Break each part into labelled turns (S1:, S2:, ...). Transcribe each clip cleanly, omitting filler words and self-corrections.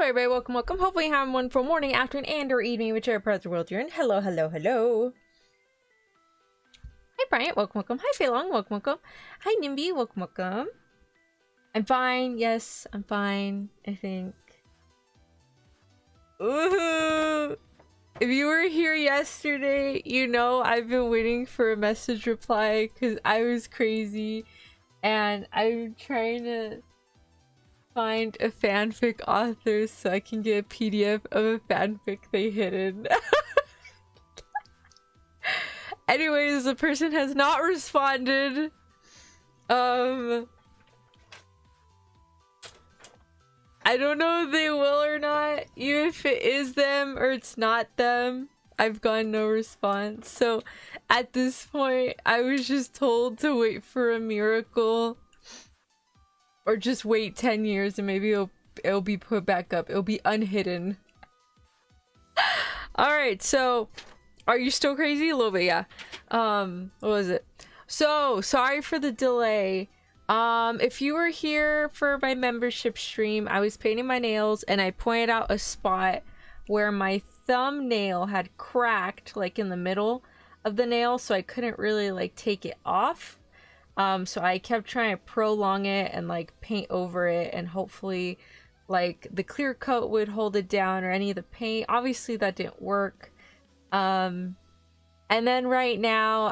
S1: everybody, welcome, welcome. Hopefully you're having one for morning, afternoon, and or evening, whichever part of the world you're in. Hello, hello, hello. Hi Bryant, welcome, welcome. Hi Feilong, welcome, welcome. Hi Nimby, welcome, welcome. I'm fine, yes, I'm fine, I think. Ooh. If you were here yesterday, you know I've been waiting for a message reply because I was crazy and I'm trying to find a fanfic author so I can get a PDF of a fanfic they hidden. Anyways, the person has not responded. I don't know if they will or not, even if it is them or it's not them. I've gotten no response. So at this point, I was just told to wait for a miracle. Or just wait 10 years and maybe it'll be put back up. It'll be unhidden. Alright, so are you still crazy? A little bit, yeah. What was it? So, sorry for the delay. If you were here for my membership stream, I was painting my nails and I pointed out a spot where my thumbnail had cracked, like in the middle of the nail, so I couldn't really like take it off. So I kept trying to prolong it and like paint over it, and hopefully like the clear coat would hold it down or any of the paint. Obviously that didn't work. And then right now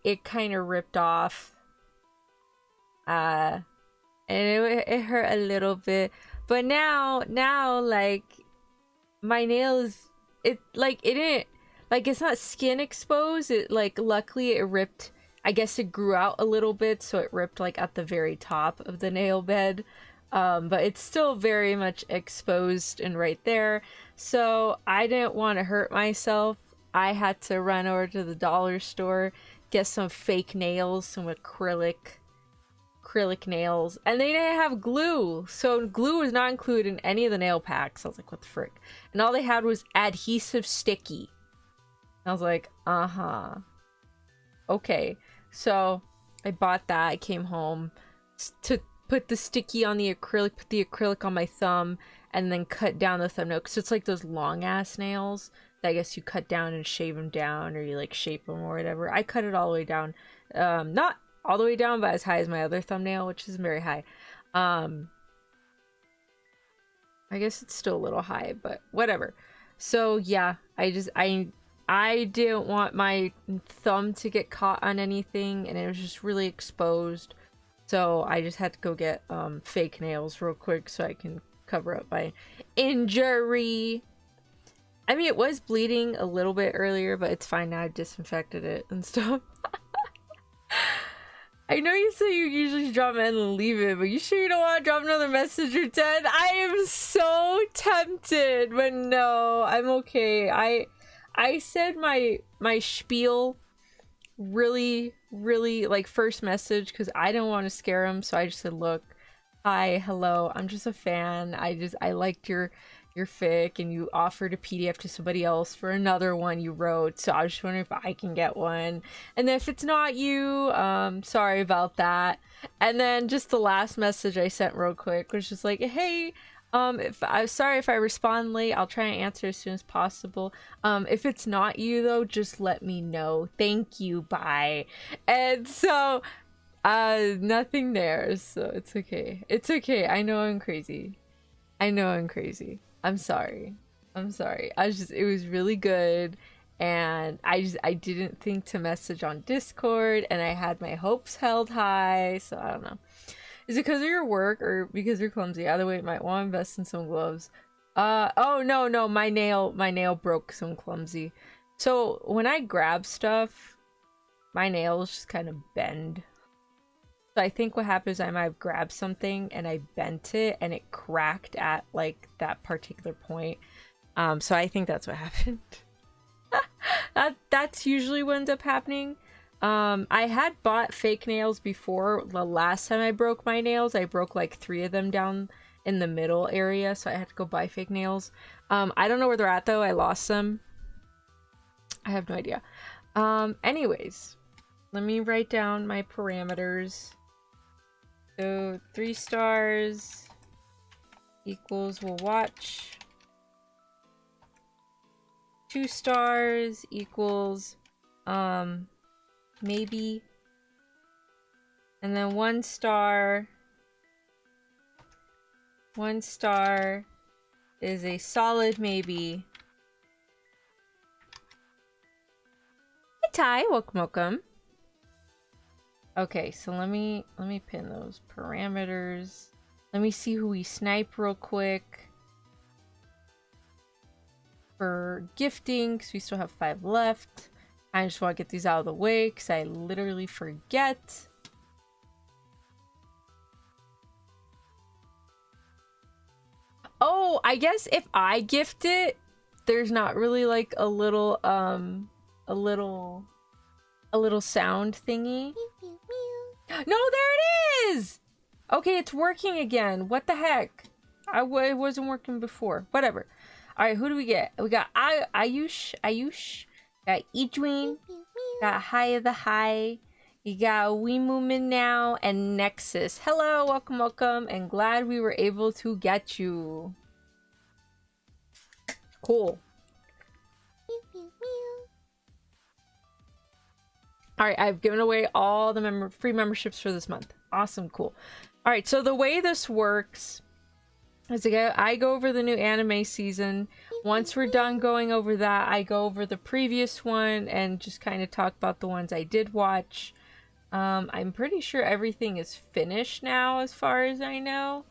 S1: it kind of ripped off. And it hurt a little bit, but now like my nails, it didn't, like, it's not skin exposed. It like, luckily it ripped. I guess it grew out a little bit, so it ripped like at the very top of the nail bed. But it's still very much exposed and right there. So I didn't want to hurt myself. I had to run over to the dollar store, get some fake nails, some acrylic nails, and they didn't have glue. So glue was not included in any of the nail packs. I was like, what the frick? And all they had was adhesive sticky. I was like, okay. So I bought that. I came home to put the sticky on the acrylic, put the acrylic on my thumb, and then cut down the thumbnail. Because it's like those long ass nails that I guess you cut down and shave them down, or you like shape them or whatever. I cut it all the way down. Not all the way down, but as high as my other thumbnail, which is very high. I guess it's still a little high, but whatever. So yeah, I didn't want my thumb to get caught on anything, and it was just really exposed. So I just had to go get fake nails real quick so I can cover up my injury. I mean, it was bleeding a little bit earlier, but it's fine now. I've disinfected it and stuff. I know you say you usually drop it and leave it, but you sure you don't want to drop another message or 10? I am so tempted, but no, I'm okay. I said my spiel really like first message because I didn't want to scare him, so I just said, look, hi, hello, I'm just a fan. I liked your fic, and you offered a PDF to somebody else for another one you wrote, so I was just wondering if I can get one. And then if it's not you, sorry about that. And then just the last message I sent real quick was just like, hey, sorry if I respond late, I'll try and answer as soon as possible. If it's not you though, just let me know. Thank you, bye. And so nothing there, so it's okay. It's okay. I know I'm crazy. I'm sorry. It was really good, and I didn't think to message on Discord, and I had my hopes held high, so I don't know. Is it because of your work or because you're clumsy? Either way, you might want to invest in some gloves. Oh no, my nail broke, so I'm clumsy. So when I grab stuff, my nails just kind of bend. So I think what happened is I might have grabbed something and I bent it and it cracked at like that particular point. So I think that's what happened. That's usually what ends up happening. I had bought fake nails before. The last time I broke my nails, I broke like 3 of them down in the middle area, so I had to go buy fake nails. I don't know where they're at though. I lost them. I have no idea. Anyways, let me write down my parameters. So 3 stars, equals we'll watch. 2 stars equals maybe. And then 1 star. 1 star is a solid maybe. Hi Ty, welcome. Okay, so let me pin those parameters. Let me see who we snipe real quick. For gifting, because we still have 5 left. I just want to get these out of the way because I literally forget. Oh, I guess if I gift it, there's not really like a little sound thingy. No, there it is! Okay, it's working again. What the heck? It wasn't working before. Whatever. Alright, who do we get? We got Ayush. Got Edwin. Got High of the High. You got Weemumin now and Nexus. Hello, welcome, and glad we were able to get you. Cool. Alright, I've given away all the free memberships for this month. Awesome, cool. Alright, so the way this works is I go over the new anime season. Once we're done going over that, I go over the previous one and just kind of talk about the ones I did watch. I'm pretty sure everything is finished now as far as I know.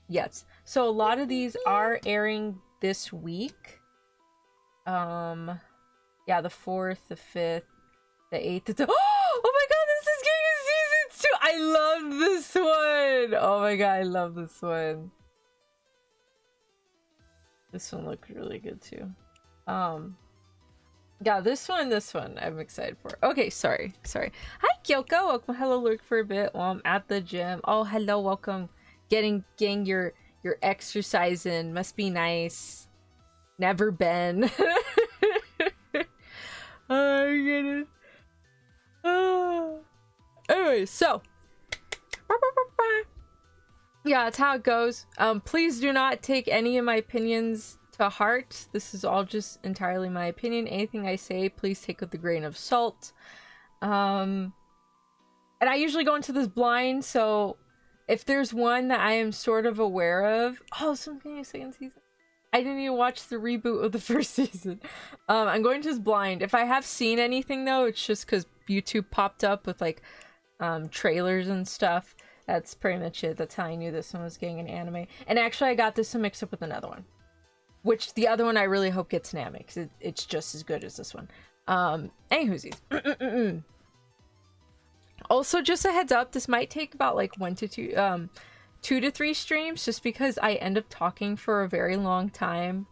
S1: Yes. So a lot of these are airing this week. Yeah, the 4th, the 5th, the 8th. Oh my god, this is getting a season 2! I love this one! Oh my god, I love this one. This one looks really good too. Yeah, this one I'm excited for. Okay, sorry. Hi, Kyoko. Welcome. Hello, lurk for a bit while I'm at the gym. Oh, hello, welcome. Getting your exercise in. Must be nice. Never been. Oh, I get it. Oh. Anyway, so. Yeah, that's how it goes. Please do not take any of my opinions to heart. This is all just entirely my opinion. Anything I say, please take with a grain of salt. And I usually go into this blind, so if there's one that I am sort of aware of... Oh, something in the second season. I didn't even watch the reboot of the first season. I'm going to this blind. If I have seen anything, though, it's just because YouTube popped up with, like, trailers and stuff. That's pretty much it. That's how I knew this one was getting an anime. And actually, I got this one mixed up with another one. Which, the other one I really hope gets an anime, because it's just as good as this one. Anywhoosies. Also, just a heads up, this might take about, like, 2 to 3 streams, just because I end up talking for a very long time.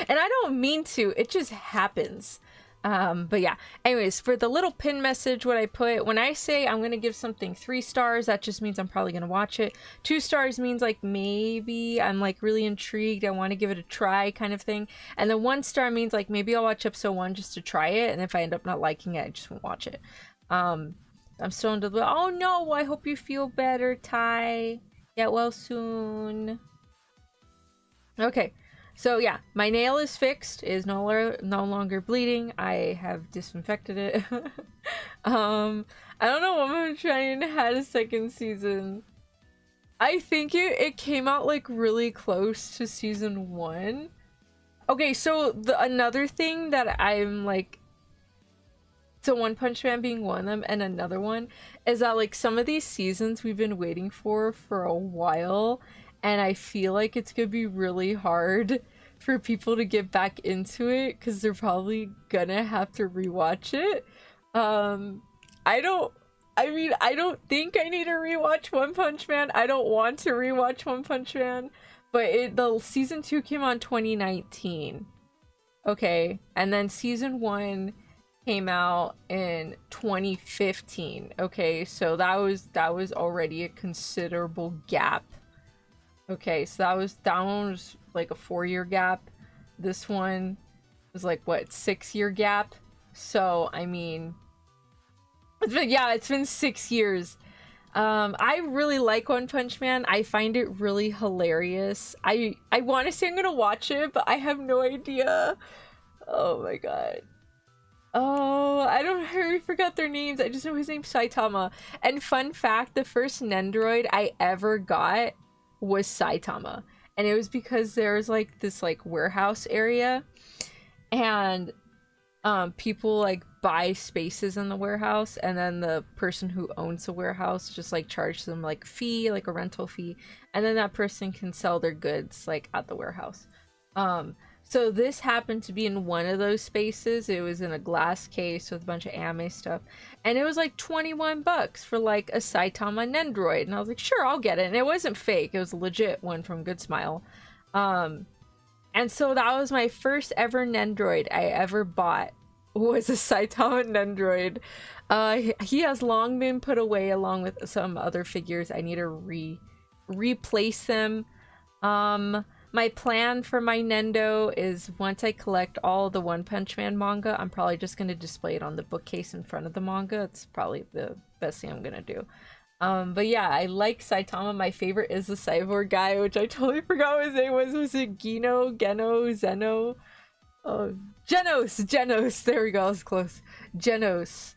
S1: And I don't mean to, it just happens. But yeah, anyways, for the little pin message, what I put, when I say I'm gonna give something 3 stars, that just means I'm probably gonna watch it. 2 stars means like maybe I'm like really intrigued, I want to give it a try kind of thing. And then 1 star means like maybe I'll watch episode 1 just to try it, and if I end up not liking it, I just won't watch it. I'm still into the... Oh no, I hope you feel better, Ty. Get well soon. Okay. So yeah, my nail is fixed, is no longer bleeding. I have disinfected it. I don't know what I'm trying to had a second season. I think it came out like really close to season 1. Okay, so another thing that I'm like, so One Punch Man being one of them, and another one is that like some of these seasons we've been waiting for a while. And I feel like it's gonna be really hard for people to get back into it because they're probably gonna have to rewatch it. I don't think I need to rewatch One Punch Man. I don't want to rewatch One Punch Man. But the season 2 came on 2019. Okay. And then season 1 came out in 2015. Okay, so that was already a considerable gap. Okay, so that one was like a 4-year gap. This one was like, what, 6-year gap? So, I mean... it's been 6 years. I really like One Punch Man. I find it really hilarious. I want to say I'm gonna watch it, but I have no idea. Oh my god. Oh, I forgot their names. I just know his name's Saitama. And fun fact, the first Nendoroid I ever got was Saitama. And it was because there was like this like warehouse area, and people like buy spaces in the warehouse, and then the person who owns the warehouse just like charges them like fee, like a rental fee, and then that person can sell their goods like at the warehouse. So this happened to be in one of those spaces. It was in a glass case with a bunch of anime stuff, and it was like 21 bucks for like a Saitama Nendoroid, and I was like, sure, I'll get it. And it wasn't fake, it was a legit one from Good Smile. And so that was my first ever Nendoroid I ever bought, was a Saitama Nendoroid. He has long been put away along with some other figures. I need to replace them. My plan for my Nendo is once I collect all the One Punch Man manga, I'm probably just going to display it on the bookcase in front of the manga. It's probably the best thing I'm going to do. But yeah, I like Saitama. My favorite is the cyborg guy, which I totally forgot what his name was. Was it Geno, Zeno? Oh, Genos. There we go. I was close. Genos.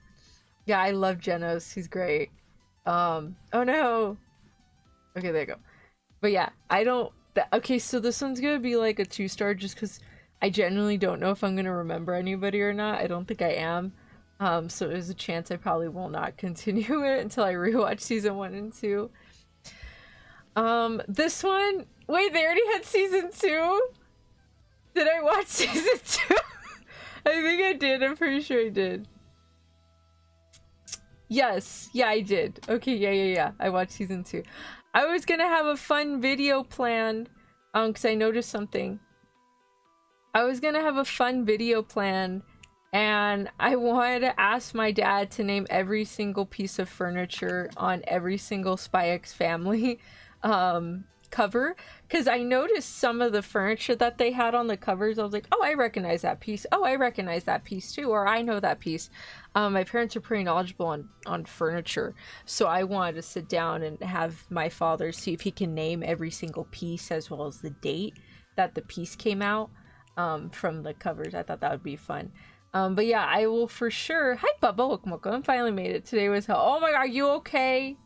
S1: Yeah, I love Genos. He's great. Oh no. Okay, there you go. But yeah, okay, so this one's gonna be like a 2-star just because I genuinely don't know if I'm gonna remember anybody or not. I don't think I am. So there's a chance I probably will not continue it until I rewatch season 1 and 2. This one, wait, they already had season 2? Did I watch season 2? I think I did. I'm pretty sure I did. Yes, yeah, I did. Okay, yeah. I watched season 2. I was gonna have a fun video planned, because I noticed something. I was gonna have a fun video planned, and I wanted to ask my dad to name every single piece of furniture on every single Spy X Family cover, because I noticed some of the furniture that they had on the covers. I was like, oh, I recognize that piece. Oh, I recognize that piece too, or I know that piece. My parents are pretty knowledgeable on furniture, so I wanted to sit down and have my father see if he can name every single piece as well as the date that the piece came out from the covers. I thought that would be fun. But yeah, I will for sure. Hi, Bubba Wokmoko. I finally made it. Today was hell. Oh my god, you okay?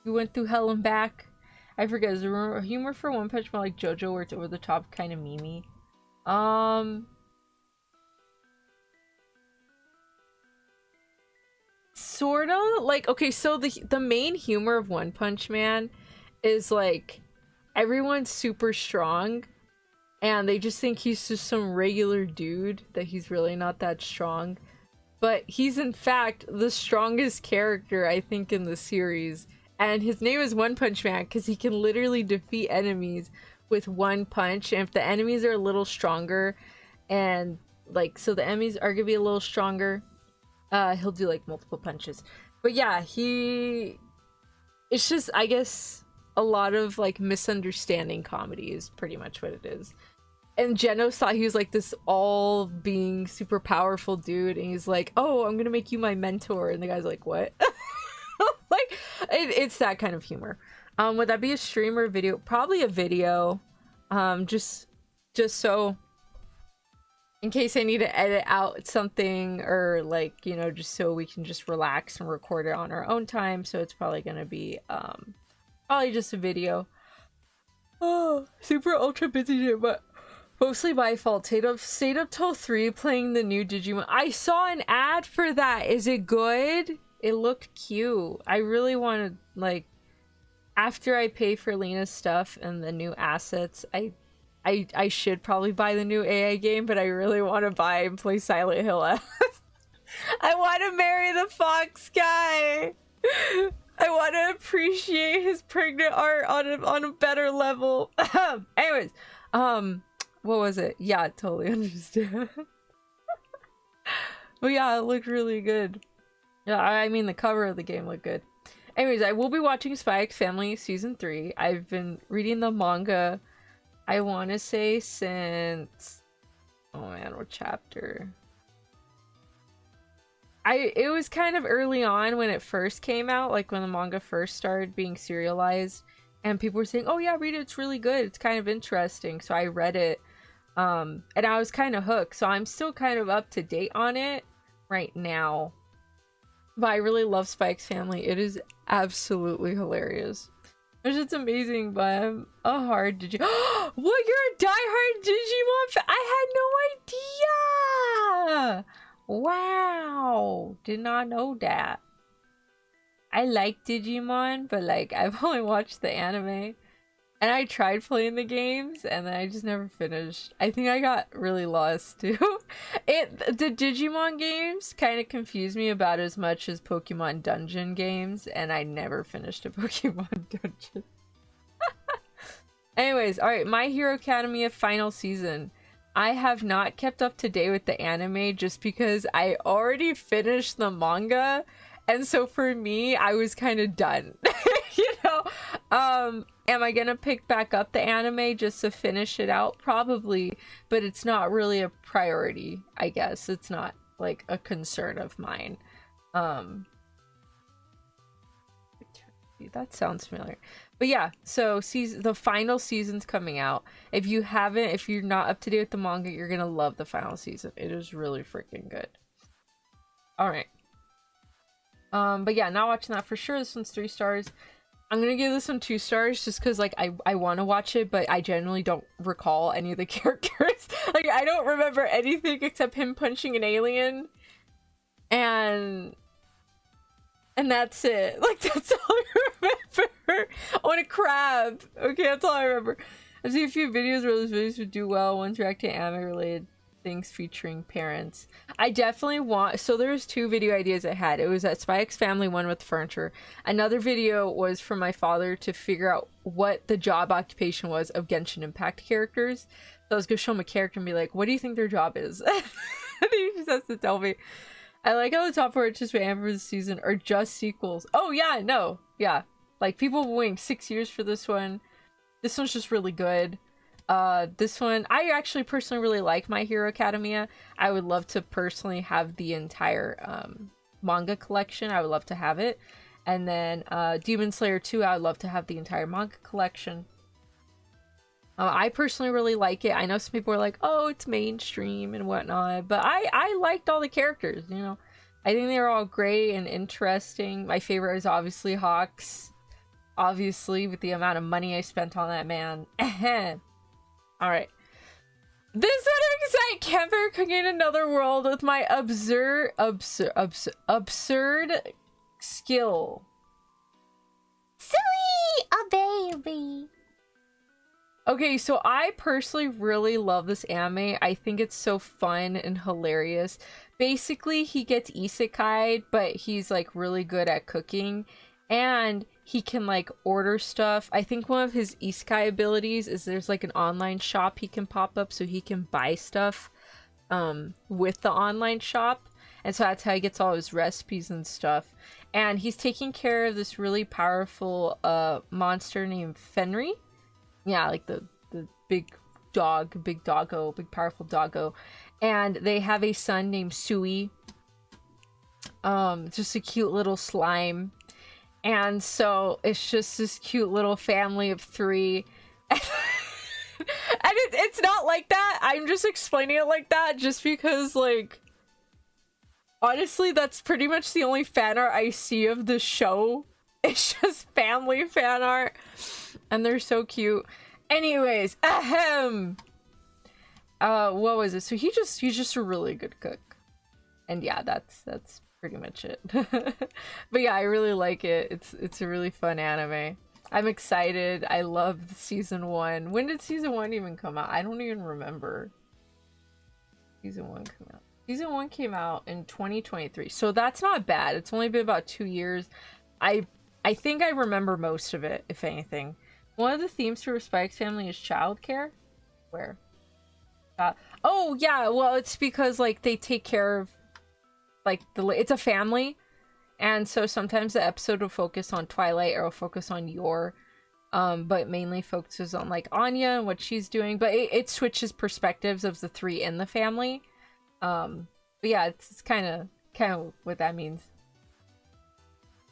S1: You went through hell and back. I forget, is there humor for One Punch Man like JoJo where it's over the top kind of memey? Sorta. Like, okay, so the main humor of One Punch Man is like everyone's super strong and they just think he's just some regular dude, that he's really not that strong. But he's in fact the strongest character, I think, in the series. And his name is One Punch Man because he can literally defeat enemies with one punch. And if the enemies are a little stronger, and like, so the enemies are gonna be a little stronger, he'll do like multiple punches. But yeah, it's just, I guess, a lot of like misunderstanding comedy is pretty much what it is. And Genos thought he was like this all being super powerful dude, and he's like, oh, I'm gonna make you my mentor, and the guy's like, what? Like, it's that kind of humor. Would that be a stream or a video? Probably a video. Just so in case I need to edit out something, or like, you know, just so we can just relax and record it on our own time. So it's probably gonna be probably just a video. Oh, super ultra busy day, but mostly my fault. Stayed up till 3 playing the new Digimon. I saw an ad for that. Is it good? It looked cute. I really want to, like, after I pay for Lena's stuff and the new assets, I should probably buy the new AI game, but I really want to buy and play Silent Hill. I want to marry the fox guy. I want to appreciate his pregnant art on a better level. Anyways, what was it? Yeah, I totally understand. But yeah, it looked really good. Yeah, I mean, the cover of the game looked good. Anyways, I will be watching Spy X Family Season 3. I've been reading the manga, I want to say, since... Oh man, what chapter? it was kind of early on when it first came out, like when the manga first started being serialized, and people were saying, "Oh yeah, read it, it's really good. It's kind of interesting." So I read it, and I was kind of hooked. So I'm still kind of up to date on it right now. But I really love Spy X Family. It is absolutely hilarious. It's just amazing, but I'm a hard Digimon. What? You're a diehard Digimon fan? I had no idea! Wow. Did not know that. I like Digimon, but like, I've only watched the anime. And I tried playing the games, and then I just never finished. I think I got really lost, too. The Digimon games kind of confused me about as much as Pokemon Dungeon games, and I never finished a Pokemon Dungeon. Anyways, alright, My Hero Academia final season. I have not kept up to date with the anime just because I already finished the manga, and so for me, I was kind of done. You know? Am I gonna pick back up the anime just to finish it out? Probably, but it's not really a priority, I guess. It's not like a concern of mine. That sounds familiar. But yeah, so the final season's coming out. If you're not up to date with the manga, you're gonna love the final season. It is really freaking good. Alright. But yeah, not watching that for sure. This one's 3 stars. I'm gonna give this one 2 stars just because like I want to watch it, but I generally don't recall any of the characters. Like I don't remember anything except him punching an alien, and that's it. Like that's all I remember. On a crab. Okay, that's all I remember. I've seen a few videos where those videos would do well. One's reacting to anime related things featuring parents. I definitely want, so there's 2 video ideas I had. It was that Spy X Family one with furniture. Another video was for my father to figure out what the job occupation was of Genshin Impact characters. So I was gonna show him a character and be like, what do you think their job is? And he just has to tell me. I like how the top 4 just for Amber this season are just sequels. Oh yeah, no. Yeah. Like people waiting 6 years for this one. This one's just really good. This one, I actually personally really like My Hero Academia. I would love to personally have the entire manga collection. I would love to have it. And then Demon Slayer 2, I would love to have the entire manga collection. I personally really like it. I know some people are like, oh, it's mainstream and whatnot, but I liked all the characters, you know. I think they're all great and interesting. My favorite is obviously Hawks. Obviously, with the amount of money I spent on that man. Alright. This one I can't bear cooking in another world with my absurd skill.
S2: Silly, a baby.
S1: Okay, so I personally really love this anime. I think it's so fun and hilarious. Basically, he gets isekai'd, but he's like really good at cooking. And he can like order stuff. I think one of his isekai abilities is there's like an online shop he can pop up so he can buy stuff with the online shop. And so that's how he gets all his recipes and stuff. And he's taking care of this really powerful monster named Fenry. Yeah, like the big dog, big doggo, big powerful doggo. And they have a son named Sui. Just a cute little slime. And so it's just this cute little family of 3. And it's not like that. I'm just explaining it like that just because, like, honestly, that's pretty much the only fan art I see of the show. It's just family fan art. And they're so cute. Anyways, ahem. What was it? So he's just a really good cook. And yeah, that's pretty much it. But yeah, I really like it. It's a really fun anime. I'm excited. I loved season 1. When did season 1 even come out? I don't even remember. Season 1 came out. Season 1 came out in 2023. So that's not bad. It's only been about 2 years. I think I remember most of it, if anything. One of the themes for Spy X Family is childcare. Where? Oh yeah, well it's because like they take care of like it's a family, and so sometimes the episode will focus on Twilight or will focus on Yor, but mainly focuses on like Anya and what she's doing, but it switches perspectives of the 3 in the family. But yeah, it's kind of kind of what that means.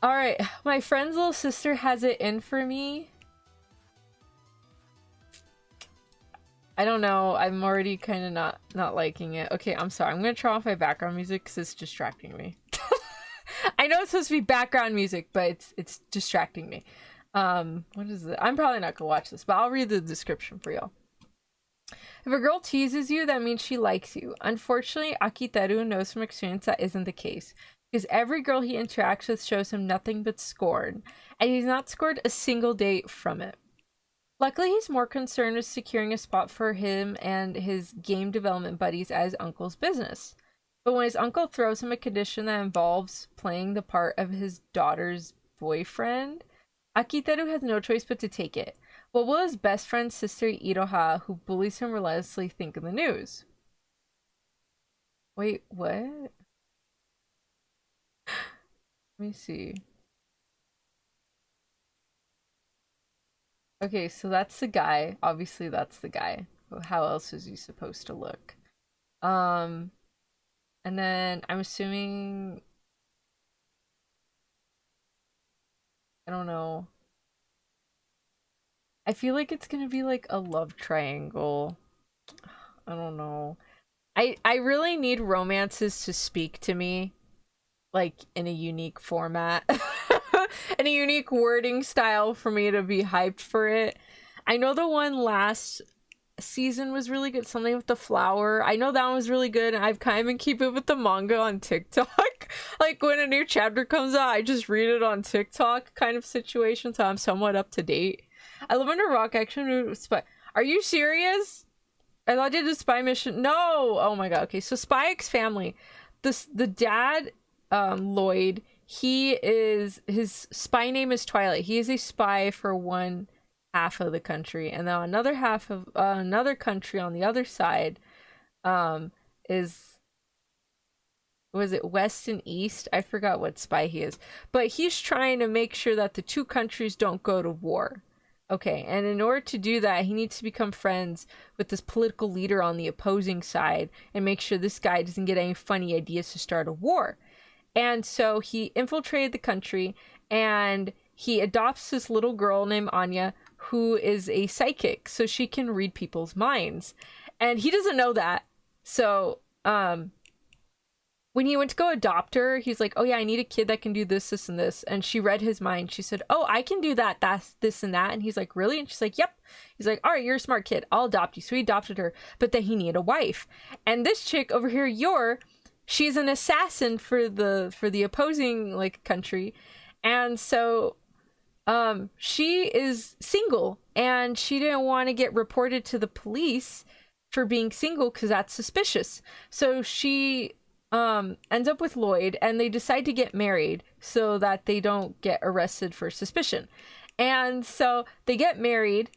S1: Alright, my friend's little sister has it in for me. I don't know, I'm already kind of not liking it. Okay, I'm sorry, I'm gonna turn off my background music because it's distracting me. I know it's supposed to be background music, but it's distracting me. What is it? I'm probably not gonna watch this, but I'll read the description for y'all. If a girl teases you, that means she likes you. Unfortunately, Akiteru knows from experience that isn't the case, because every girl he interacts with shows him nothing but scorn, and he's not scored a single date from it. Luckily, he's more concerned with securing a spot for him and his game development buddies at his uncle's business. But when his uncle throws him a condition that involves playing the part of his daughter's boyfriend, Akiteru has no choice but to take it. What will his best friend's sister Iroha, who bullies him relentlessly, think of the news? Wait, what? Let me see. Okay, so that's the guy. Obviously, that's the guy. How else is he supposed to look? And then I'm assuming... I don't know. I feel like it's gonna be like a love triangle. I don't know. I really need romances to speak to me, like in a unique format. In a unique wording style for me to be hyped for it. I know the one last season was really good, something with the flower. I know that one was really good, and I've kind of been keeping with the manga on TikTok. Like when a new chapter comes out, I just read it on TikTok kind of situation, so I'm somewhat up to date. I live under a rock action spy. Are you serious? I thought you did a spy mission. No! Oh my god. Okay, so Spy X Family. The dad, Lloyd, his spy name is Twilight. He is a spy for one half of the country, and then another half of another country on the other side was it West and East? I forgot what spy he is, but he's trying to make sure that the two countries don't go to war. Okay, and in order to do that, he needs to become friends with this political leader on the opposing side and make sure this guy doesn't get any funny ideas to start a war. And so he infiltrated the country, and he adopts this little girl named Anya, who is a psychic, so she can read people's minds. And he doesn't know that. So, when he went to go adopt her, he's like, oh yeah, I need a kid that can do this, this, and this. And she read his mind. She said, oh, I can do that, that's this and that. And he's like, really? And she's like, yep. He's like, all right, you're a smart kid, I'll adopt you. So he adopted her, but then he needed a wife. And this chick over here, she's an assassin for the opposing like country. And so she is single, and she didn't want to get reported to the police for being single because that's suspicious. So she ends up with Lloyd, and they decide to get married so that they don't get arrested for suspicion. And so they get married,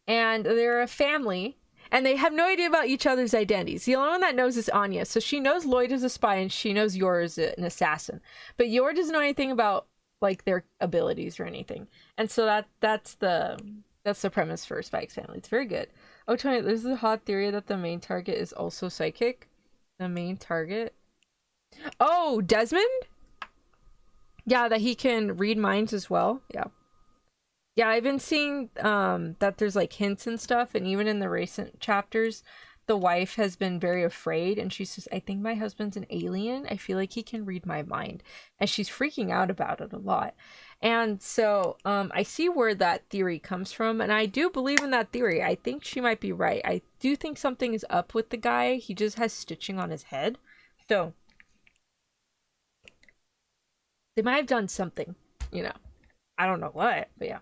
S1: and they're a family, and they have no idea about each other's identities. The only one that knows is Anya. So she knows Lloyd is a spy, and she knows Yor is an assassin. But Yor doesn't know anything about like their abilities or anything. And so that's the premise for Spy X Family. It's very good. Oh, Tony, there's a hot theory that the main target is also psychic. The main target? Oh, Desmond? Yeah, that he can read minds as well. Yeah. Yeah, I've been seeing that there's like hints and stuff, and even in the recent chapters, the wife has been very afraid, and she says, I think my husband's an alien. I feel like he can read my mind. And she's freaking out about it a lot. And so I see where that theory comes from, and I do believe in that theory. I think she might be right. I do think something is up with the guy. He just has stitching on his head. So they might have done something, you know. I don't know what, but yeah.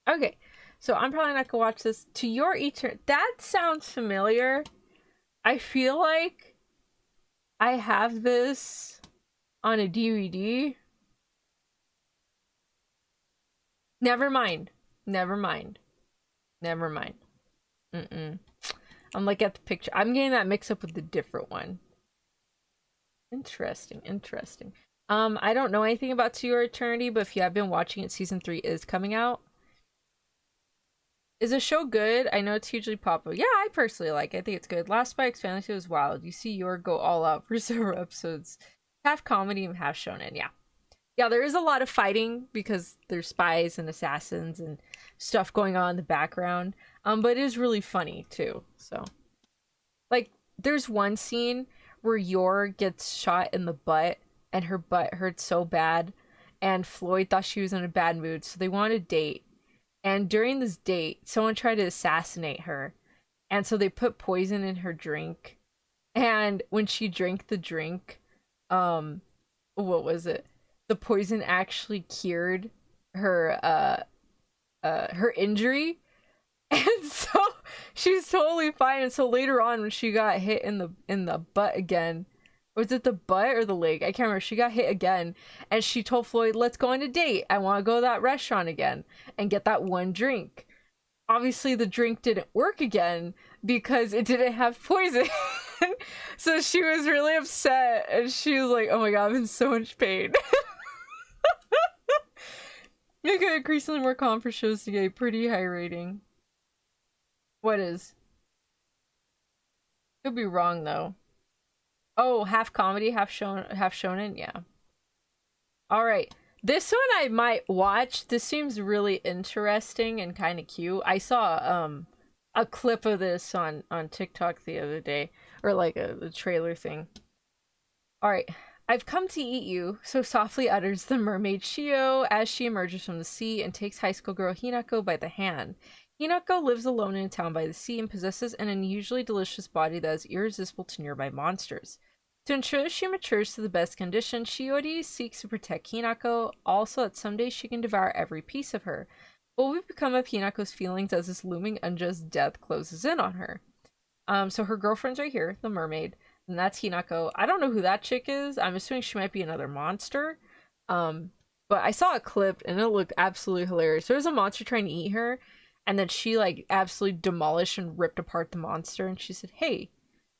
S1: Okay, so I'm probably not gonna watch this. To Your Eternity. That sounds familiar. I feel like I have this on a DVD. Never mind. Mm-mm. I'm looking at the picture. I'm getting that mixed up with the different one. Interesting. I don't know anything about To Your Eternity, but if you have been watching it, season 3 is coming out. Is the show good? I know it's hugely popular. Yeah, I personally like it. I think it's good. Last Spike's Fantasy was wild. You see Yor go all out for several episodes. Half comedy and half shonen, yeah. Yeah, there is a lot of fighting because there's spies and assassins and stuff going on in the background. But it is really funny too. So, like, there's one scene where Yor gets shot in the butt and her butt hurts so bad, and Floyd thought she was in a bad mood, so they want to date. And during this date, someone tried to assassinate her. And so they put poison in her drink. And when she drank the drink, what was it? The poison actually cured her her injury. And so she was totally fine. And so later on when she got hit in the butt again, was it the butt or the leg? I can't remember. She got hit again, and she told Floyd, let's go on a date. I want to go to that restaurant again and get that one drink. Obviously, the drink didn't work again because it didn't have poison. So she was really upset, and she was like, oh my god, I'm in so much pain. You get increasingly more common for shows to get a pretty high rating. What is? Could be wrong, though. Oh, half comedy, half shonen, yeah. All right, this one I might watch. This seems really interesting and kind of cute. I saw a clip of this on TikTok the other day, or like a trailer thing. All right, I've come to eat you, so softly utters the mermaid Shio as she emerges from the sea and takes high school girl Hinako by the hand. Hinako lives alone in a town by the sea and possesses an unusually delicious body that is irresistible to nearby monsters. To ensure that she matures to the best condition, Shiori seeks to protect Hinako, also that someday she can devour every piece of her. What will become of Hinako's feelings as this looming unjust death closes in on her? So her girlfriend's right here, the mermaid, and that's Hinako. I don't know who that chick is. I'm assuming she might be another monster. But I saw a clip and it looked absolutely hilarious. There was a monster trying to eat her, and then she like absolutely demolished and ripped apart the monster, and she said, hey,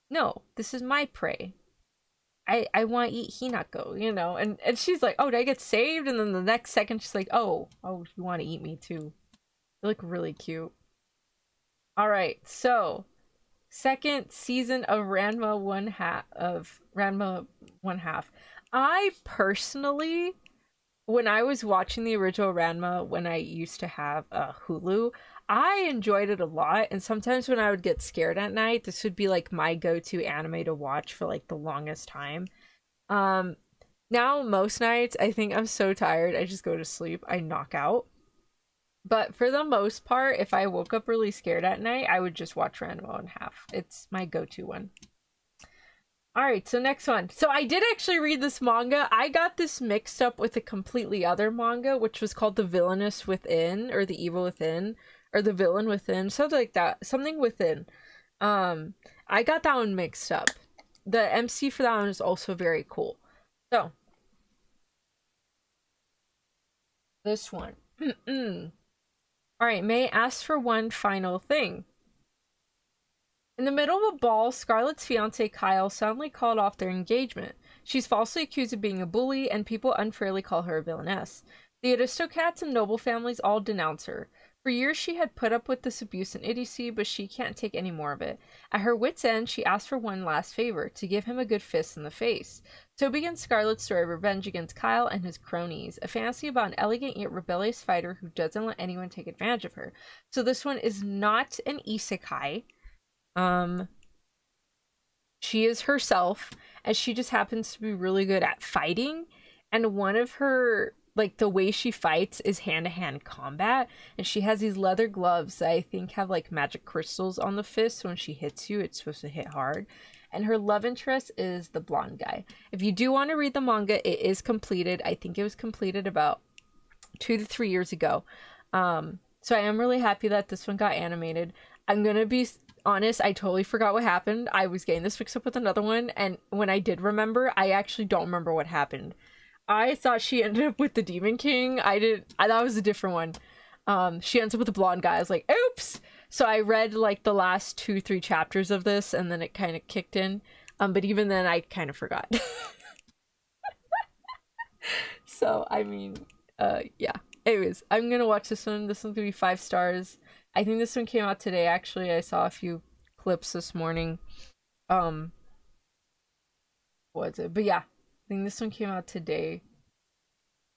S1: no, this is my prey. I want to eat Hinako, you know, and she's like, oh, did I get saved? And then the next second she's like, oh, you want to eat me too. They look really cute. All right, so second season of Ranma One Half. I personally, when I was watching the original Ranma, when I used to have Hulu, I enjoyed it a lot, and sometimes when I would get scared at night, this would be like my go-to anime to watch for like the longest time. Now most nights I think I'm so tired I just go to sleep. I knock out. But for the most part, if I woke up really scared at night, I would just watch Ranma One Half. It's my go-to one. Alright, so next one. So I did actually read this manga. I got this mixed up with a completely other manga, which was called The Villainous Within, or The Evil Within, or The Villain Within, something like that. Something Within. I got that one mixed up. The MC for that one is also very cool. So, this one. Alright, May asks for one final thing. In the middle of a ball, Scarlett's fiancé Kyle suddenly called off their engagement. She's falsely accused of being a bully, and people unfairly call her a villainess. The aristocrats and noble families all denounce her. For years she had put up with this abuse and idiocy, but she can't take any more of it. At her wit's end, she asks for one last favor, to give him a good fist in the face. So begins Scarlett's story of revenge against Kyle and his cronies, a fantasy about an elegant yet rebellious fighter who doesn't let anyone take advantage of her. So this one is not an isekai. She is herself, and she just happens to be really good at fighting, and one of her, like, the way she fights is hand-to-hand combat, and she has these leather gloves that I think have, like, magic crystals on the fist, so when she hits you, it's supposed to hit hard, and her love interest is the blonde guy. If you do want to read the manga, it is completed. I think it was completed about 2 to 3 years ago, so I am really happy that this one got animated. I'm gonna be honest, I totally forgot what happened. I was getting this mixed up with another one, and when I did remember, I actually don't remember what happened. I thought she ended up with the Demon King. That was a different one. She ends up with the blonde guy. I was like, oops! So I read like the last 2-3 chapters of this, and then it kind of kicked in. But even then, I kind of forgot. So, I mean, yeah. Anyways, I'm gonna watch this one. This one's gonna be 5 stars. I think this one came out today. Actually, I saw a few clips this morning. Was it? But yeah, I think this one came out today.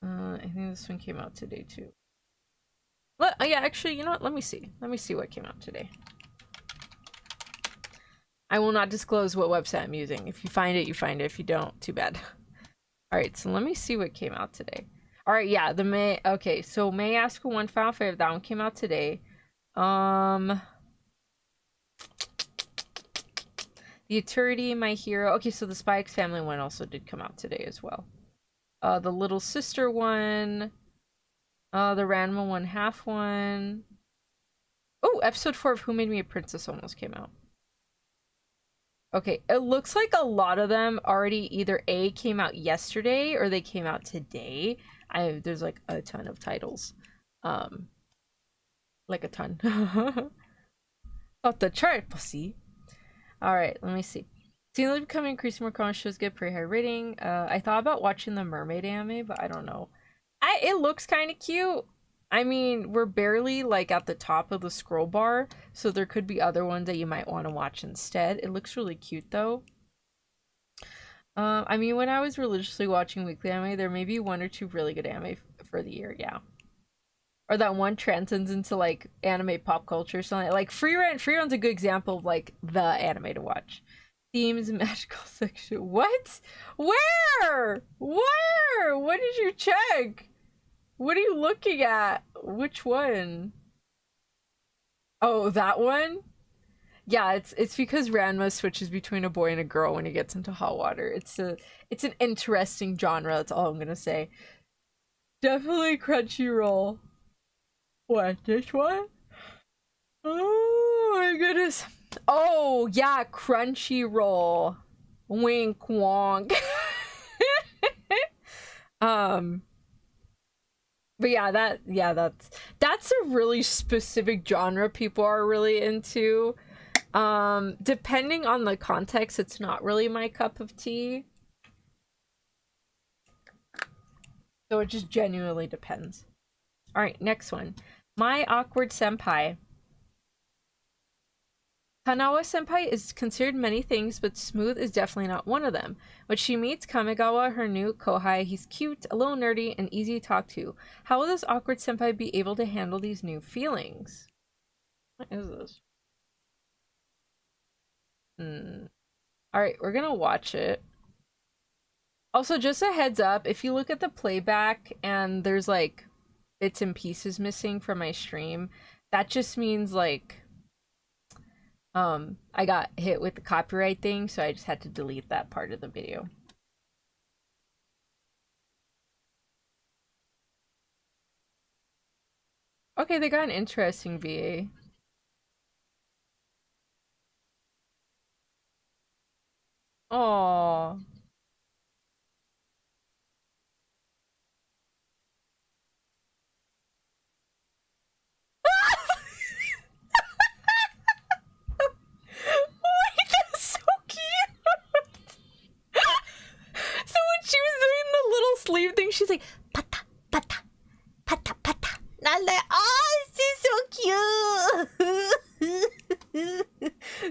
S1: I think this one came out today too. Yeah, actually, you know what? Let me see. Let me see what came out today. I will not disclose what website I'm using. If you find it, you find it. If you don't, too bad. Alright, so let me see what came out today. Alright, yeah, the May... Okay, so May Ask for One Final Favorite. That one came out today. The Eternity, My Hero. Okay, so the Spy X Family one also did come out today as well. The Little Sister one. The Ranma 1/2 one. Oh, episode 4 of Who Made Me a Princess almost came out. Okay, it looks like a lot of them already either A, came out yesterday or they came out today. There's like a ton of titles. Like a ton. Off the chart, pussy. Alright, let me see. Seems like becoming increasingly more common shows get pretty high rating. I thought about watching the Mermaid anime, but I don't know. It looks kind of cute. I mean, we're barely like at the top of the scroll bar, so there could be other ones that you might want to watch instead. It looks really cute though. I mean, when I was religiously watching weekly anime, there may be one or two really good anime for the year, yeah. Or that one transcends into like anime pop culture or something. Like Free Run. Free Run's a good example of like the anime to watch. Themes, magical section. What? Where? Where? What did you check? What are you looking at? Which one? Oh, that one? Yeah, it's because Ranma switches between a boy and a girl when he gets into hot water. It's an interesting genre, that's all I'm gonna say. Definitely Crunchyroll. What, this one? Oh my goodness. Oh yeah, Crunchyroll. Wink wonk. But yeah, that's a really specific genre people are really into. Depending on the context, it's not really my cup of tea. So it just genuinely depends. Alright, next one. My Awkward Senpai. Kanawa Senpai is considered many things, but smooth is definitely not one of them. When she meets Kamigawa, her new kohai, he's cute, a little nerdy, and easy to talk to. How will this awkward senpai be able to handle these new feelings? What is this? Alright, we're gonna watch it. Also, just a heads up, if you look at the playback and there's like bits and pieces missing from my stream, that just means like I got hit with the copyright thing, so I just had to delete that part of the video. Okay, they got an interesting VA. Aww. That's so cute! So when she was doing the little sleeve thing, she's like, pata, pata, pata, pata. And I'm like, oh, this is so cute! This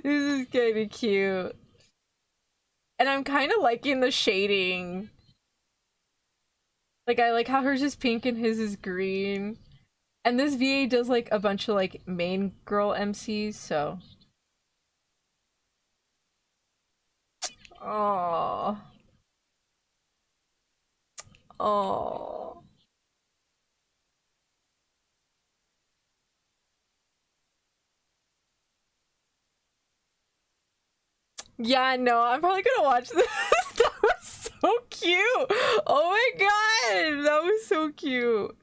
S1: is kind of cute. And I'm kind of liking the shading. Like, I like how hers is pink and his is green. And this VA does like a bunch of like main girl MCs, so. Oh. Oh. Yeah, no, I'm probably gonna watch this. That was so cute. Oh my god, that was so cute.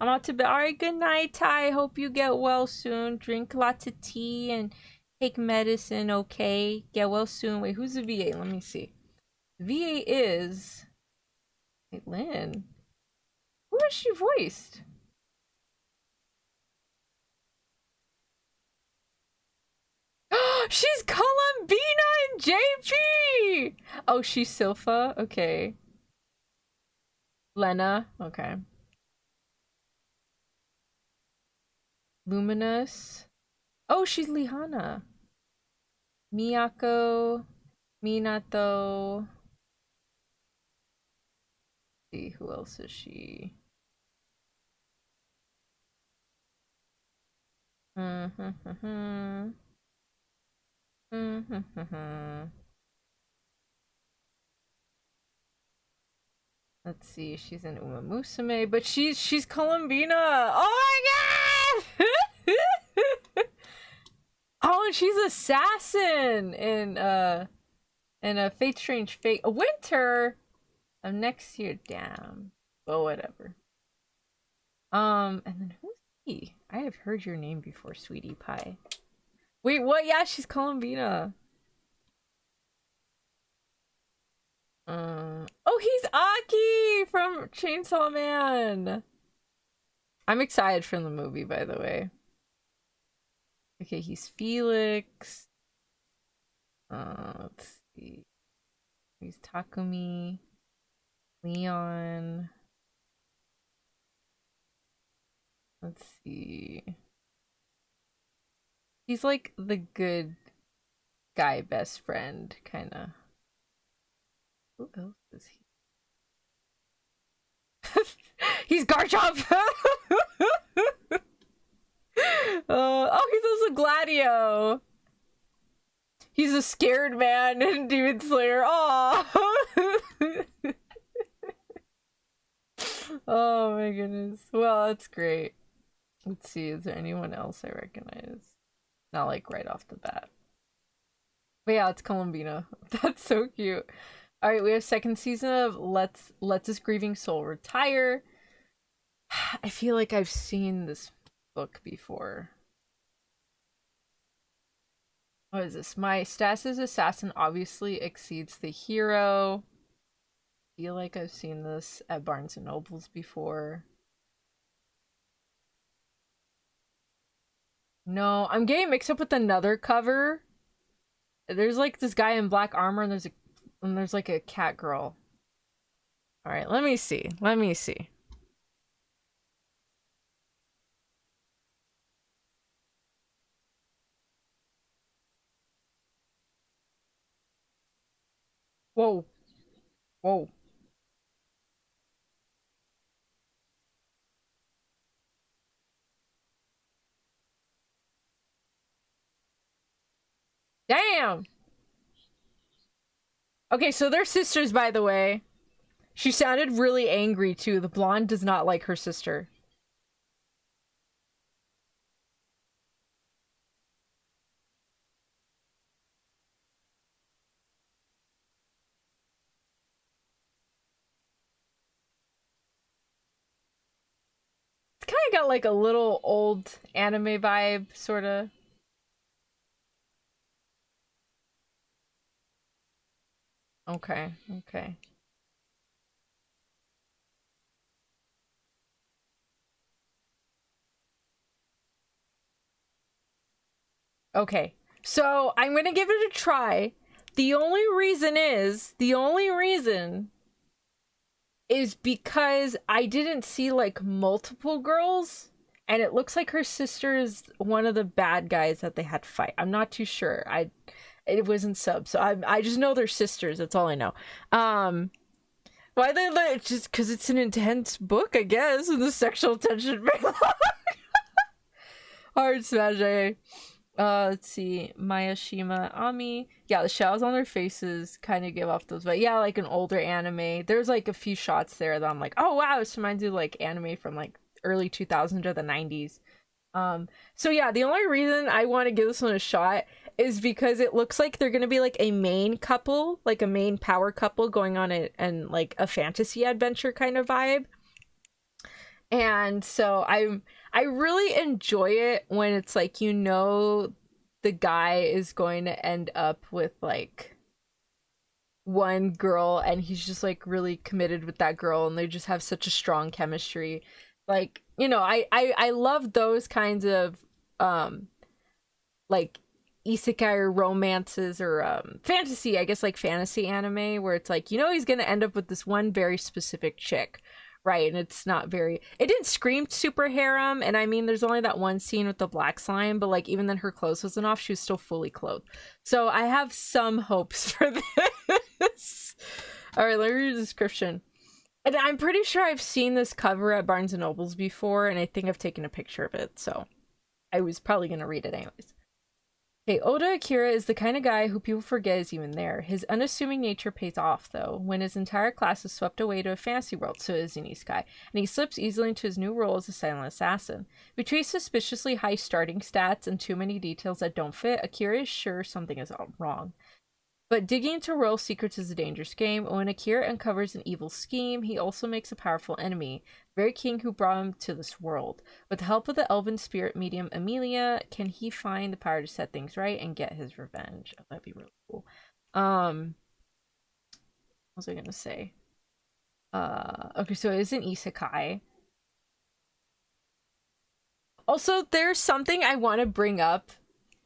S1: I'm out to bed. Alright, good night, Ty. Hope you get well soon. Drink lots of tea and take medicine, okay? Get well soon. Wait, who's the VA? Let me see. The VA is... Wait, Lynn. Who has she voiced? She's Columbina and JP! Oh, she's Silpha? Okay. Lena? Okay. Luminous. Oh, she's Lihana. Miyako. Minato. Let's see, who else is she? Let's see, she's in Uma Musume, but she's Columbina. Oh my god! Oh, and she's assassin in a Fate Strange Fate Winter of next year. Damn. Well, whatever. And then who's he? I have heard your name before, sweetie pie. Wait, what? Yeah, she's Columbina. Oh, he's Aki from Chainsaw Man. I'm excited for the movie, by the way. Okay, he's Felix. Let's see. He's Takumi. Leon. Let's see. He's like the good guy best friend, kind of. Who else is he? He's Garchomp! Oh, he's also Gladio! He's a scared man in Demon Slayer. Aww! Oh my goodness. Well, that's great. Let's see, is there anyone else I recognize? Not like right off the bat. But yeah, it's Columbina. That's so cute. Alright, we have second season of Let's This Grieving Soul Retire. I feel like I've seen this book before. What is this? My status as assassin obviously exceeds the hero. I feel like I've seen this at Barnes & Nobles before. No, I'm getting mixed up with another cover. There's like this guy in black armor and there's like a cat girl. Alright, let me see. Let me see. Whoa. Whoa. Damn! Okay, so they're sisters, by the way. She sounded really angry, too. The blonde does not like her sister. It's kind of got like a little old anime vibe, sort of. Okay, okay. Okay, so I'm gonna give it a try. The only reason is because I didn't see like multiple girls, and it looks like her sister is one of the bad guys that they had to fight. I'm not too sure. It wasn't sub, so I just know they're sisters. That's all I know. Why they like just because it's an intense book, I guess, and the sexual tension. Hard smash. Let's see. Mayashima, Ami. Yeah, the shadows on their faces kind of give off those, but yeah, like an older anime. There's like a few shots there that I'm like, oh wow, this reminds me of like anime from like early 2000s or the 90s. So yeah, the only reason I want to give this one a shot is because it looks like they're gonna be like a main couple, like a main power couple going on and like a fantasy adventure kind of vibe. And so I really enjoy it when it's like, you know, the guy is going to end up with like one girl and he's just like really committed with that girl and they just have such a strong chemistry. Like, you know, I love those kinds of like isekai or romances or fantasy, I guess, like fantasy anime where it's like, you know, he's gonna end up with this one very specific chick, Right, and it's not very, it didn't scream super harem, and I mean there's only that one scene with the black slime, but like even then her clothes wasn't off, she was still fully clothed. So I have some hopes for this. All right, let me read the description. And I'm pretty sure I've seen this cover at Barnes and Nobles before, and I think I've taken a picture of it, so I was probably gonna read it anyways. Okay, Oda Akira is the kind of guy who people forget is even there. His unassuming nature pays off, though, when his entire class is swept away to a fantasy world, so is Isekai, and he slips easily into his new role as a silent assassin. Between suspiciously high starting stats and too many details that don't fit, Akira is sure something is wrong. But digging into royal secrets is a dangerous game, and when Akira uncovers an evil scheme, he also makes a powerful enemy, the very king who brought him to this world. With the help of the elven spirit medium Amelia, can he find the power to set things right and get his revenge? Oh, that'd be really cool. What was I gonna say? Okay, so it is an isekai. Also, there's something I want to bring up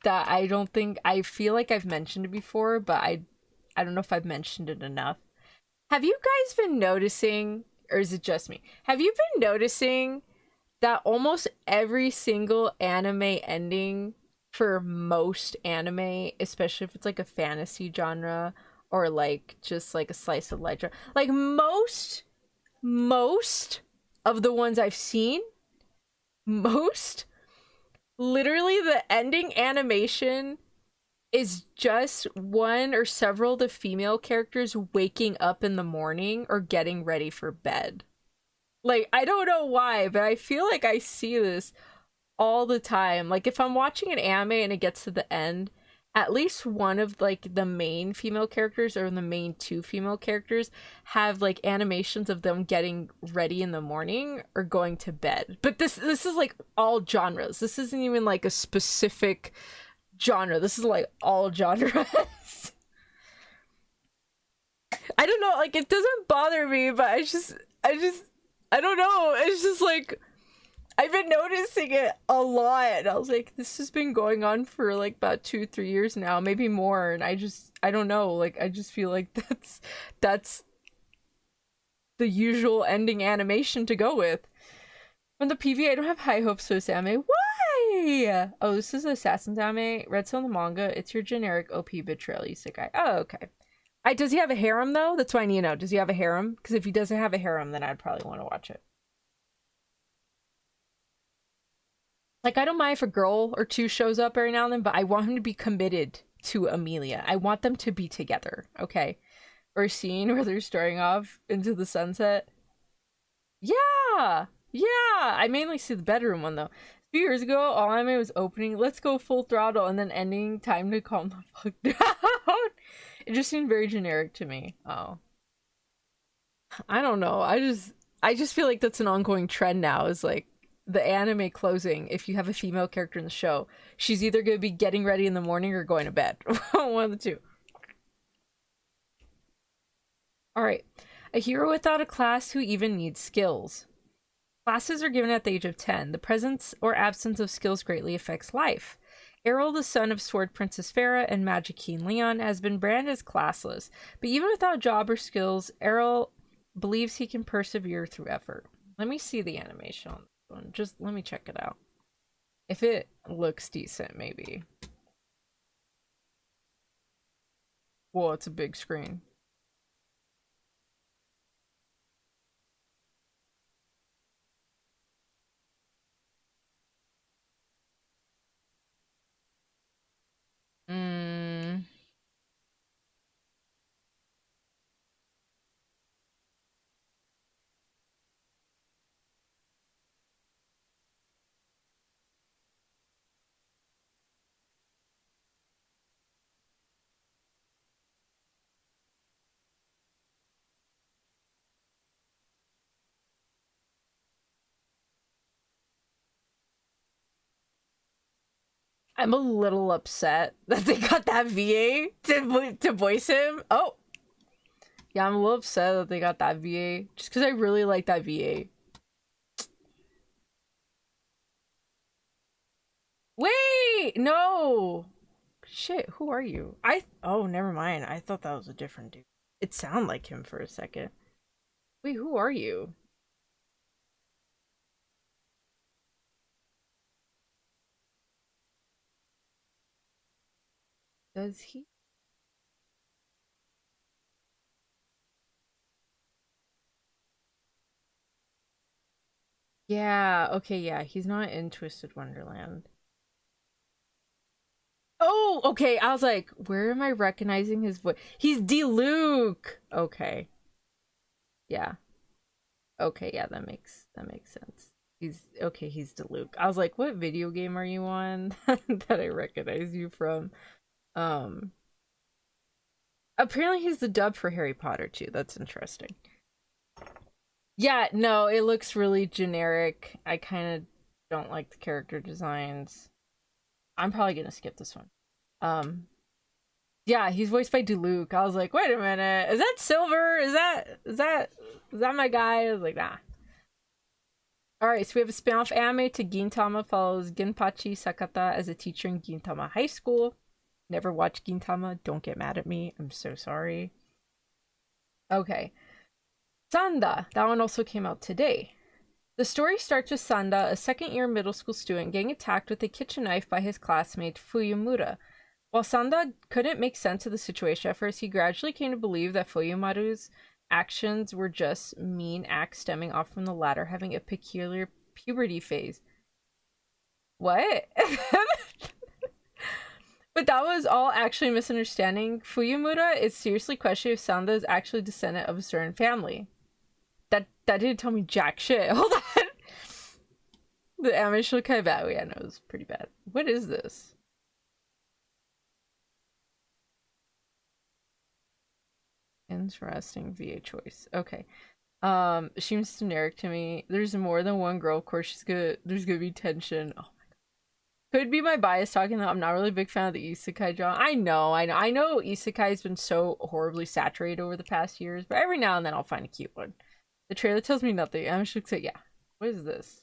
S1: that I don't think, I feel like I've mentioned it before, but I don't know if I've mentioned it enough. Have you guys been noticing, or is it just me? Have you been noticing that almost every single anime ending for most anime, especially if it's like a fantasy genre or like just like a slice of life, like most of the ones I've seen, literally the ending animation is just one or several of the female characters waking up in the morning or getting ready for bed. Like, I don't know why, but I feel like I see this all the time. Like, if I'm watching an anime and it gets to the end, at least one of like the main female characters or the main two female characters have like animations of them getting ready in the morning or going to bed. But this is like all genres. This isn't even like a specific genre. This is like all genres. I don't know, like it doesn't bother me, but I don't know. It's just like I've been noticing it a lot. I was like, this has been going on for like about 2-3 years now, maybe more. And I don't know. Like, I just feel like that's the usual ending animation to go with. From the PV, I don't have high hopes for this anime. Why? Oh, this is Assassin's anime. Read some of the manga. It's your generic OP betrayal isekai. Oh, okay. Does he have a harem though? That's what I need to know. Does he have a harem? Because if he doesn't have a harem, then I'd probably want to watch it. Like, I don't mind if a girl or two shows up every now and then, but I want him to be committed to Amelia. I want them to be together, okay? Or a scene where they're starting off into the sunset. Yeah! Yeah! I mainly see the bedroom one, though. A few years ago, all anime was opening, let's go full throttle, and then ending, time to calm the fuck down. It just seemed very generic to me. Oh. I don't know. I just feel like that's an ongoing trend now, is like, the anime closing, if you have a female character in the show, she's either going to be getting ready in the morning or going to bed. One of the two. Alright. A hero without a class who even needs skills. Classes are given at the age of 10. The presence or absence of skills greatly affects life. Errol, the son of Sword Princess Farah and Magic King Leon, has been branded as classless, but even without job or skills, Errol believes he can persevere through effort. Let me see the animation on one. Just let me check it out. If it looks decent, maybe. Whoa, it's a big screen. I'm a little upset that they got that VA to voice him. Oh. Yeah, I'm a little upset that they got that VA. Just because I really like that VA. Wait! No! Shit, who are you? Oh, never mind. I thought that was a different dude. It sounded like him for a second. Wait, who are you? Does he? Yeah, okay, yeah, he's not in Twisted Wonderland. Oh, okay, I was like, where am I recognizing his voice? He's D-Luke! Okay. Yeah. Okay, yeah, that makes sense. He's okay, he's D-Luke. I was like, what video game are you on that I recognize you from? Um Apparently he's the dub for Harry Potter too. That's interesting. Yeah, no, it looks really generic. I kind of don't like the character designs. I'm probably gonna skip this one. Um, yeah, he's voiced by Luke. I was like, wait a minute, is that Silver? Is that my guy? I was like, nah. All right, so we have a spin-off anime to Gintama follows Ginpachi Sakata as a teacher in Gintama High School. Never watched Gintama. Don't get mad at me. I'm so sorry. Okay. Sanda. That one also came out today. The story starts with Sanda, a second-year middle school student, getting attacked with a kitchen knife by his classmate Fuyumura. While Sanda couldn't make sense of the situation at first, he gradually came to believe that Fuyumaru's actions were just mean acts stemming off from the latter having a peculiar puberty phase. What? But that was all actually a misunderstanding. Fuyumura is seriously questioning if Sanda is actually a descendant of a certain family. That didn't tell me jack shit. Hold on. The animation looked kind of bad. Yeah, no, it was pretty bad. What is this? Interesting VA choice. Okay. Seems generic to me. There's more than one girl. Of course, there's gonna be tension. Oh my god. Could be my bias talking though. I'm not really a big fan of the isekai genre. I know isekai's been so horribly saturated over the past years, but every now and then I'll find a cute one. The trailer tells me nothing. I'm just like, yeah. What is this?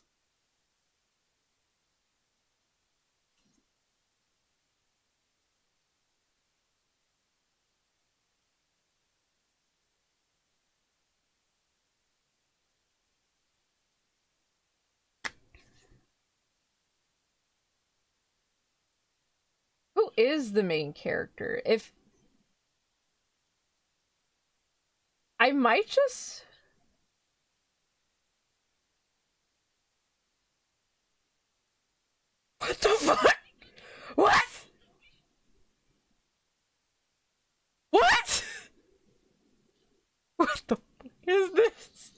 S1: Who is the main character? If I might just what the fuck? What? What? What the fuck is this?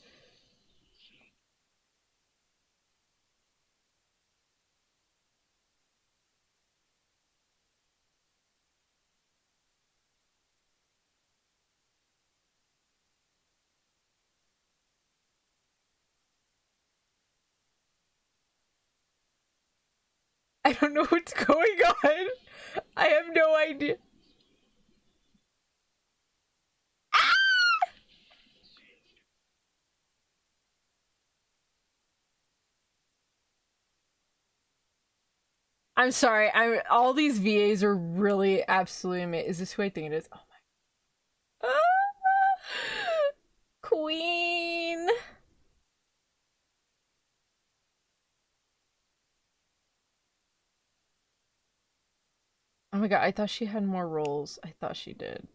S1: I don't know what's going on. I have no idea. I'm sorry. I'm all these VAs are really absolutely amazing. Is this who I think it is? Oh my. Queen. Oh my god, I thought she had more roles. I thought she did.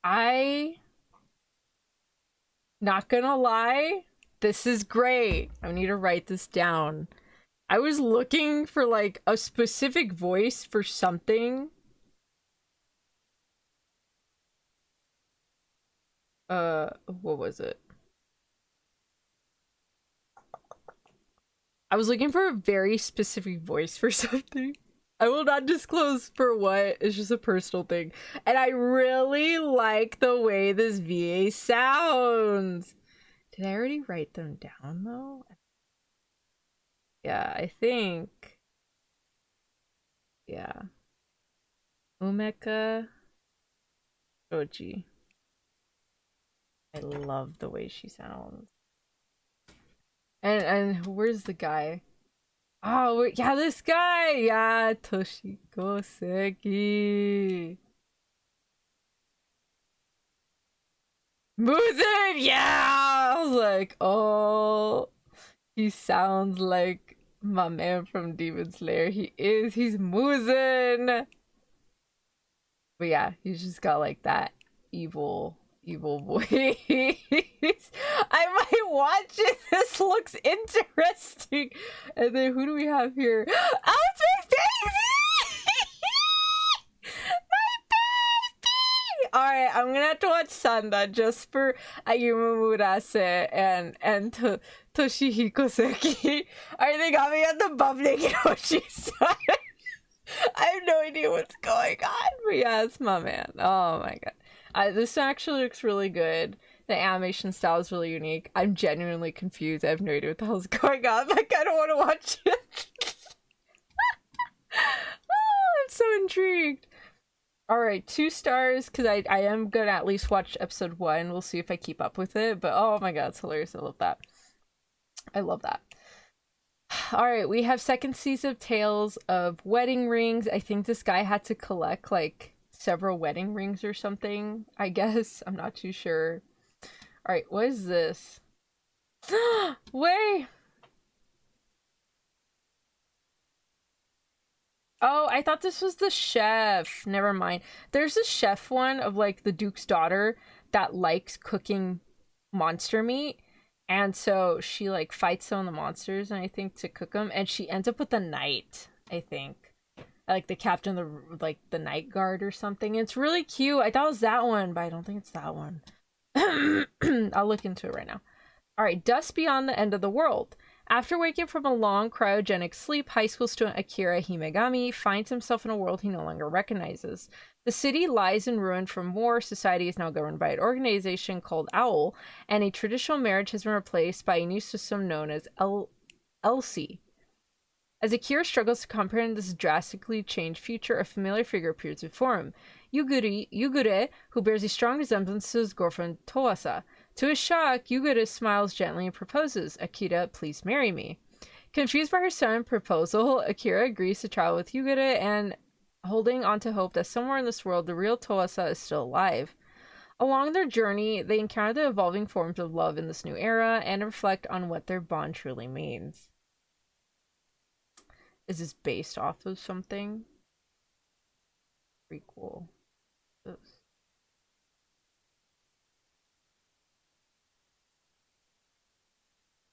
S1: I not gonna lie, this is great. I need to write this down. I was looking for like a specific voice for something. What was it? I was looking for a very specific voice for something. I will not disclose for what. It's just a personal thing. And I really like the way this VA sounds. Did I already write them down though? Yeah, I think. Yeah. Umeka Shoji. I love the way she sounds. And where's the guy? Oh, yeah, this guy. Yeah, Toshiko Seki. Muzin, yeah. I was like, oh, he sounds like My man from Demon Slayer, he's Muzen. But yeah, he's just got like that evil voice. I might watch it. This looks interesting. And then who do we have here? Oh, it's my baby! My baby! Alright, I'm gonna have to watch Sanda just for Ayumu Murase and Toshihiko Seki. Alright, they got me at the bum naked Hoshi side. I have no idea what's going on, but yeah, it's my man. Oh my god. This actually looks really good. The animation style is really unique. I'm genuinely confused. I have no idea what the hell's going on. Like, I don't want to watch it. Oh, I'm so intrigued. Alright, 2 stars, because I am gonna at least watch episode 1. We'll see if I keep up with it. But oh my god, it's hilarious. I love that. I love that. Alright, we have second season of Tales of Wedding Rings. I think this guy had to collect, like, several wedding rings or something, I guess. I'm not too sure. Alright, what is this? Wait! Oh, I thought this was the chef. Never mind. There's a chef one of, like, the Duke's daughter that likes cooking monster meat. And so she, like, fights some of the monsters, and I think to cook them, and she ends up with the knight, I think. Like, the captain of the, like, the night guard or something. It's really cute. I thought it was that one, but I don't think it's that one. I'll look into it right now. Alright, Dust Beyond the End of the World. After waking from a long cryogenic sleep, high school student Akira Himegami finds himself in a world he no longer recognizes. The city lies in ruin from war, society is now governed by an organization called OWL, and a traditional marriage has been replaced by a new system known as Elsie. As Akira struggles to comprehend this drastically changed future, a familiar figure appears before him. Yugure, who bears a strong resemblance to his girlfriend Toasa. To his shock, Yugure smiles gently and proposes, "Akira, please marry me." Confused by her sudden proposal, Akira agrees to travel with Yugure and holding on to hope that somewhere in this world the real Toasa is still alive. Along their journey, they encounter the evolving forms of love in this new era and reflect on what their bond truly means. Is this based off of something? Prequel. This.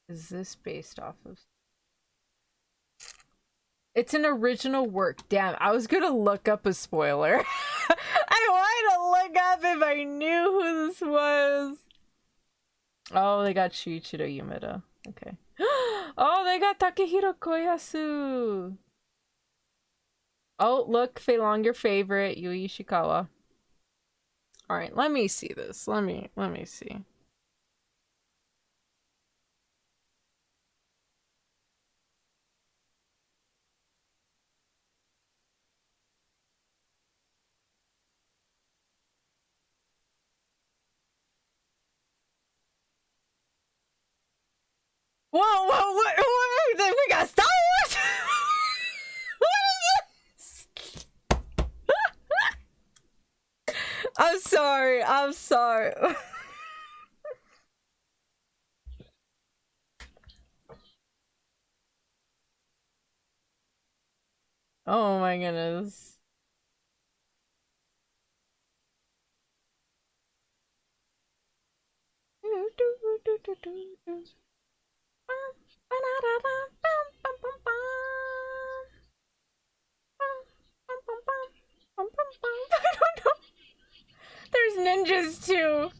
S1: Is this based off of? It's an original work. Damn, I was gonna look up a spoiler. I wanted to look up if I knew who this was. Oh, they got Shuichiro Yumeda. Okay. Oh, they got Takehiro Koyasu. Oh, look, Fei Long, your favorite, Yui Ishikawa. Alright, let me see this. Let me see. Whoa, what? We got Star Wars? What is this? I'm sorry. Oh my goodness. I don't know. There's ninjas too.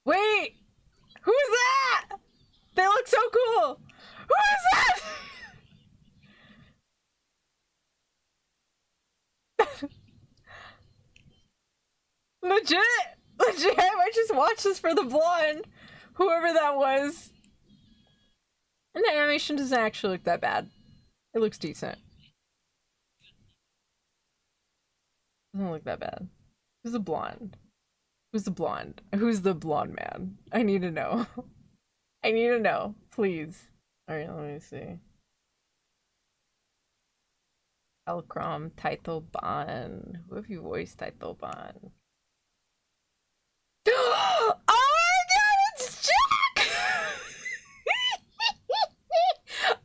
S1: Wait, who's that? They look so cool. Who is that? Legit, I might just watch this for the blonde, whoever that was. And the animation doesn't actually look that bad. It looks decent. Doesn't look that bad. Who's the blonde? Who's the blonde? Who's the blonde man? I need to know. I need to know, please. Alright, let me see. Elcrom, Title Ban. Who have you voiced Title Ban? Oh my god, it's Jack!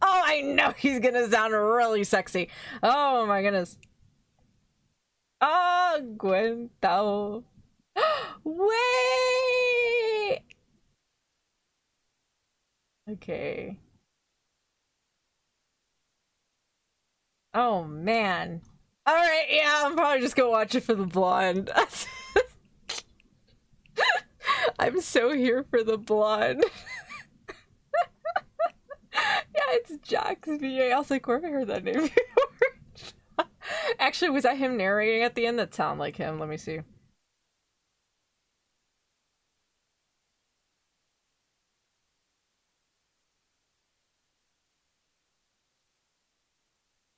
S1: Oh, I know he's gonna sound really sexy. Oh my goodness. Oh, Gwen Tao. Wait! Okay. Oh man. Alright, yeah, I'm probably just gonna watch it for the blonde. I'm so here for the blonde. Yeah, it's Jack's VA. I was like, where have I heard that name before? Actually, was that him narrating at the end? That sounded like him. Let me see.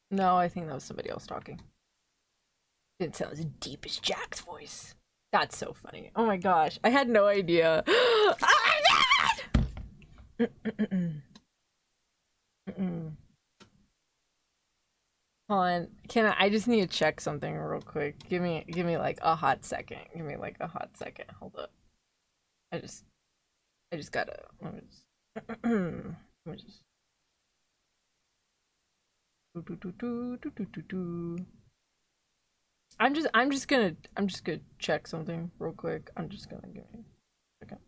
S1: No, I think that was somebody else talking. Didn't sound as deep as Jack's voice. That's so funny. Oh my gosh. I had no idea. Oh my god! Hold on. I just need to check something real quick. Give me like a hot second. Give me like a hot second. Hold up. I just gotta let me just I'm just gonna check something real quick. I'm just gonna give me a second.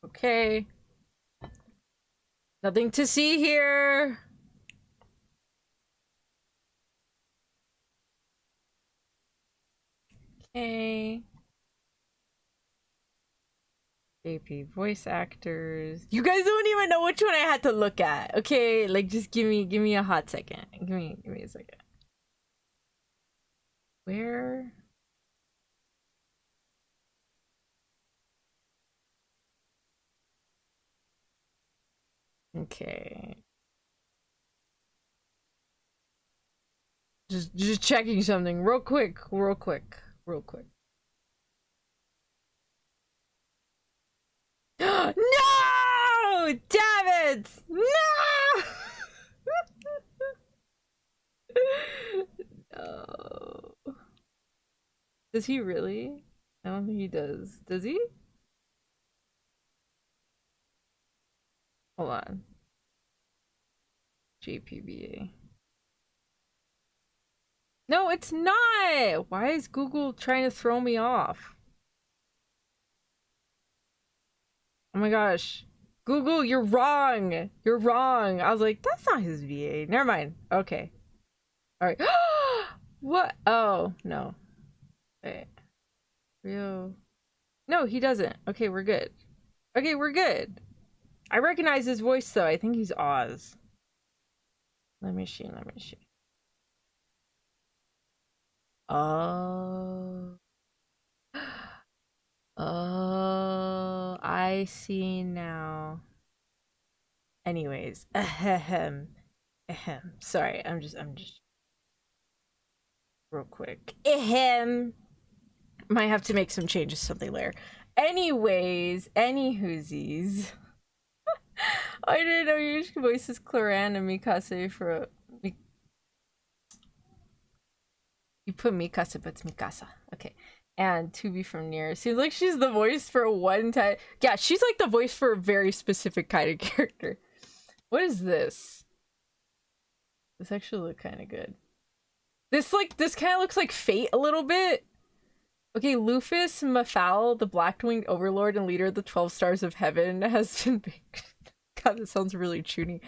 S1: Okay. Nothing to see here. Okay. JP voice actors. You guys don't even know which one I had to look at. Okay, like just give me a hot second. Give me a second. Where? Okay. Just checking something real quick. No! Damn it! No! No. Does he really? I don't think he does. Does he? Hold on. JPBA. No, it's not! Why is Google trying to throw me off? Oh my gosh. Google, you're wrong! You're wrong! I was like, that's not his VA. Never mind. Okay. Alright. What? Oh, no. Wait. Rio. No, he doesn't. Okay, we're good. Okay, we're good. I recognize his voice though. I think he's Oz. Let me see. Oh. Oh, I see now. Anyways, ahem. Sorry, I'm just real quick. Ahem. Might have to make some changes to something later. Anyways, any whoosies. I didn't know your voice is Claran and Mikase for you put Mikasa, but it's Mikasa. Okay. And to be from near. Seems like she's the voice for one type. Yeah, she's like the voice for a very specific kind of character. What is this? This actually look kind of good. This kind of looks like Fate a little bit. Okay, Lufus Mafal, the black-winged overlord and leader of the 12 Stars of Heaven, has been God, this sounds really chuny.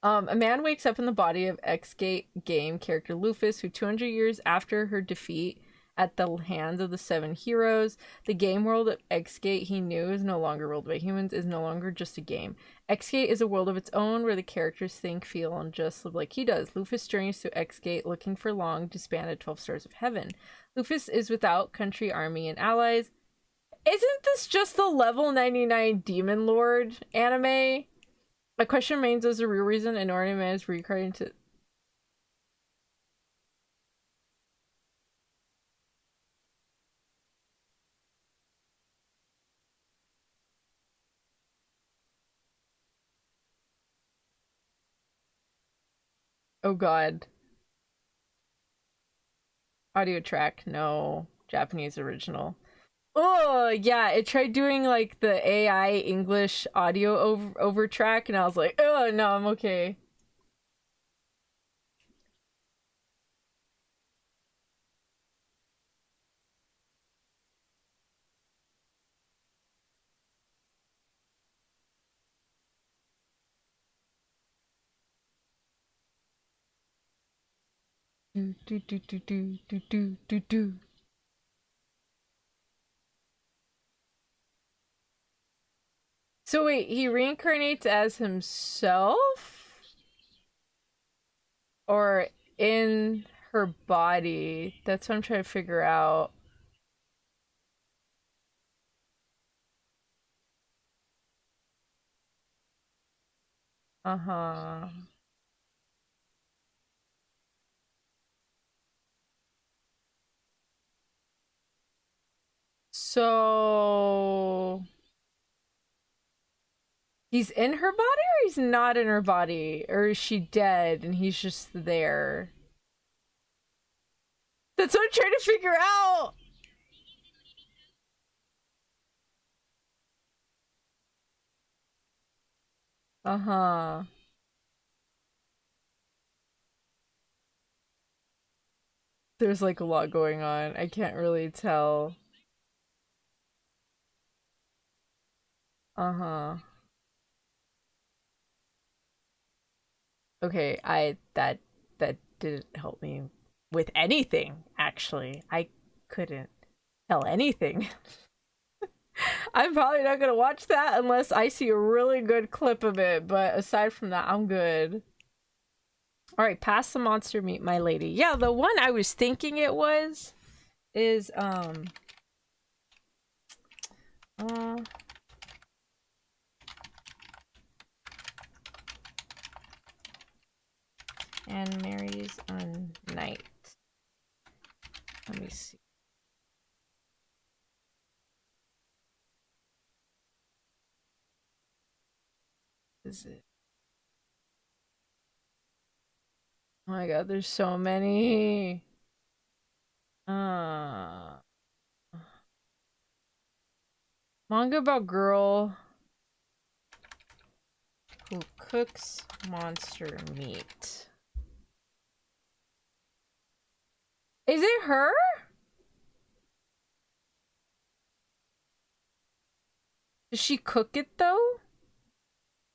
S1: A man wakes up in the body of X-Gate game character Lufus, who 200 years after her defeat at the hands of the 7 heroes, the game world of X-Gate he knew is no longer ruled by humans, is no longer just a game. X-Gate is a world of its own where the characters think, feel, and just live like he does. Lufus journeys through X-Gate looking for long disbanded 12 Stars of Heaven. Lufus is without country, army, and allies. Isn't this just the level 99 Demon Lord anime? My question remains as the real reason an anime is reincarnated into... Oh god. Audio track, no. Japanese original. Oh, yeah, it tried doing like the AI English audio over track, and I was like, oh no, I'm okay. Do do do do do do do do do. So wait, he reincarnates as himself? Or in her body? That's what I'm trying to figure out. Uh-huh. So he's in her body or he's not in her body? Or is she dead and he's just there? That's what I'm trying to figure out. Uh-huh. There's like a lot going on. I can't really tell. Uh-huh. Okay, that didn't help me with anything, actually. I couldn't tell anything. I'm probably not gonna watch that unless I see a really good clip of it, but aside from that, I'm good. Alright, pass the monster meat, my lady. Yeah, the one I was thinking it was is uh and marries a knight. Let me see. Is it? Oh my god, there's so many. Uh Manga about girl who cooks monster meat. Is it her? Does she cook it though?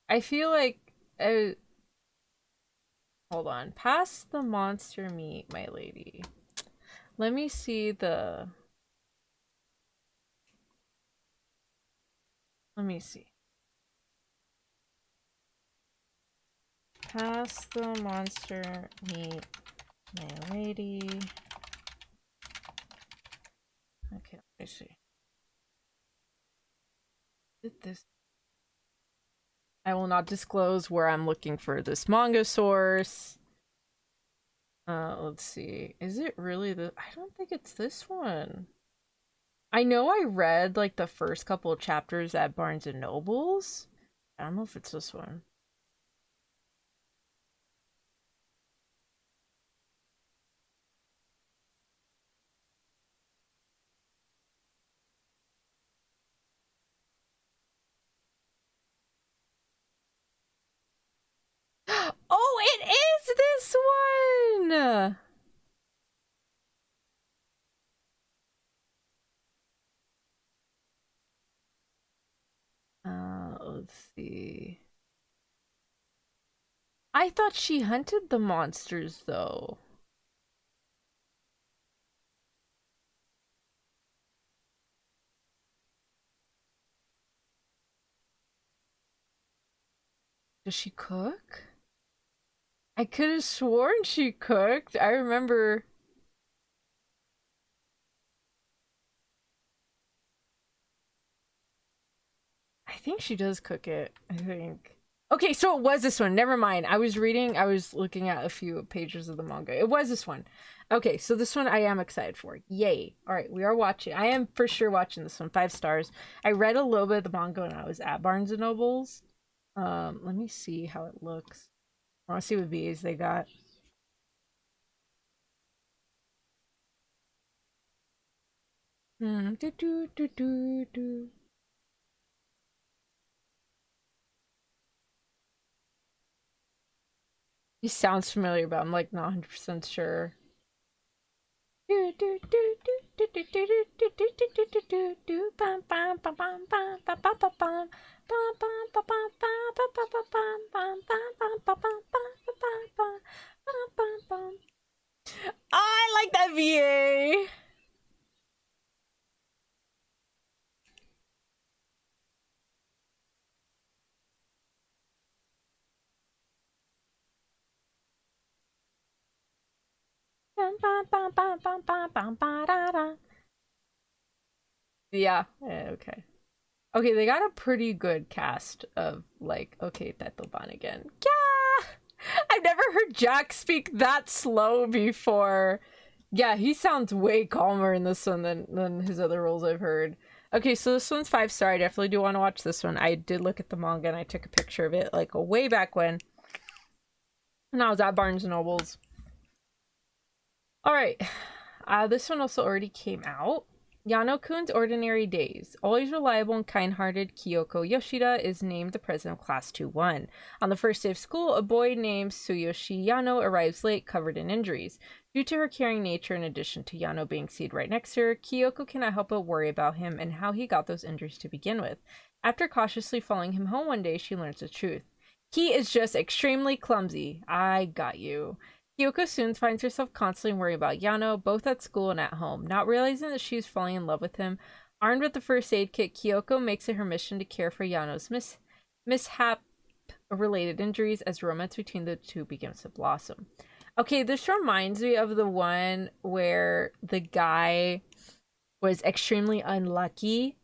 S1: I feel like hold on. Pass the monster meat, my lady. Let me see the let me see. Pass the monster meat, my lady. Okay, let me see. Did this I will not disclose where I'm looking for this manga source. Let's see. Is it really the I don't think it's this one. I know I read like the first couple of chapters at Barnes and Nobles. I don't know if it's this one. Oh, it is this one! Let's see. I thought she hunted the monsters though. Does she cook? I could have sworn she cooked. I remember. I think she does cook it. I think. Okay, so it was this one. Never mind. I was looking at a few pages of the manga. It was this one. Okay, so this one I am excited for. Yay. All right, we are watching. I am for sure watching this one. 5 stars. I read a little bit of the manga when I was at Barnes and Nobles. Let me see how it looks. I want to see what VAs they got. Do, do, do, do, do. He sounds familiar, but I'm like not 100% sure. I like that VA. Yeah, okay. Okay, they got a pretty good cast of like, okay, Tetoban again. Yeah! I've never heard Jack speak that slow before. Yeah, he sounds way calmer in this one than his other roles I've heard. Okay, so this one's 5-star. I definitely do want to watch this one. I did look at the manga and I took a picture of it like way back when I was at Barnes and Nobles. Alright. This one also already came out. Yano-kun's Ordinary Days. Always reliable and kind-hearted Kyoko Yoshida is named the president of Class 2-1. On the first day of school, a boy named Tsuyoshi Yano arrives late, covered in injuries. Due to her caring nature, in addition to Yano being seated right next to her, Kyoko cannot help but worry about him and how he got those injuries to begin with. After cautiously following him home one day, she learns the truth. He is just extremely clumsy. I got you. Kyoko soon finds herself constantly worrying about Yano, both at school and at home. Not realizing that she is falling in love with him, armed with the first aid kit, Kyoko makes it her mission to care for Yano's mishap-related injuries as romance between the two begins to blossom. Okay, this reminds me of the one where the guy was extremely unlucky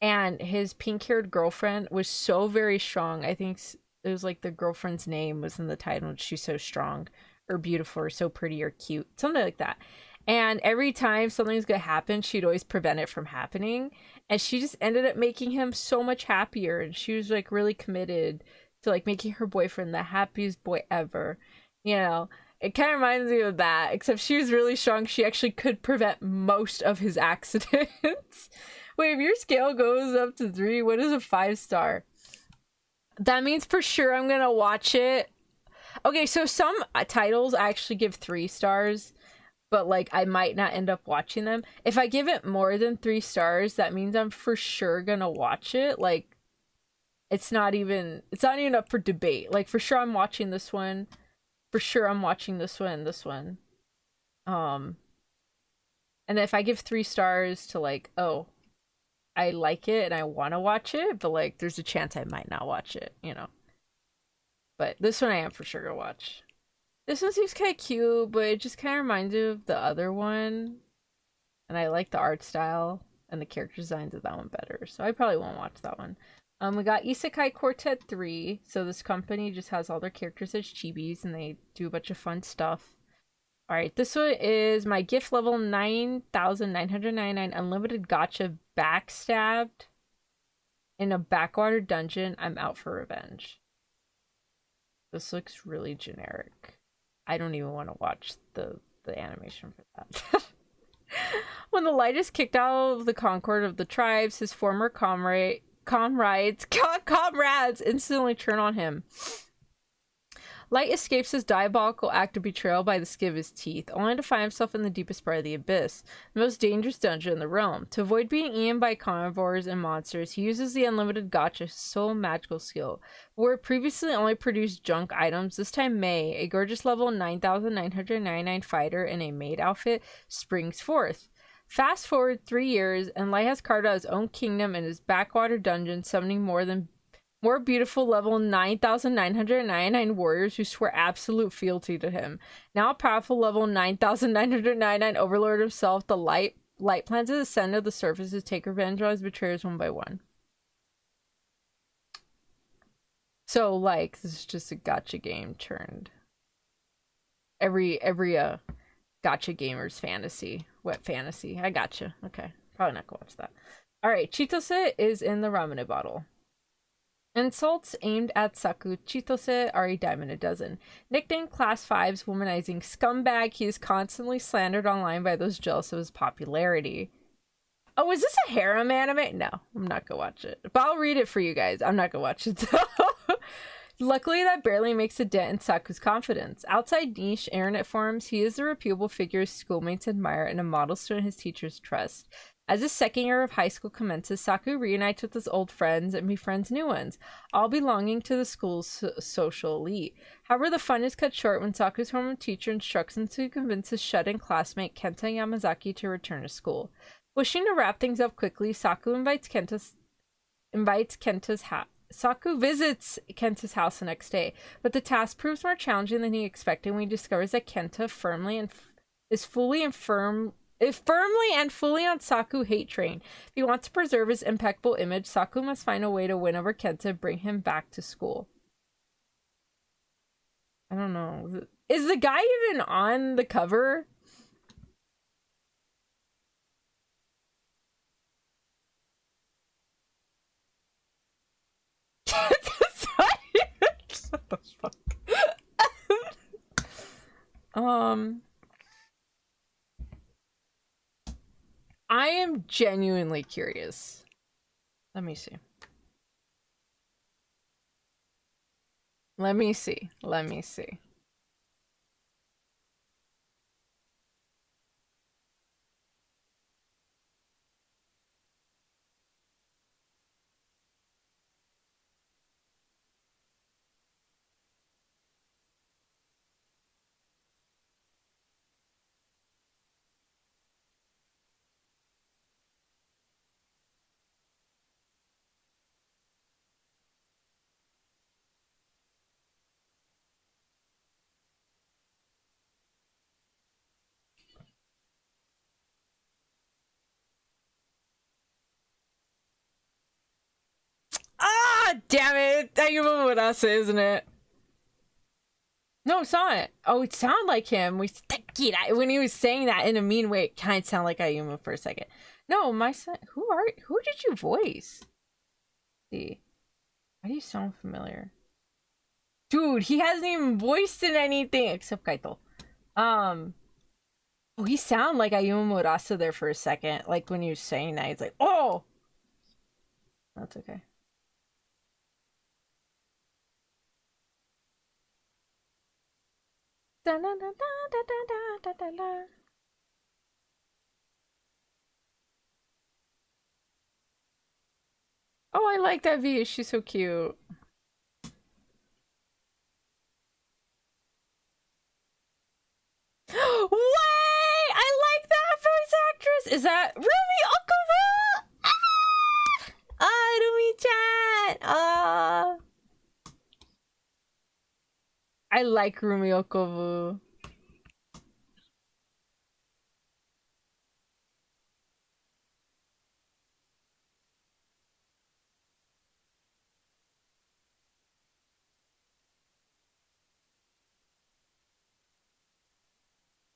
S1: and his pink-haired girlfriend was so very strong. I think it was like the girlfriend's name was in the title. She's so strong or beautiful or so pretty or cute, something like that. And every time something's gonna happen, she'd always prevent it from happening, and she just ended up making him so much happier. And she was like really committed to like making her boyfriend the happiest boy ever, you know. It kind of reminds me of that, except she was really strong. She actually could prevent most of his accidents. Wait, if your scale goes up to 3, what is a 5-star? That means for sure I'm gonna watch it. Okay, so some titles I actually give 3 stars, but like I might not end up watching them. If I give it more than 3 stars, that means I'm for sure gonna watch it. Like it's not even up for debate. Like for sure I'm watching this one. For sure I'm watching this one. And if I give 3 stars to like, oh, I like it and I want to watch it, but like there's a chance I might not watch it, you know. But this one I am for sure gonna watch. This one seems kind of cute, but it just kind of reminds me of the other one. And I like the art style and the character designs of that one better. So I probably won't watch that one. We got Isekai Quartet 3. So this company just has all their characters as chibis and they do a bunch of fun stuff. Alright, this one is my gift level 9,999 unlimited gacha backstabbed in a backwater dungeon. I'm out for revenge. This looks really generic. I don't even want to watch the animation for that. When the light is kicked out of the concord of the tribes, his former comrades instantly turn on him. Light escapes his diabolical act of betrayal by the skin of his teeth, only to find himself in the deepest part of the abyss, the most dangerous dungeon in the realm. To avoid being eaten by carnivores and monsters, he uses the unlimited gacha sole magical skill. Where it previously only produced junk items, this time May, a gorgeous level 9,999 fighter in a maid outfit, springs forth. Fast forward 3 years, and Light has carved out his own kingdom in his backwater dungeon, summoning more beautiful level 9,999 warriors who swear absolute fealty to him. Now a powerful level 9,999 overlord himself, the Light plans to descend to the surface to take revenge on his betrayers one by one. So, like, this is just a gacha game turned every gacha gamer's fantasy. Wet fantasy. I gotcha. Okay. Probably not gonna watch that. Alright, Chitose is in the ramen bottle. Insults aimed at Saku Chitose are a dime a dozen. Nicknamed Class 5's womanizing scumbag, he is constantly slandered online by those jealous of his popularity. Oh, is this a harem anime? No, I'm not gonna watch it. But I'll read it for you guys. I'm not gonna watch it though. Luckily, that barely makes a dent in Saku's confidence. Outside niche internet forums, he is a reputable figure his schoolmates admire and a model to his teachers trust. As his second year of high school commences, Saku reunites with his old friends and befriends new ones, all belonging to the school's social elite. However, the fun is cut short when Saku's former teacher instructs him to convince his shut-in classmate Kenta Yamazaki to return to school. Wishing to wrap things up quickly, Saku Saku visits Kenta's house the next day, but the task proves more challenging than he expected when he discovers that Kenta is firmly and fully on Saku hate train. If he wants to preserve his impeccable image, Saku must find a way to win over Kenta and bring him back to school. I don't know. Is the guy even on the cover? What the fuck? I am genuinely curious. Let me see. Let me see. Ah, damn it! I remember what I say, isn't it? No, it's not. Oh, it sounded like him. When he was saying that in a mean way, it kind of sounded like Ayuma for a second. No, my son. Who did you voice? Let's see. Why do you sound familiar? Dude, he hasn't even voiced in anything except Kaito. Oh, he sounded like Ayuma Murasa there for a second. Like when he was saying that, he's like, oh! That's okay. Da, da, da, da, da, da, da, da. Oh, I like that V. She's so cute. Wait! I like that voice actress! Is that Rumi Okubo? Ah, Rumi-chan! Ah. I like Rumi Okubo.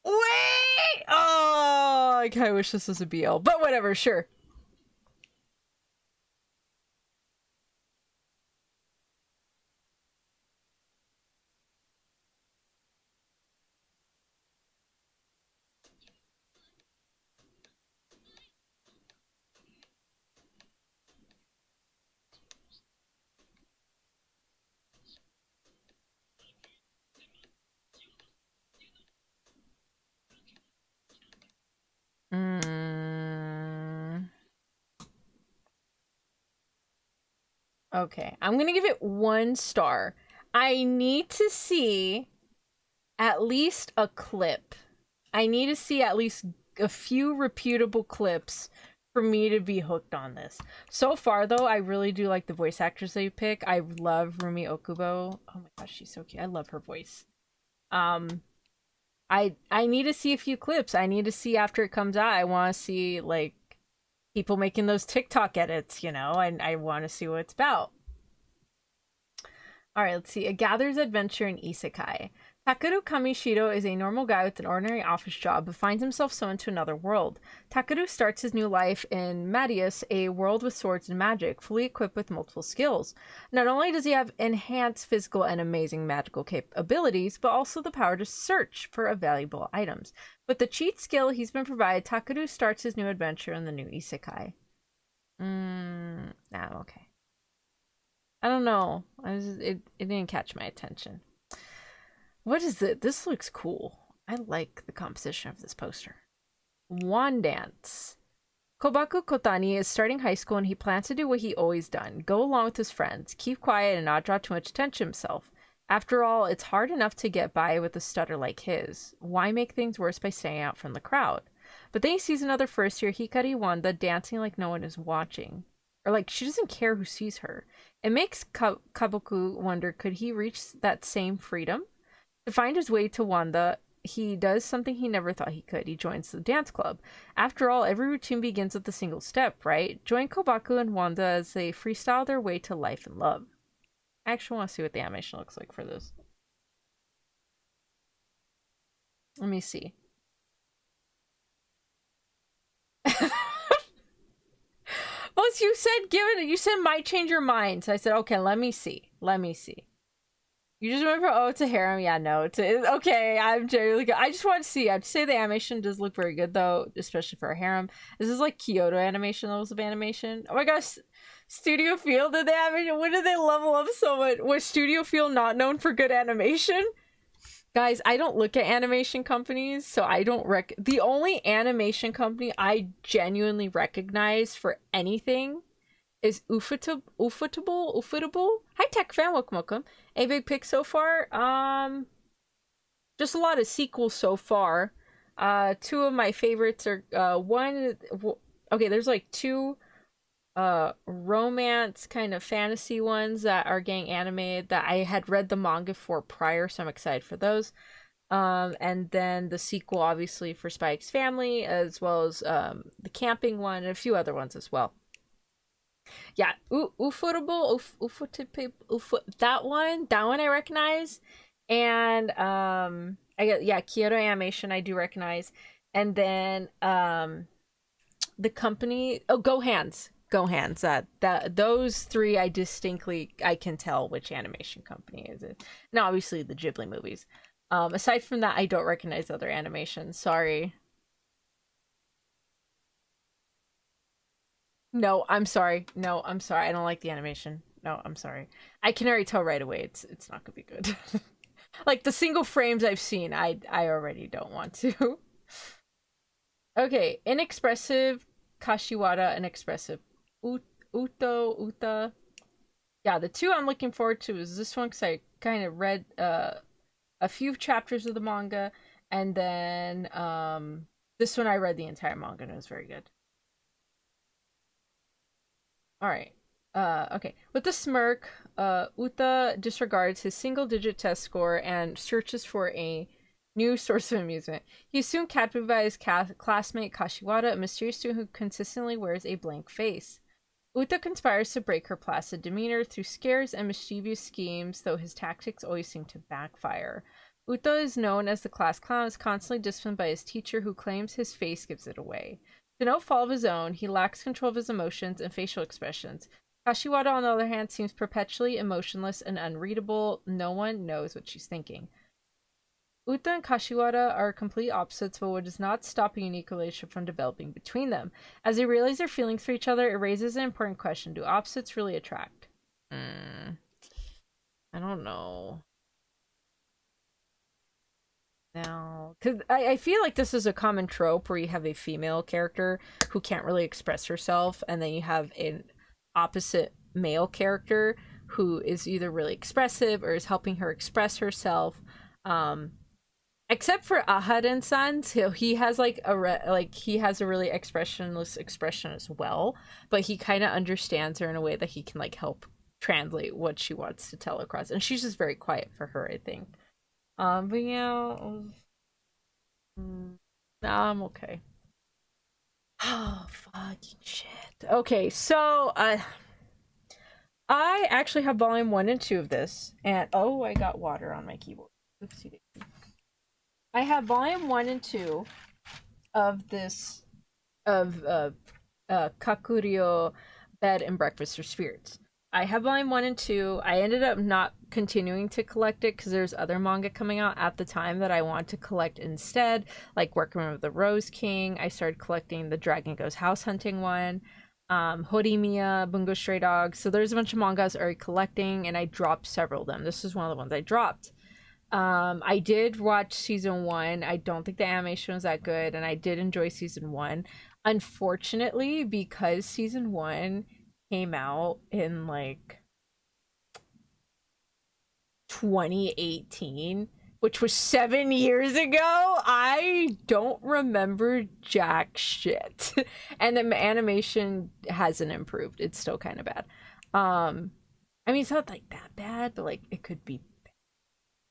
S1: Wait! Oh, I kind of wish this was a BL, but whatever, sure. Okay, I'm gonna give it 1 star. I need to see at least a clip. I need to see at least a few reputable clips for me to be hooked on this. So far, though, I really do like the voice actors they pick. I love Rumi Okubo. Oh my gosh, she's so cute. I love her voice. I need to see a few clips. I need to see after it comes out. I want to see like people making those TikTok edits, you know, and I want to see what it's about. All right, let's see. A gather's adventure in Isekai. Takeru Kamishiro is a normal guy with an ordinary office job but finds himself summoned to another world. Takeru starts his new life in Madius, a world with swords and magic, fully equipped with multiple skills. Not only does he have enhanced physical and amazing magical abilities, but also the power to search for valuable items. With the cheat skill he's been provided, Takeru starts his new adventure in the new isekai. Okay. I don't know. It didn't catch my attention. What is it? This looks cool. I like the composition of this poster. Wand dance. Kobaku Kotani is starting high school and he plans to do what he always done. Go along with his friends, keep quiet and not draw too much attention to himself. After all, it's hard enough to get by with a stutter like his. Why make things worse by staying out from the crowd? But then he sees another first year Hikari Wanda dancing like no one is watching. Or like she doesn't care who sees her. It makes Kabuku wonder, could he reach that same freedom? To find his way to Wanda, he does something he never thought he could. He joins the dance club. After all, every routine begins with a single step, right? Join Kobaku and Wanda as they freestyle their way to life and love. I actually want to see what the animation looks like for this. Let me see. Once you said you said might change your mind. So I said, okay, let me see. You just went for, it's a harem. Yeah, no, it's okay. I'm genuinely good. I just want to see. I have to say the animation does look very good, though, especially for a harem. This is like Kyoto animation levels of animation. Oh my gosh, Studio Feel did the animation. When did they level up so much? Was Studio Feel not known for good animation? Guys, I don't look at animation companies, so I don't the only animation company I genuinely recognize for anything is Ufotable. Hi Tech Fan, welcome. A big pick so far. Just a lot of sequels so far. Two of my favorites are there's like two romance kind of fantasy ones that are getting animated that I had read the manga for prior, so I'm excited for those. And then the sequel obviously for Spy X Family, as well as the camping one and a few other ones as well. Yeah, Ufotable, that one I recognize, and Kyoto Animation I do recognize, and then the company Go Hands, those three I can tell which animation company is it, and obviously the Ghibli movies. Aside from that, I don't recognize other animations. Sorry. No, I'm sorry. I don't like the animation. No, I'm sorry. I can already tell right away it's not gonna be good. Like the single frames I've seen, I already don't want to. Okay, inexpressive Kashiwada, inexpressive Uta. Yeah, the two I'm looking forward to is this one because I kind of read a few chapters of the manga, and then this one I read the entire manga and it was very good. Alright. Okay. With the smirk, Uta disregards his single-digit test score and searches for a new source of amusement. He is soon captivated by his classmate Kashiwada, a mysterious student who consistently wears a blank face. Uta conspires to break her placid demeanor through scares and mischievous schemes, though his tactics always seem to backfire. Uta is known as the class clown, is constantly disciplined by his teacher, who claims his face gives it away. To no fault of his own, he lacks control of his emotions and facial expressions. Kashiwada, on the other hand, seems perpetually emotionless and unreadable. No one knows what she's thinking. Uta and Kashiwada are complete opposites, but what does not stop a unique relationship from developing between them. As they realize their feelings for each other, it raises an important question. Do opposites really attract? I don't know. Now, because I feel like this is a common trope where you have a female character who can't really express herself, and then you have an opposite male character who is either really expressive or is helping her express herself. Except for Ahaden-san, so he has like he has a really expressionless expression as well, but he kind of understands her in a way that he can like help translate what she wants to tell across, and she's just very quiet for her, I think. But yeah, nah, I'm okay. Oh, fucking shit. Okay, so, I actually have volume 1 and 2 of this, and, oh, I got water on my keyboard. Oopsie. I have volume 1 and 2 of this of Kakurio Bed and Breakfast for Spirits. I have volume 1 and 2. I ended up not continuing to collect it because there's other manga coming out at the time that I want to collect instead, like Workman of the Rose King. I started collecting the Dragon Goes House Hunting one, Horimiya, Bungo Stray Dogs. So there's a bunch of mangas already collecting, and I dropped several of them. This is one of the ones I dropped. I did watch season 1. I don't think the animation was that good, and I did enjoy season 1. Unfortunately, because season 1 came out in like 2018, which was 7 years ago, I don't remember jack shit. And the animation hasn't improved. It's still kind of bad. I mean, it's not like that bad, but like it could be.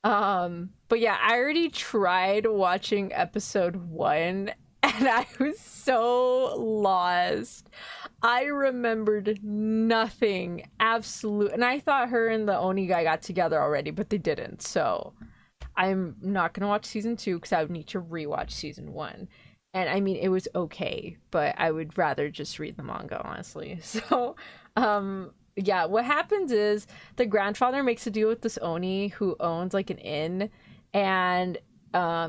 S1: But yeah, I already tried watching episode 1 and I was so lost. I remembered nothing. Absolute. And I thought her and the Oni guy got together already, but they didn't. So I'm not gonna watch season 2 because I would need to rewatch season 1. And I mean, it was okay, but I would rather just read the manga, honestly. So, yeah, what happens is the grandfather makes a deal with this Oni who owns like an inn, and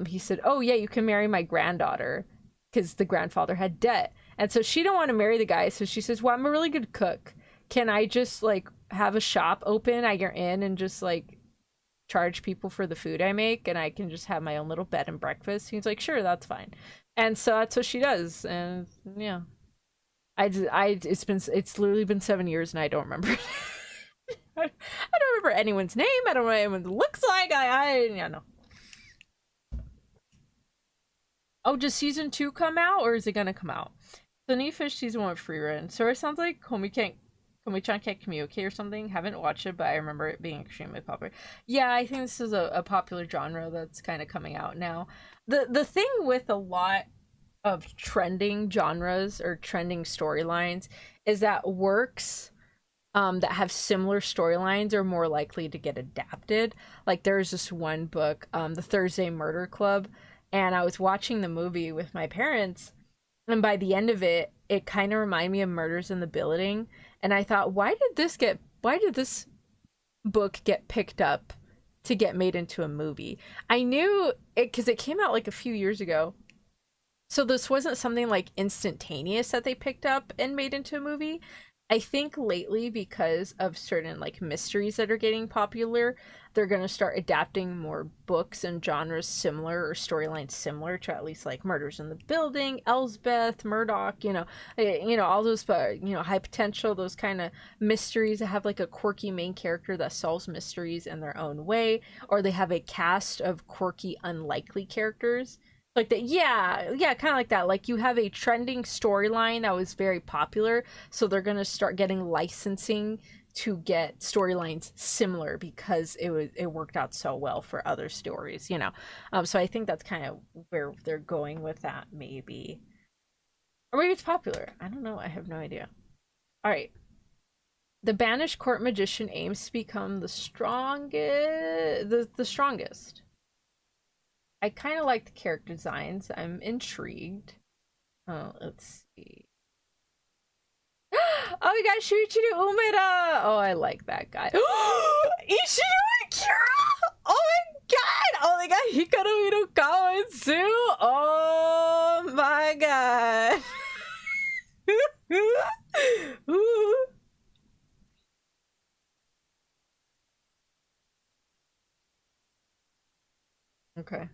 S1: he said, "Oh yeah, you can marry my granddaughter," because the grandfather had debt, and so she don't want to marry the guy. So she says, "Well, I'm a really good cook. Can I just like have a shop open at your inn and just like charge people for the food I make, and I can just have my own little bed and breakfast?" He's like, "Sure, that's fine," and so that's what she does, and yeah. It's literally been 7 years and I don't remember. I don't remember anyone's name. I don't know what anyone looks like. Yeah, no. Oh, does season 2 come out or is it gonna come out? So Need Fish season 1 free run. So it sounds like Komi-chan can't communicate or something. Haven't watched it, but I remember it being extremely popular. Yeah, I think this is a popular genre that's kind of coming out now. The thing with a lot of trending genres or trending storylines is that works that have similar storylines are more likely to get adapted. Like there's this one book, The Thursday Murder Club, and I was watching the movie with my parents, and by the end of it, it kind of reminded me of Murders in the Building, and I thought, why did this book get picked up to get made into a movie? I knew it because it came out like a few years ago. So this wasn't something like instantaneous that they picked up and made into a movie. I think lately, because of certain like mysteries that are getting popular, they're gonna start adapting more books and genres similar or storylines similar to at least like Murders in the Building, Elsbeth, Murdoch, all those, High Potential, those kind of mysteries that have like a quirky main character that solves mysteries in their own way, or they have a cast of quirky, unlikely characters like that. Yeah, kind of like that. Like you have a trending storyline that was very popular, so they're gonna start getting licensing to get storylines similar because it worked out so well for other stories. So I think that's kind of where they're going with that, maybe, or maybe it's popular. I don't know. I have no idea. All right. The banished court magician aims to become the strongest. The strongest. I kind of like the character designs. I'm intrigued. Oh, let's see. Oh, we got Shuichiro Umeda. Oh, I like that guy. Ishiro Akira. Oh my god. Hikaru Hirokawa and Sue. Oh my god. Okay.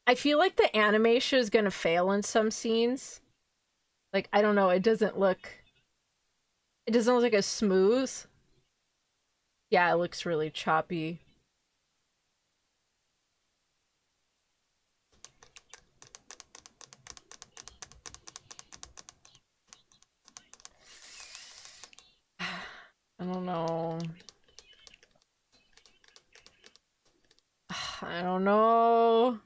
S1: I feel like the animation is gonna fail in some scenes. Like, I don't know, it doesn't look like as smooth. Yeah, it looks really choppy. I don't know. I don't know.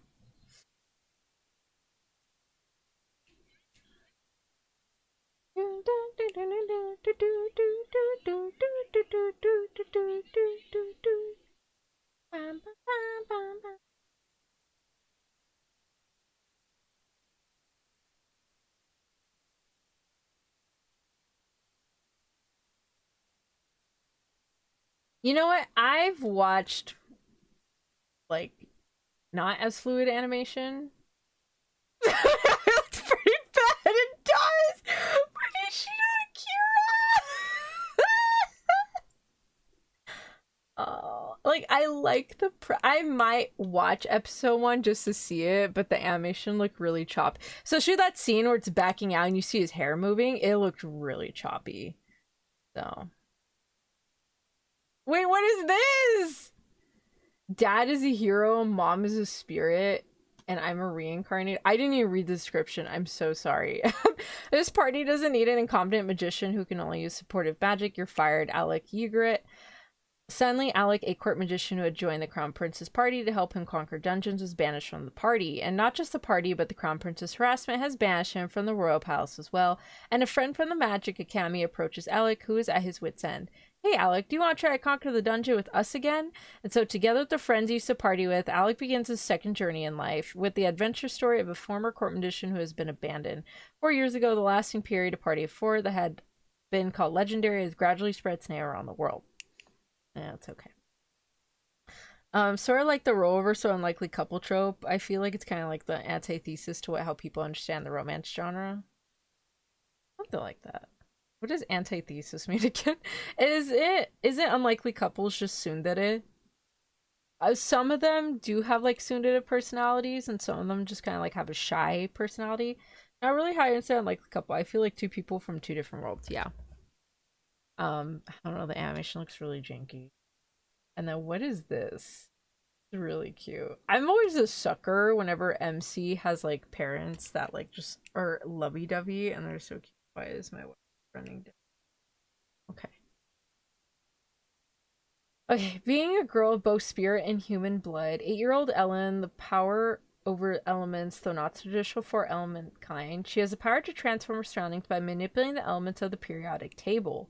S1: You know what? I've watched like not as fluid animation. It's pretty bad. It does. Oh, like I like I might watch episode 1 just to see it, but the animation looked really choppy. Especially that scene where it's backing out and you see his hair moving, it looked really choppy. So, wait, what is this? Dad is a hero, mom is a spirit, and I'm a reincarnated. I didn't even read the description. I'm so sorry. This party doesn't need an incompetent magician who can only use supportive magic. You're fired, Alec Ygritte. Suddenly, Alec, a court magician who had joined the Crown Prince's party to help him conquer dungeons, was banished from the party. And not just the party, but the Crown Prince's harassment has banished him from the royal palace as well. And a friend from the Magic Academy approaches Alec, who is at his wit's end. Hey, Alec, do you want to try to conquer the dungeon with us again? And so, together with the friends he used to party with, Alec begins his second journey in life, with the adventure story of a former court magician who has been abandoned. 4 years ago, the lasting period, a party of 4 that had been called legendary, has gradually spread its name around the world. Yeah, it's okay. Sort of like the rollover so unlikely couple trope. I feel like it's kind of like the antithesis to how people understand the romance genre. Something like that. What does antithesis mean again? Isn't unlikely couples just tsundere? Some of them do have like tsundere personalities, and some of them just kind of like have a shy personality. Not really how I understand unlikely couple. I feel like two people from two different worlds. Yeah. I don't know, the animation looks really janky. And then what is this? It's really cute. I'm always a sucker whenever MC has like parents that like just are lovey-dovey and they're so cute. Why is my wife running down? Okay. Okay, being a girl of both spirit and human blood, 8-year-old Ellen, the power over elements, though not traditional for element kind, she has the power to transform her surroundings by manipulating the elements of the periodic table.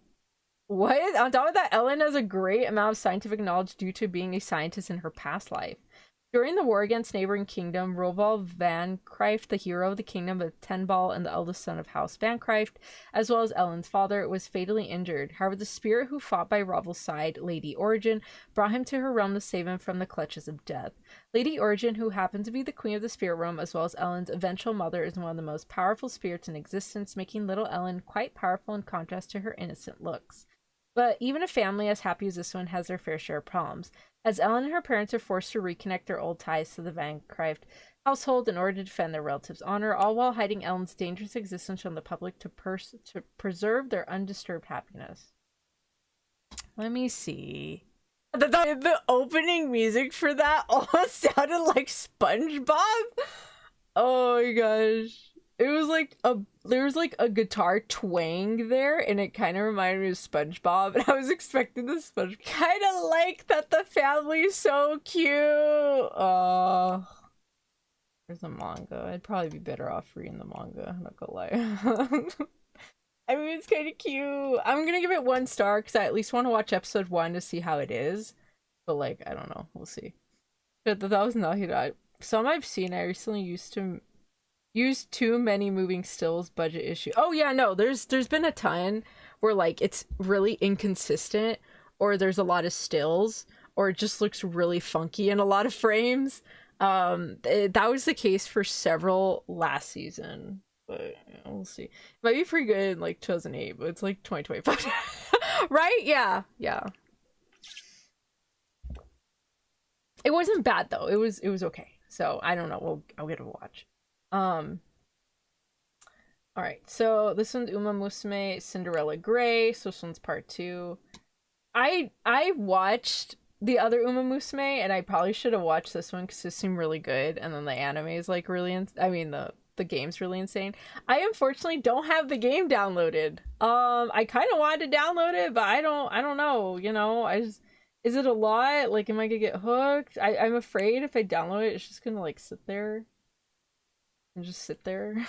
S1: What? On top of that, Ellen has a great amount of scientific knowledge due to being a scientist in her past life. During the war against neighboring kingdom, Roval Van Cryft, the hero of the kingdom of Tenball and the eldest son of House Van Cryft, as well as Ellen's father, was fatally injured. However, the spirit who fought by Roval's side, Lady Origin, brought him to her realm to save him from the clutches of death. Lady Origin, who happened to be the queen of the spirit realm, as well as Ellen's eventual mother, is one of the most powerful spirits in existence, making little Ellen quite powerful in contrast to her innocent looks. But even a family as happy as this one has their fair share of problems, as Ellen and her parents are forced to reconnect their old ties to the Van Cryft household in order to defend their relatives' honor, all while hiding Ellen's dangerous existence from the public to preserve their undisturbed happiness. Let me see. The opening music for that almost sounded like SpongeBob. Oh my gosh. It was like there was like a guitar twang there, and it kind of reminded me of SpongeBob, and I was expecting the SpongeBob. Kind of like that the family's so cute. Oh, there's a manga. I'd probably be better off reading the manga. I'm not gonna lie. I mean, it's kind of cute. I'm gonna give it 1 star because I at least want to watch episode 1 to see how it is. But like, I don't know. We'll see. But that was not it. Some I've seen. I recently used too many moving stills budget issue. Oh yeah, no, there's been a ton where like it's really inconsistent, or there's a lot of stills, or it just looks really funky in a lot of frames. That was the case for several last season, but we'll see. It might be pretty good in like 2008, but it's like 2025. Right? Yeah. It wasn't bad though. It was okay. So I don't know. I'll get a watch. Alright, so this one's Uma Musume Cinderella Grey, so this one's part 2. I watched the other Uma Musume, and I probably should have watched this one because it seemed really good, and then the anime is like really the the game's really insane. I unfortunately don't have the game downloaded. I kind of wanted to download it, but I don't know, you know. Is it a lot? Like, am I gonna get hooked? I'm afraid if I download it, it's just gonna like sit there and just sit there.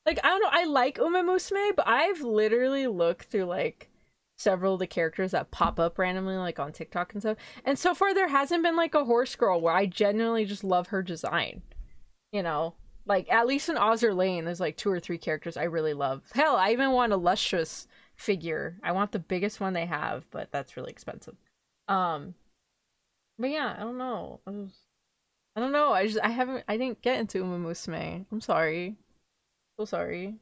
S1: Like, I don't know, I like Uma Musume, but I've literally looked through like several of the characters that pop up randomly like on TikTok and stuff, and so far there hasn't been like a horse girl where I genuinely just love her design, you know. Like, at least in Azur Lane there's like 2 or 3 characters I really love. Hell, I even want a Lustrous figure. I want the biggest one they have, but that's really expensive. But yeah, I don't know. I don't know. I didn't get into Uma Musume. I'm sorry. So sorry.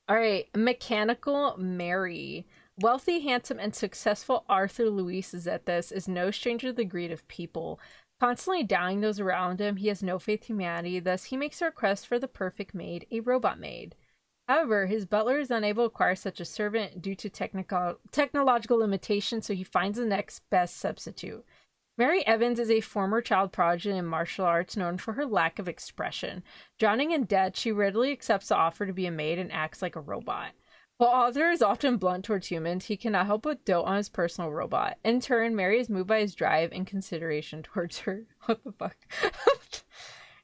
S1: All right, Mechanical Mary. Wealthy, handsome, and successful Arthur Luis Zetas is no stranger to the greed of people. Constantly downing those around him, he has no faith in humanity, thus he makes a request for the perfect maid, a robot maid. However, his butler is unable to acquire such a servant due to technological limitations, so he finds the next best substitute. Mary Evans is a former child prodigy in martial arts known for her lack of expression. Drowning in debt, she readily accepts the offer to be a maid and acts like a robot. While Arthur is often blunt towards humans, he cannot help but dote on his personal robot. In turn, Mary is moved by his drive and consideration towards her. What the fuck?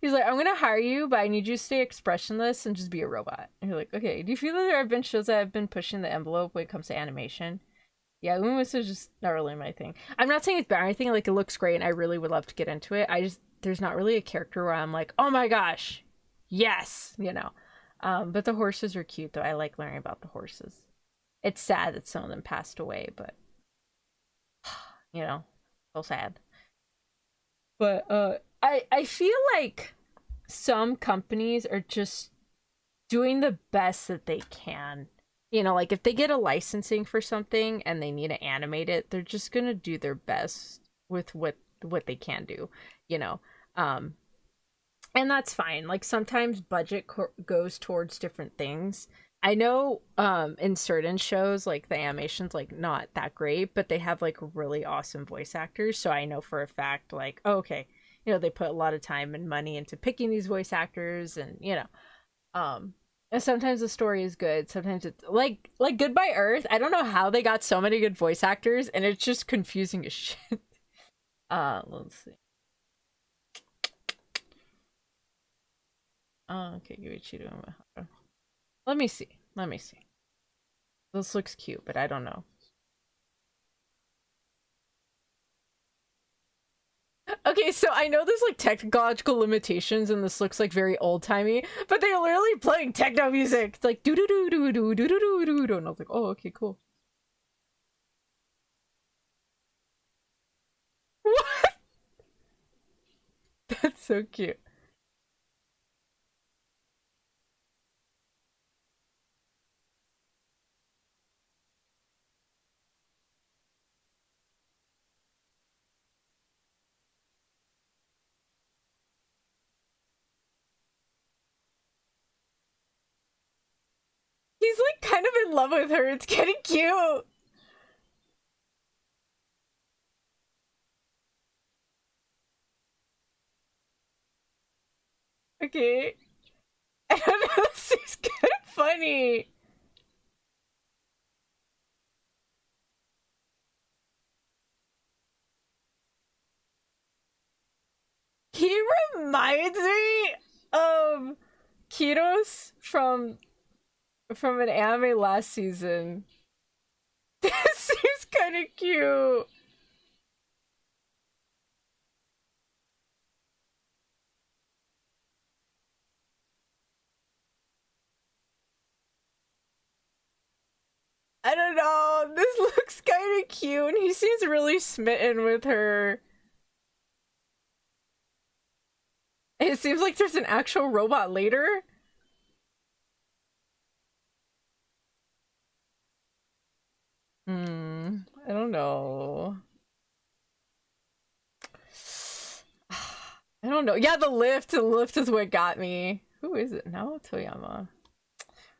S1: He's like, I'm gonna hire you, but I need you to stay expressionless and just be a robot. And you're like, okay, do you feel that there have been shows that have been pushing the envelope when it comes to animation? Yeah, Loomis is just not really my thing. I'm not saying it's bad or anything, like, it looks great and I really would love to get into it. There's not really a character where I'm like, oh my gosh, yes, you know. But the horses are cute, though. I like learning about the horses. It's sad that some of them passed away, but, you know, so sad. But, I feel like some companies are just doing the best that they can. You know, like, if they get a licensing for something and they need to animate it, they're just gonna do their best with what they can do, you know. And that's fine. Like, sometimes budget goes towards different things. I know in certain shows, like, the animation's like not that great, but they have like really awesome voice actors, so I know for a fact, like, oh, okay, you know, they put a lot of time and money into picking these voice actors, and you know, and sometimes the story is good, sometimes it's like Goodbye Earth. I don't know how they got so many good voice actors, and it's just confusing as shit. Let's see. Oh, okay, give it to him. Let me see. This looks cute, but I don't know. Okay, so I know there's like technological limitations and this looks like very old-timey, but they're literally playing techno music. It's like do do do do do do do do do, and I was like, oh, okay, cool. What? That's so cute. He's like kind of in love with her. It's getting cute. Okay. I don't know. This is kind of funny. He reminds me of Kiros from an anime last season. This is kind of cute. I don't know. This looks kind of cute, and he seems really smitten with her. It seems like there's an actual robot later. I don't know. I don't know. Yeah, the lift is what got me. Who is it now? Toyama.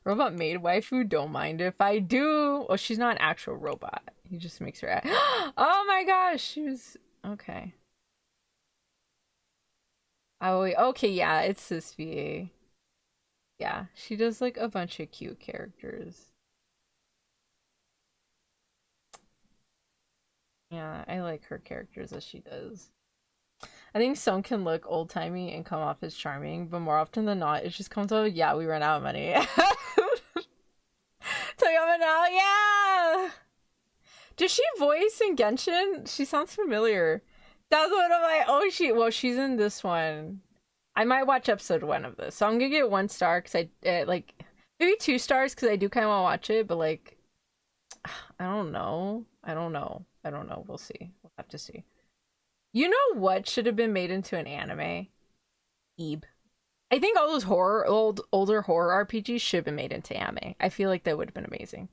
S1: Robot maid waifu, don't mind if I do. Oh, she's not an actual robot. He just makes her act. Oh my gosh, she was okay. Oh, okay, yeah, it's this VA. Yeah, she does like a bunch of cute characters. Yeah, I like her characters as she does. I think some can look old timey and come off as charming, but more often than not, it just comes out, yeah, we ran out of money. Toyama now, yeah! Does she voice in Genshin? She sounds familiar. That's one of my, she's in this one. I might watch episode 1 of this. So I'm gonna get 1 star because like, maybe 2 stars because I do kind of want to watch it, but like, I don't know. We'll see. We'll have to see. You know what should have been made into an anime? Ebe. I think all those older horror RPGs should have been made into anime. I feel like that would have been amazing.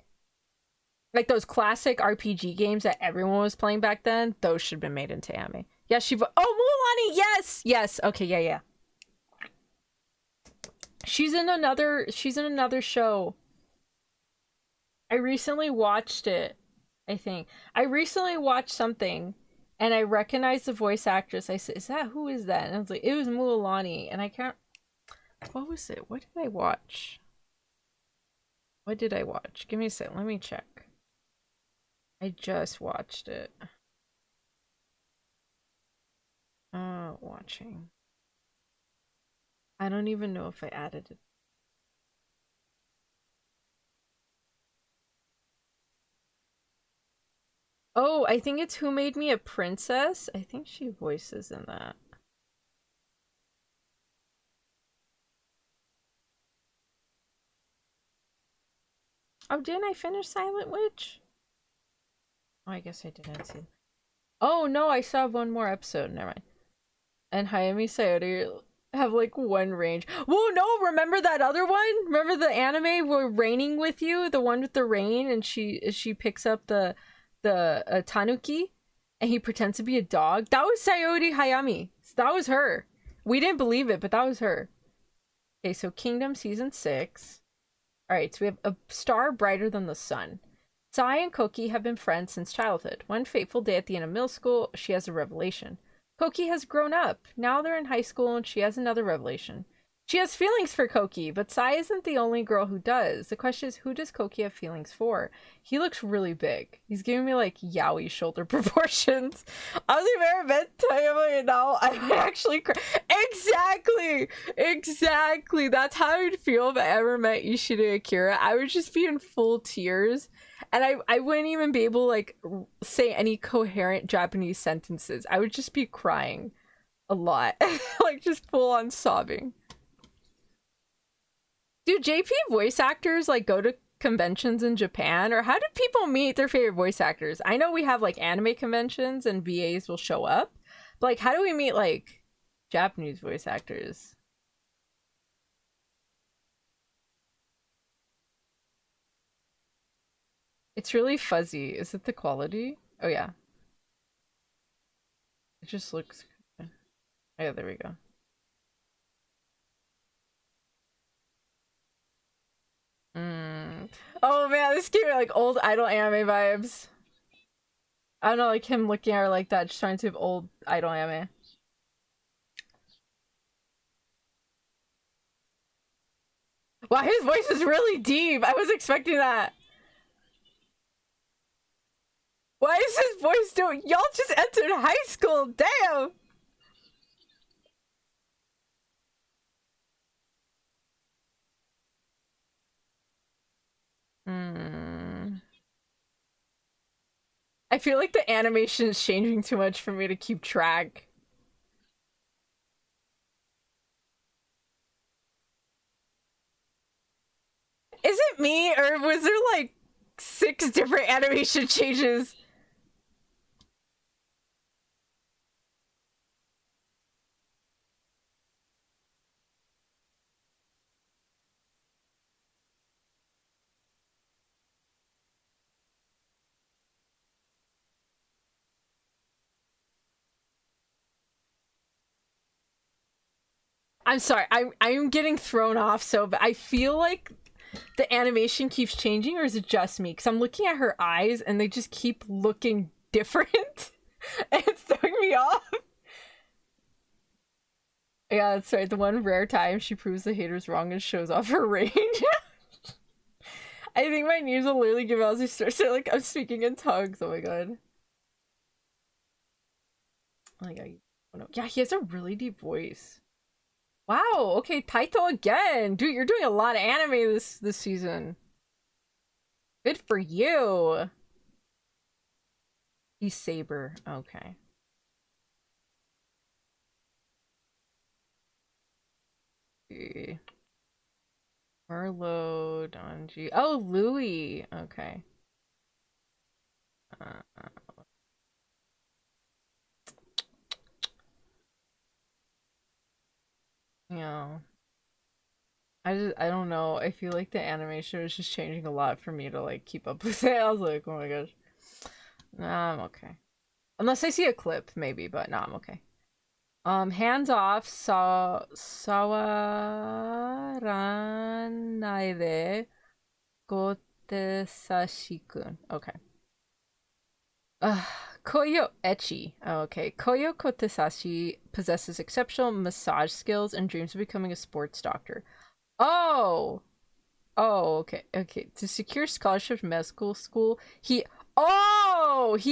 S1: Like those classic RPG games that everyone was playing back then, those should have been made into anime. Yeah, Mulan, yes! Yes, okay, yeah. She's in another show. I recently watched it, I think. I recently watched something and I recognized the voice actress. I said, who is that? And I was like, it was Mulan, and I can't. What was it? What did I watch? Give me a second. Let me check. I just watched it. Watching. I don't even know if I added it. Oh, I think it's Who Made Me a Princess. I think she voices in that. Oh, didn't I finish Silent Witch? Oh, I guess I didn't see. Oh, no, I saw 1 more episode. Never mind. And Hayami Sayori have like 1 range. Whoa, no, remember that other one? Remember the anime where Raining with You? The one with the rain and she picks up the tanuki and he pretends to be a dog? That was Sayori Hayami. That was her. We didn't believe it, but that was her. Okay, so Kingdom season 6. Alright, so we have a star brighter than the sun. Sai and Koki have been friends since childhood. One fateful day at the end of middle school, she has a revelation. Koki has grown up. Now they're in high school and she has another revelation. She has feelings for Koki, but Sai isn't the only girl who does. The question is, who does Koki have feelings for? He looks really big. He's giving me like yaoi shoulder proportions. I was never meant to him, and now I'm actually Exactly. That's how I'd feel if I ever met Ishida Akira. I would just be in full tears. And I wouldn't even be able to like say any coherent Japanese sentences. I would just be crying a lot. Like just full on sobbing. Do JP voice actors like go to conventions in Japan, or how do people meet their favorite voice actors? I know we have like anime conventions and VAs will show up, but like how do we meet like Japanese voice actors? It's really fuzzy. Is it the quality? Oh yeah. It just looks good. Oh, yeah, there we go. Oh man, this gave me like old idol anime vibes. I don't know, like him looking at her like that, just trying to have old idol anime. Wow, his voice is really deep. I was expecting that. Why is his voice doing? Y'all just entered high school. Damn. I feel like the animation is changing too much for me to keep track. Is it me, or was there like 6 different animation changes? I'm sorry, I'm getting thrown off so but I feel like the animation keeps changing, or is it just me? Because I'm looking at her eyes and they just keep looking different. And it's throwing me off. Yeah, that's right. The one rare time she proves the haters wrong and shows off her range. I think my knees will literally give out as he starts to, like, I'm speaking in tongues. Oh my god. Oh my god. Oh no. Yeah, he has a really deep voice. Wow, okay, Taito again. Dude, you're doing a lot of anime this season. Good for you. He's Saber. Okay. Merlot, Donji. Oh, Louis. Okay. Uh, yeah. I don't know. I feel like the animation is just changing a lot for me to like keep up with it. I was like, oh my gosh. Nah, I'm okay. Unless I see a clip, maybe, but no, I'm okay. Hands off, sawaranaide kotesashi-kun. Okay. Koyo Echi. Oh, okay. Koyo Kotesashi possesses exceptional massage skills and dreams of becoming a sports doctor. Oh! Oh, okay. Okay. To secure scholarship to medical school, he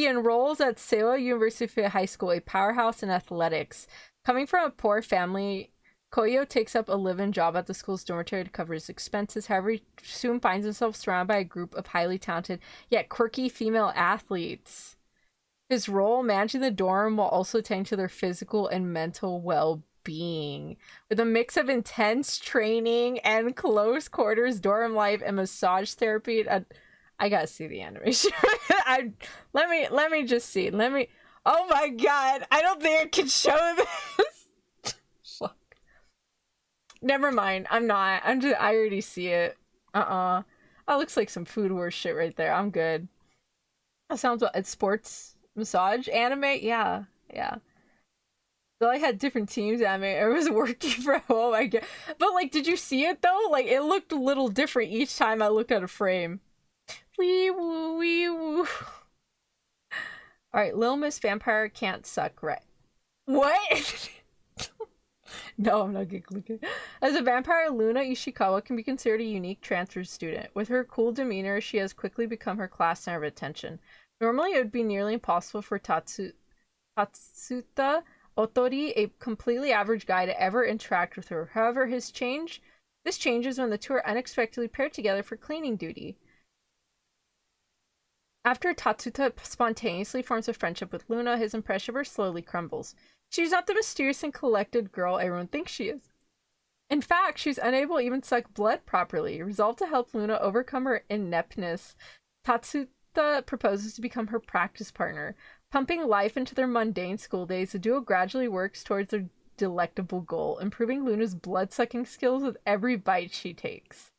S1: enrolls at Sewa University High School, a powerhouse in athletics. Coming from a poor family, Koyo takes up a live-in job at the school's dormitory to cover his expenses. However, he soon finds himself surrounded by a group of highly talented yet quirky female athletes. His role, managing the dorm while also tending to their physical and mental well-being. With a mix of intense training and close quarters dorm life and massage therapy. I gotta see the animation. Let me just see. Oh my god! I don't think I can show this. Fuck. Never mind. I'm not. I already see it. That looks like some Food Wars shit right there. I'm good. That sounds what it's sports massage anime. Yeah. So I had different teams anime. I was working for oh my god. But like, did you see it though? Like, it looked a little different each time I looked at a frame. Wee woo, wee woo. Alright, Little Miss Vampire can't suck, right? What? No, I'm not getting clicked. As a vampire, Luna Ishikawa can be considered a unique transfer student. With her cool demeanor, she has quickly become her class center of attention. Normally, it would be nearly impossible for Tatsuta Otori, a completely average guy, to ever interact with her. However, this changes when the two are unexpectedly paired together for cleaning duty. After Tatsuta spontaneously forms a friendship with Luna, his impression of her slowly crumbles. She's not the mysterious and collected girl everyone thinks she is. In fact, she's unable to even suck blood properly. Resolved to help Luna overcome her ineptness, Tatsuta proposes to become her practice partner. Pumping life into their mundane school days, the duo gradually works towards their delectable goal, improving Luna's blood-sucking skills with every bite she takes.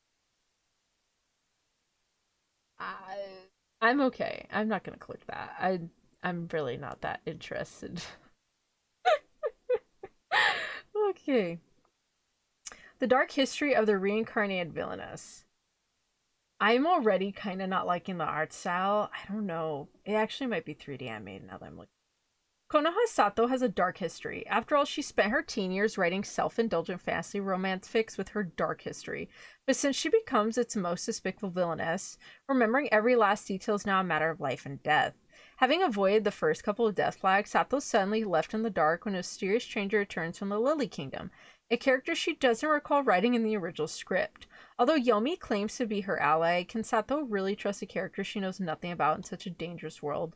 S1: I'm okay. I'm not gonna click that. I'm really not that interested. Okay. The dark history of the reincarnated villainess. I'm already kind of not liking the art style. I don't know. It actually might be 3D animated now that I'm looking. Konoha Sato has a dark history. After all, she spent her teen years writing self-indulgent fantasy romance fics with her dark history. But since she becomes its most despicable villainess, remembering every last detail is now a matter of life and death. Having avoided the first couple of death flags, Sato suddenly left in the dark when a mysterious stranger returns from the Lily Kingdom, a character she doesn't recall writing in the original script. Although Yomi claims to be her ally, can Sato really trust a character she knows nothing about in such a dangerous world?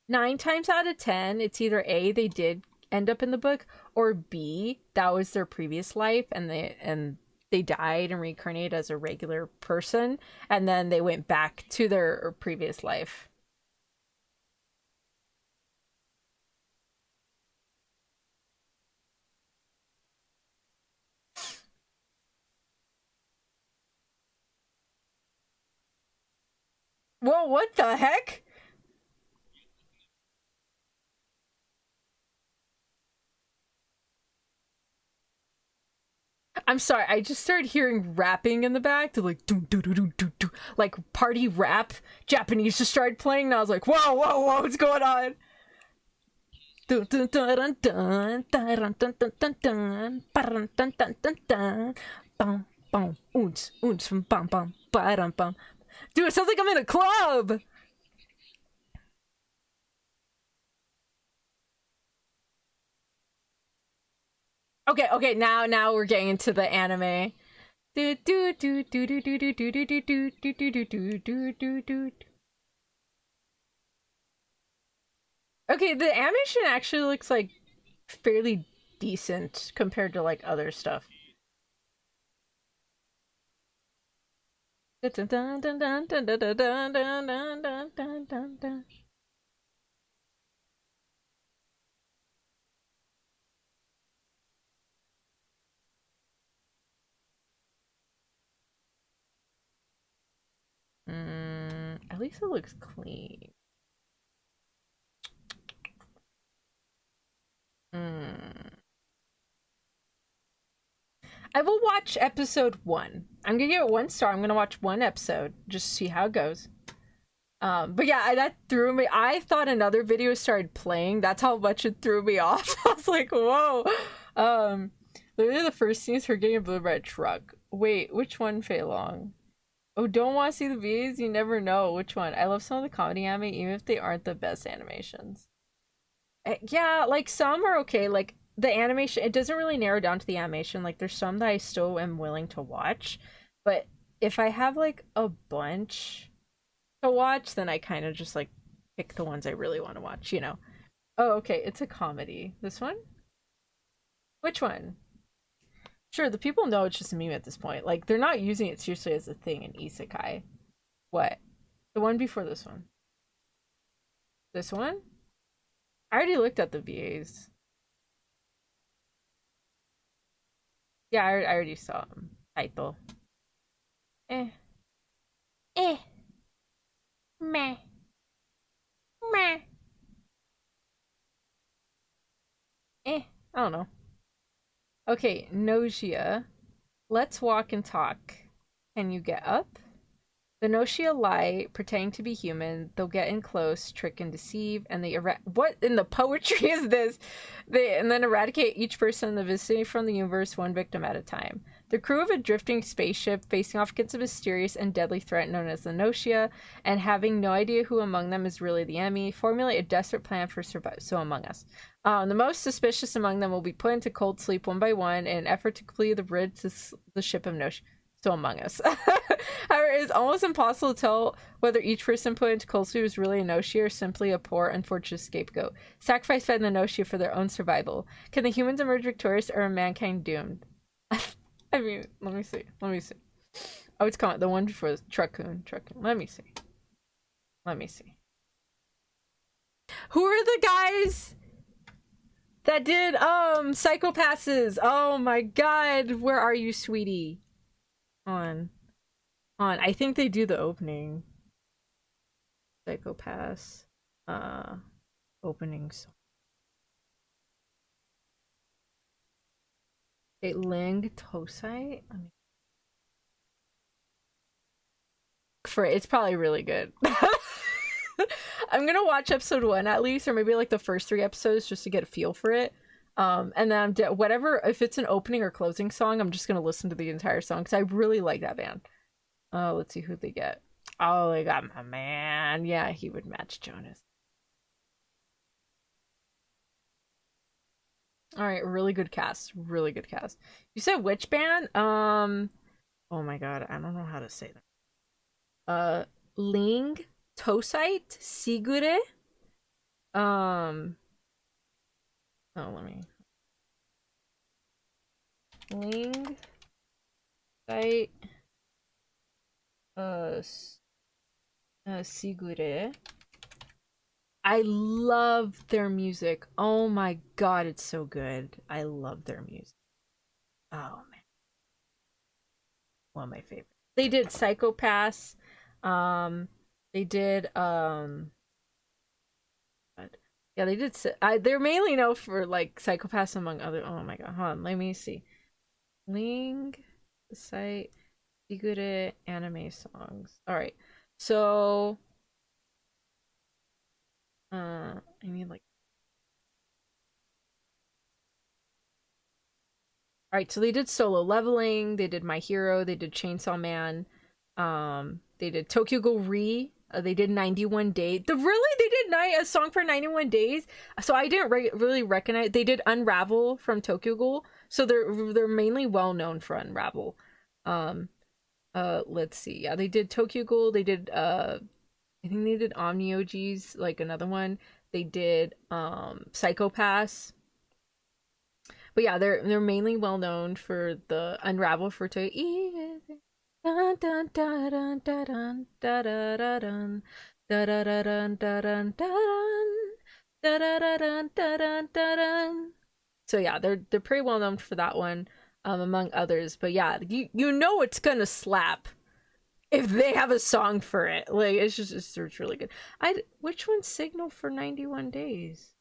S1: 9 times out of 10, it's either A, they did end up in the book, or B, that was their previous life and they died and reincarnated as a regular person, and then they went back to their previous life. Whoa, what the heck? I'm sorry, I just started hearing rapping in the back to like do do do do do do, like party rap. Japanese just started playing and I was like, whoa, what's going on? Dun dun dun dun dun dun dun dun dun dun dun dun dun dun dun bum bum oons oons bum bum bum bum. Dude, it sounds like I'm in a club. Okay, now we're getting into the anime. Do do do do do do do do do do do do do do do do do. Okay, the animation actually looks like fairly decent compared to like other stuff. Dun dun dun dun dun dun dun dun dun dun dun dun dun. At least it looks clean. I will watch episode 1. I'm gonna give it 1 star. I'm gonna watch 1 episode, just see how it goes. But yeah, that threw me. I thought another video started playing. That's how much it threw me off. I was like, whoa. Literally the first scene is her getting a blue red truck. Wait, which one, Fei Long? Oh, don't want to see the V's? You never know which one. I love some of the comedy anime, even if they aren't the best animations. Yeah, like some are okay. Like the animation, it doesn't really narrow down to the animation. Like there's some that I still am willing to watch, but if I have like a bunch to watch, then I kind of just like pick the ones I really want to watch, you know. Oh, okay, it's a comedy. This one? Which one? Sure, the people know it's just a meme at this point. Like they're not using it seriously as a thing in isekai. What? The one before this one? This one? I already looked at the VAs. Yeah, I already saw them. Title. Eh.
S2: Eh. Meh. Meh.
S1: I don't know. Okay, Nosia. Let's walk and talk. Can you get up? The Noshia lie, pretending to be human. They'll get in close, trick and deceive, and they what in the poetry is this? And then eradicate each person in the vicinity from the universe, one victim at a time. The crew of a drifting spaceship facing off against a mysterious and deadly threat known as the Noshia, and having no idea who among them is really the enemy, formulate a desperate plan for survival. So among us. The most suspicious among them will be put into cold sleep one by one in an effort to complete the bridge to the ship of Noshia. So among us. However, it is almost impossible to tell whether each person put into cold sleep is really a Noshia or simply a poor, unfortunate scapegoat, sacrificed by the Noshia for their own survival. Can the humans emerge victorious or are mankind doomed? I mean, let me see. Oh, it's called the one before Truckoon. Let me see. Who are the guys that did Psychopasses? Oh my god, where are you, sweetie? On. I think they do the opening. Psychopass. Opening song. Okay, Ling Tosai. For it's probably really good. I'm gonna watch episode 1 at least, or maybe like the first 3 episodes just to get a feel for it. And then whatever, if it's an opening or closing song, I'm just gonna listen to the entire song because I really like that band. Let's see who they get. Oh, they got my man. Yeah, he would match Jonas. All right, really good cast. You said which band? Oh my god, I don't know how to say that. Ling Tosite Sigure. Oh, let me. Ling site Sigure. I love their music. Oh my god, it's so good. I love their music. Oh man. One of my favorites. They did Psychopass. They did yeah, they did they're mainly known for like Psychopass among other. Oh my god, hold on, let me see. Ling site Sigure anime songs. Alright. So I need like All right, so they did Solo Leveling, they did My Hero, they did Chainsaw Man, they did Tokyo Ghoul Re, they did 91 Days. They did a song for 91 Days. So I didn't really recognize. They did Unravel from Tokyo Ghoul, so they're mainly well known for Unravel. Let's see. Yeah, they did Tokyo Ghoul. They did I think they did Omnioges, like another one. They did Psychopass. But yeah, they're mainly well known for the Unravel for Tokyo. Dun dun dun dun dun dun dun dun dun dun dun dun dun dun dun. So yeah, they're pretty well known for that one, among others. But yeah, you know it's gonna slap if they have a song for it. Like it's really good. Which one's Signal for 91 Days?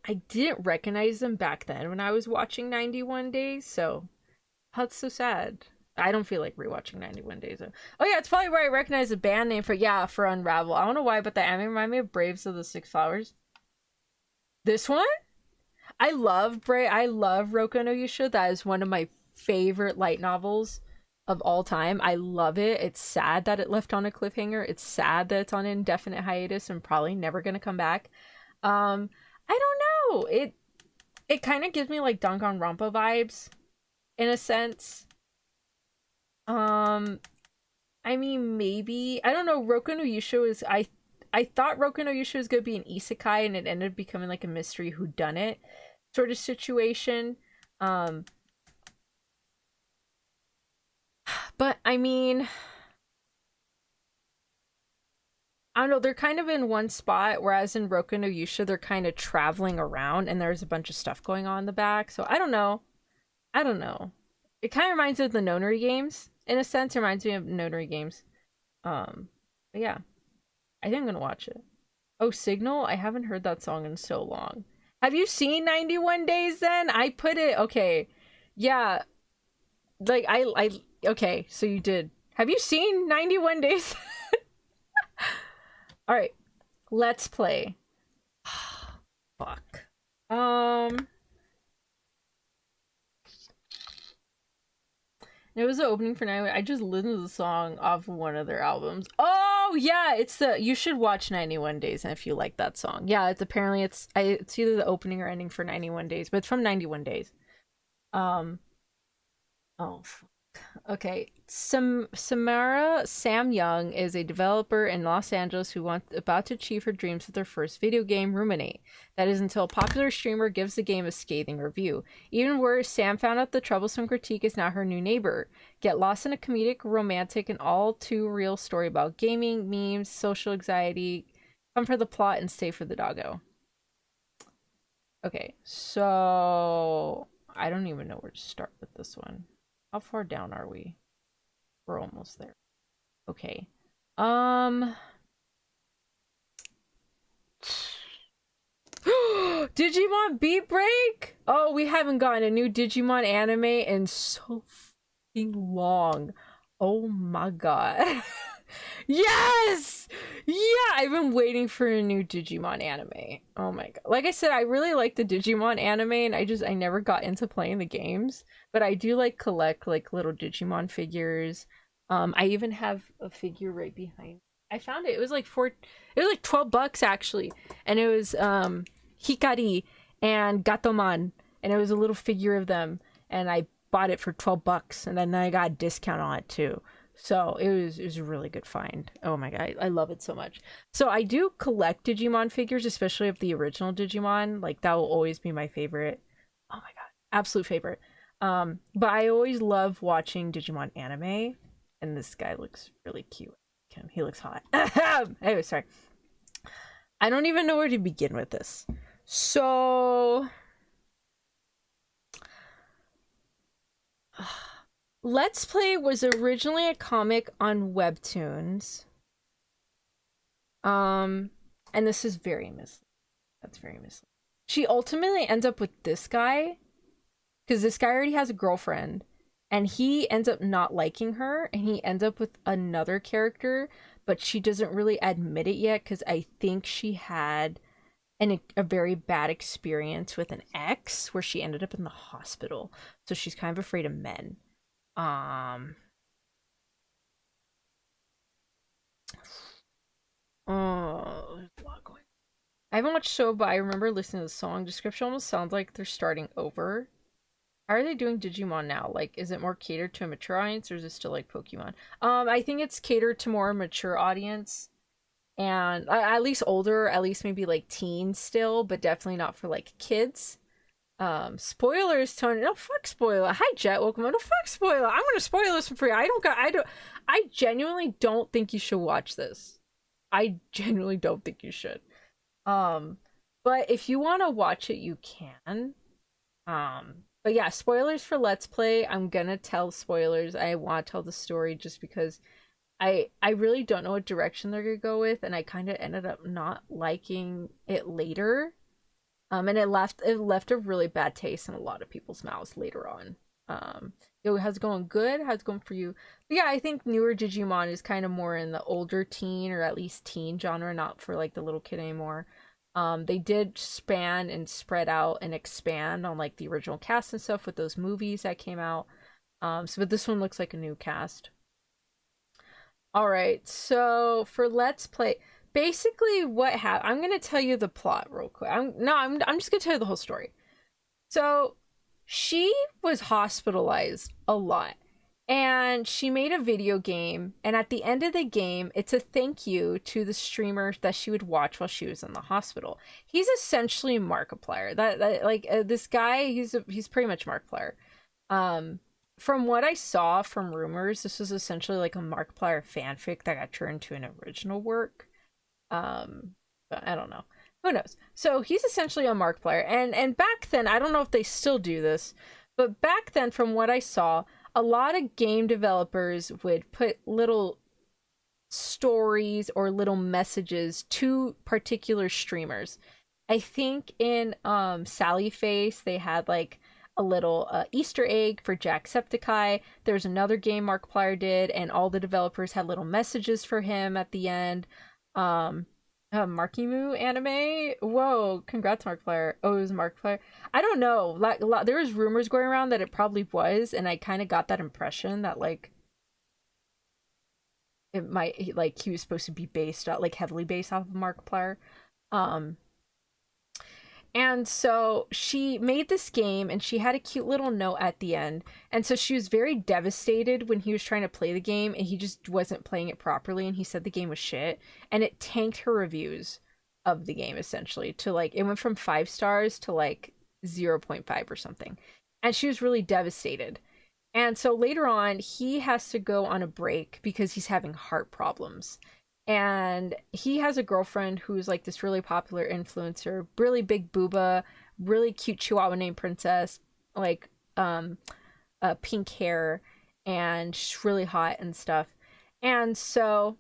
S1: I didn't recognize them back then when I was watching 91 Days, so that's so sad. I don't feel like rewatching 91 Days. Oh yeah, it's probably where I recognize the band name for Unravel. I don't know why, but the anime reminded me of Braves of the Six Flowers. This one? I love Roko no Yusha. That is one of my favorite light novels of all time. I love it. It's sad that it left on a cliffhanger. It's sad that it's on an indefinite hiatus and probably never gonna come back. I don't know. It kind of gives me like Danganronpa vibes in a sense. I mean, maybe I don't know. Roku no Yusho is I thought Roku no Yusho was gonna be an isekai, and it ended up becoming like a mystery whodunit sort of situation. But I mean, I don't know, they're kind of in one spot, whereas in Roku no Yusha, they're kind of traveling around and there's a bunch of stuff going on in the back. So I don't know. It kind of reminds me of the Nonary games. In a sense, it reminds me of Nonary games. But yeah. I think I'm gonna watch it. Oh, Signal? I haven't heard that song in so long. Have you seen 91 Days then? I put it, okay. Yeah. Like, okay, so you did. Have you seen 91 Days? Alright, let's play. Fuck. It was the opening for 91. I just listened to the song off of one of their albums. Oh yeah, you should watch 91 Days if you like that song. Yeah, it's either the opening or ending for 91 Days, but it's from 91 Days. Oh fuck. Okay, Samara Sam Young is a developer in Los Angeles about to achieve her dreams with her first video game, Ruminate. That is until a popular streamer gives the game a scathing review. Even worse, Sam found out the troublesome critique is now her new neighbor. Get lost in a comedic, romantic, and all too real story about gaming, memes, social anxiety. Come for the plot and stay for the doggo. Okay, so I don't even know where to start with this one. How far down are we? We're almost there. Okay. Digimon Beat Break? Oh, we haven't gotten a new Digimon anime in so fucking long. Oh my god. Yes! Yeah, I've been waiting for a new Digimon anime. Oh my god. Like I said, I really like the Digimon anime, and I never got into playing the games. But I do like collect like little Digimon figures. I even have a figure right behind. I found it. It was like $12 actually. And it was Hikari and Gatomon. And it was a little figure of them. And I bought it for $12, and then I got a discount on it too. So it was a really good find. Oh my god, I love it so much. So I do collect Digimon figures, especially of the original Digimon. Like that will always be my favorite. Oh my god, absolute favorite. But I always love watching Digimon anime, and this guy looks really cute. He looks hot. Anyway, sorry. I don't even know where to begin with this. So Let's Play was originally a comic on Webtoons. And this is very misleading. That's very misleading. She ultimately ends up with this guy, because this guy already has a girlfriend, and he ends up not liking her, and he ends up with another character, but she doesn't really admit it yet because I think she had a very bad experience with an ex where she ended up in the hospital, so she's kind of afraid of men. Oh, there's a lot going. I haven't watched show, but I remember listening to the song description. Almost sounds like they're starting over. How are they doing Digimon now? Like, is it more catered to a mature audience, or is it still like Pokemon? I think it's catered to more mature audience, and at least older, at least maybe like teens still, but definitely not for like kids. Spoilers, Tony. No, fuck spoiler. Hi, Jet. Welcome. No, fuck spoiler. I'm gonna spoil this for free. I genuinely don't think you should watch this. I genuinely don't think you should. But if you want to watch it, you can. But yeah, spoilers for Let's Play. I'm gonna tell spoilers. I want to tell the story just because I really don't know what direction they're gonna go with, and I kind of ended up not liking it later. And it left a really bad taste in a lot of people's mouths later on. How's it going? Good. How's it going for you? But yeah, I think newer Digimon is kind of more in the older teen, or at least teen genre, not for like the little kid anymore. They did span and spread out and expand on like the original cast and stuff with those movies that came out. But this one looks like a new cast. All right, so for Let's Play, basically what happened, I'm gonna tell you the plot real quick. I'm just gonna tell you the whole story. So she was hospitalized a lot, and she made a video game, and at the end of the game, it's a thank you to the streamer that she would watch while she was in the hospital. He's essentially Markiplier. This guy, he's pretty much Markiplier. From what I saw from rumors, this was essentially like a Markiplier fanfic that got turned into an original work. But I don't know. Who knows? So he's essentially a Markiplier, and back then, I don't know if they still do this, but back then, from what I saw, a lot of game developers would put little stories or little messages to particular streamers. I think in Sally Face, they had like a little Easter egg for Jacksepticeye. There's another game Markiplier did, and all the developers had little messages for him at the end. Markimu anime. Whoa, congrats, Markiplier. Oh, it was Markiplier. I don't know. There was rumors going around that it probably was, and I kind of got that impression that like it might, like, he was supposed to be based out, like, heavily based off of Markiplier. And so she made this game, and she had a cute little note at the end. And so she was very devastated when he was trying to play the game, and he just wasn't playing it properly, and he said the game was shit. And it tanked her reviews of the game, essentially, to like, it went from 5 stars to like 0.5 or something. And she was really devastated. And so later on, he has to go on a break because he's having heart problems. And he has a girlfriend who's like this really popular influencer, really big booba, really cute chihuahua named Princess, like pink hair, and she's really hot and stuff. And so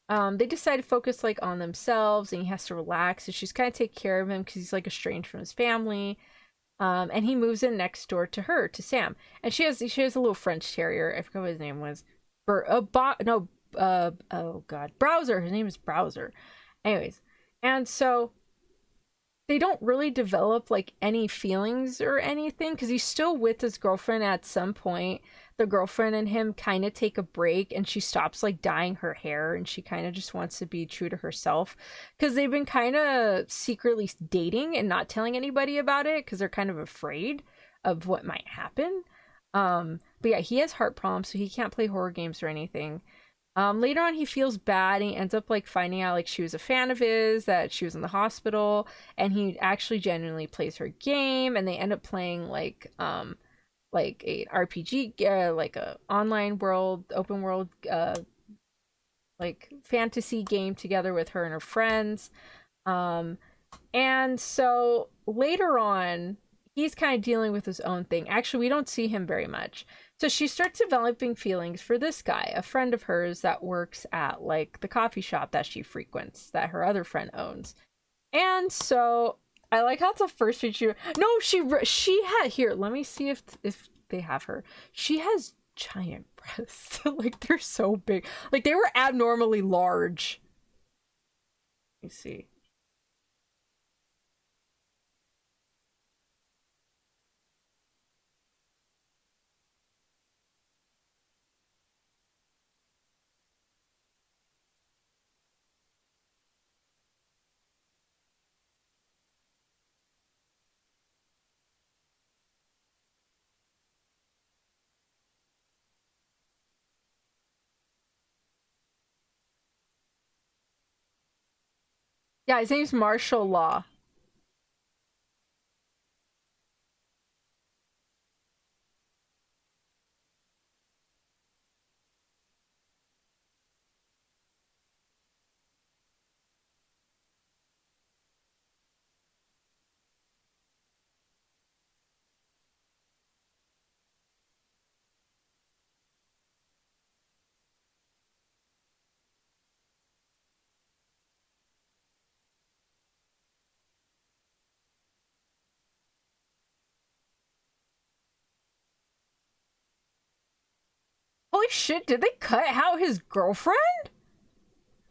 S1: they decide to focus like on themselves, and he has to relax, and she's kind of take care of him because he's like estranged from his family. And he moves in next door to her, to Sam, and she has a little French terrier. I forgot what his name was. Oh god, Browser. His name is Browser. Anyways, and so they don't really develop like any feelings or anything because he's still with his girlfriend. At some point, the girlfriend and him kind of take a break, and she stops like dyeing her hair, and she kind of just wants to be true to herself because they've been kind of secretly dating and not telling anybody about it because they're kind of afraid of what might happen. But yeah, he has heart problems, so he can't play horror games or anything. Later on, he feels bad, and he ends up like finding out like she was a fan of his, that she was in the hospital, and he actually genuinely plays her game, and they end up playing like a RPG, like a online world, open world, like fantasy game together with her and her friends. And so later on, he's kind of dealing with his own thing. Actually, we don't see him very much. So she starts developing feelings for this guy, a friend of hers that works at like the coffee shop that she frequents, that her other friend owns. And so I like how it's a first feature. No, she had here. Let me see if they have her. She has giant breasts. Like, they're so big. Like, they were abnormally large. Let me see. Yeah, his name's Martial Law. Holy shit, did they cut out his girlfriend?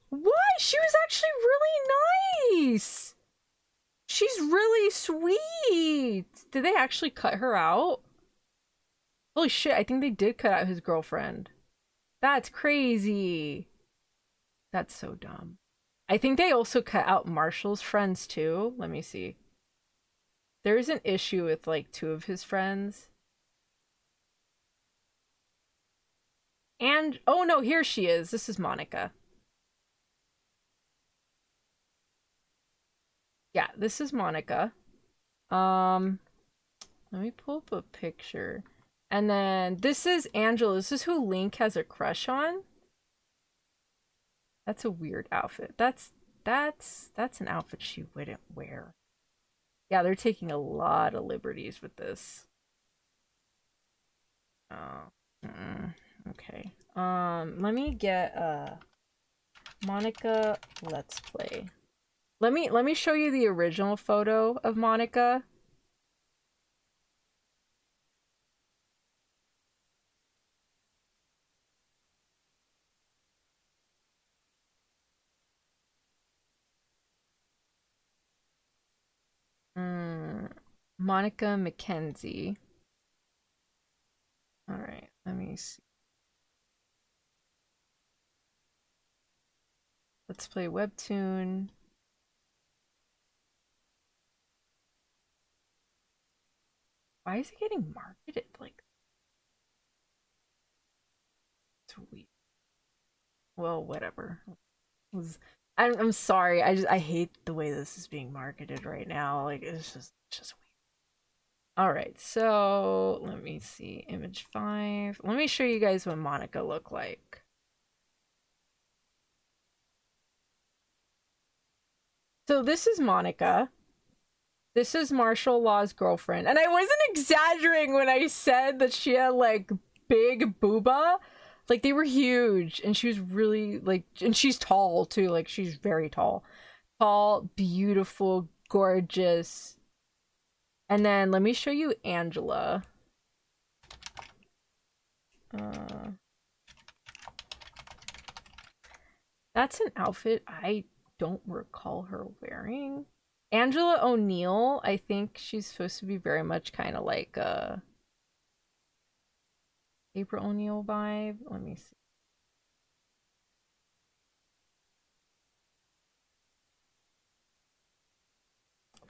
S1: Why? She was actually really nice. She's really sweet. Did they actually cut her out? Holy shit, I think they did cut out his girlfriend. That's crazy. That's so dumb. I think they also cut out Marshall's friends too. Let me see. There's an issue with like two of his friends. And oh no, here she is. This is Monica. Yeah, this is Monica. Let me pull up a picture. And then this is Angela. This is who Link has a crush on. That's a weird outfit. That's an outfit she wouldn't wear. Yeah, they're taking a lot of liberties with this. Oh. Okay. Let me get Monica Let's Play. Let me show you the original photo of Monica. Monica Mackenzie. All right, let me see. Let's Play webtoon. Why is it getting marketed like it's weird? Well, whatever. I'm sorry. I hate the way this is being marketed right now. Like it's just weird. All right, so let me see. Image 5. Let me show you guys what Monica looked like. So this is Monica. This is Martial Law's girlfriend. And I wasn't exaggerating when I said that she had like big booba. Like they were huge and she was really like, and she's tall too. Like she's very tall. Tall, beautiful, gorgeous. And then let me show you Angela. That's an outfit I don't recall her wearing. Angela O'Neill, I think she's supposed to be very much kind of like a April O'Neil vibe. Let me see.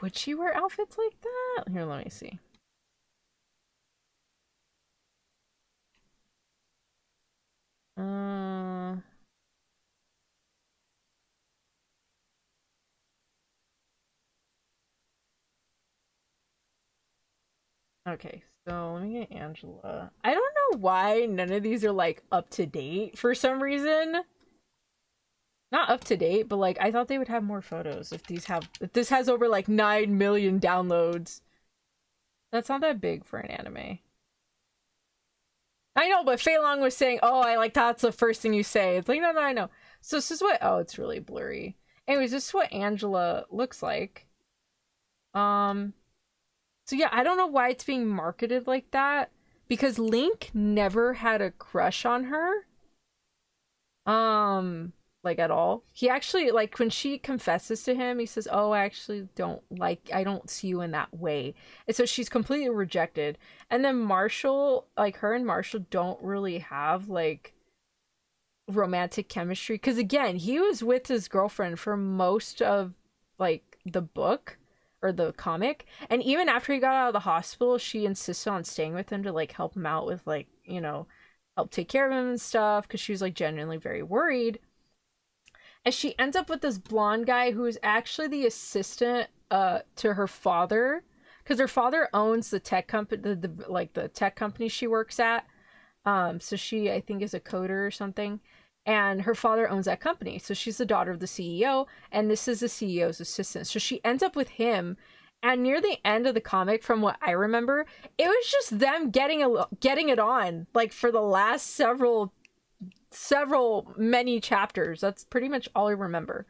S1: Would she wear outfits like that? Here, let me see. Okay, so let me get Angela. I don't know why none of these are like up to date for some reason. Not up to date, but like I thought they would have more photos if this has over like 9 million downloads. That's not that big for an anime. I know, but Fei Long was saying, "Oh, I like that's the first thing you say." It's like, no, I know. So this is what. Oh, it's really blurry. Anyways, this is what Angela looks like. So yeah, I don't know why it's being marketed like that because Link never had a crush on her. Like at all. He actually, like, when she confesses to him, he says, "Oh, I don't see you in that way." And so she's completely rejected. And then Marshall, like, her and Marshall don't really have like romantic chemistry, because again, he was with his girlfriend for most of like the book or the comic, and even after he got out of the hospital, she insisted on staying with him to like help him out with, like, help take care of him and stuff, because she was like genuinely very worried. And she ends up with this blonde guy who is actually the assistant to her father, because her father owns the tech company, the tech company she works at. So she, I think, is a coder or something, and her father owns that company. So she's the daughter of the CEO, and this is the CEO's assistant. So she ends up with him, and near the end of the comic, from what I remember, it was just them getting it on, like, for the last several many chapters. That's pretty much all I remember.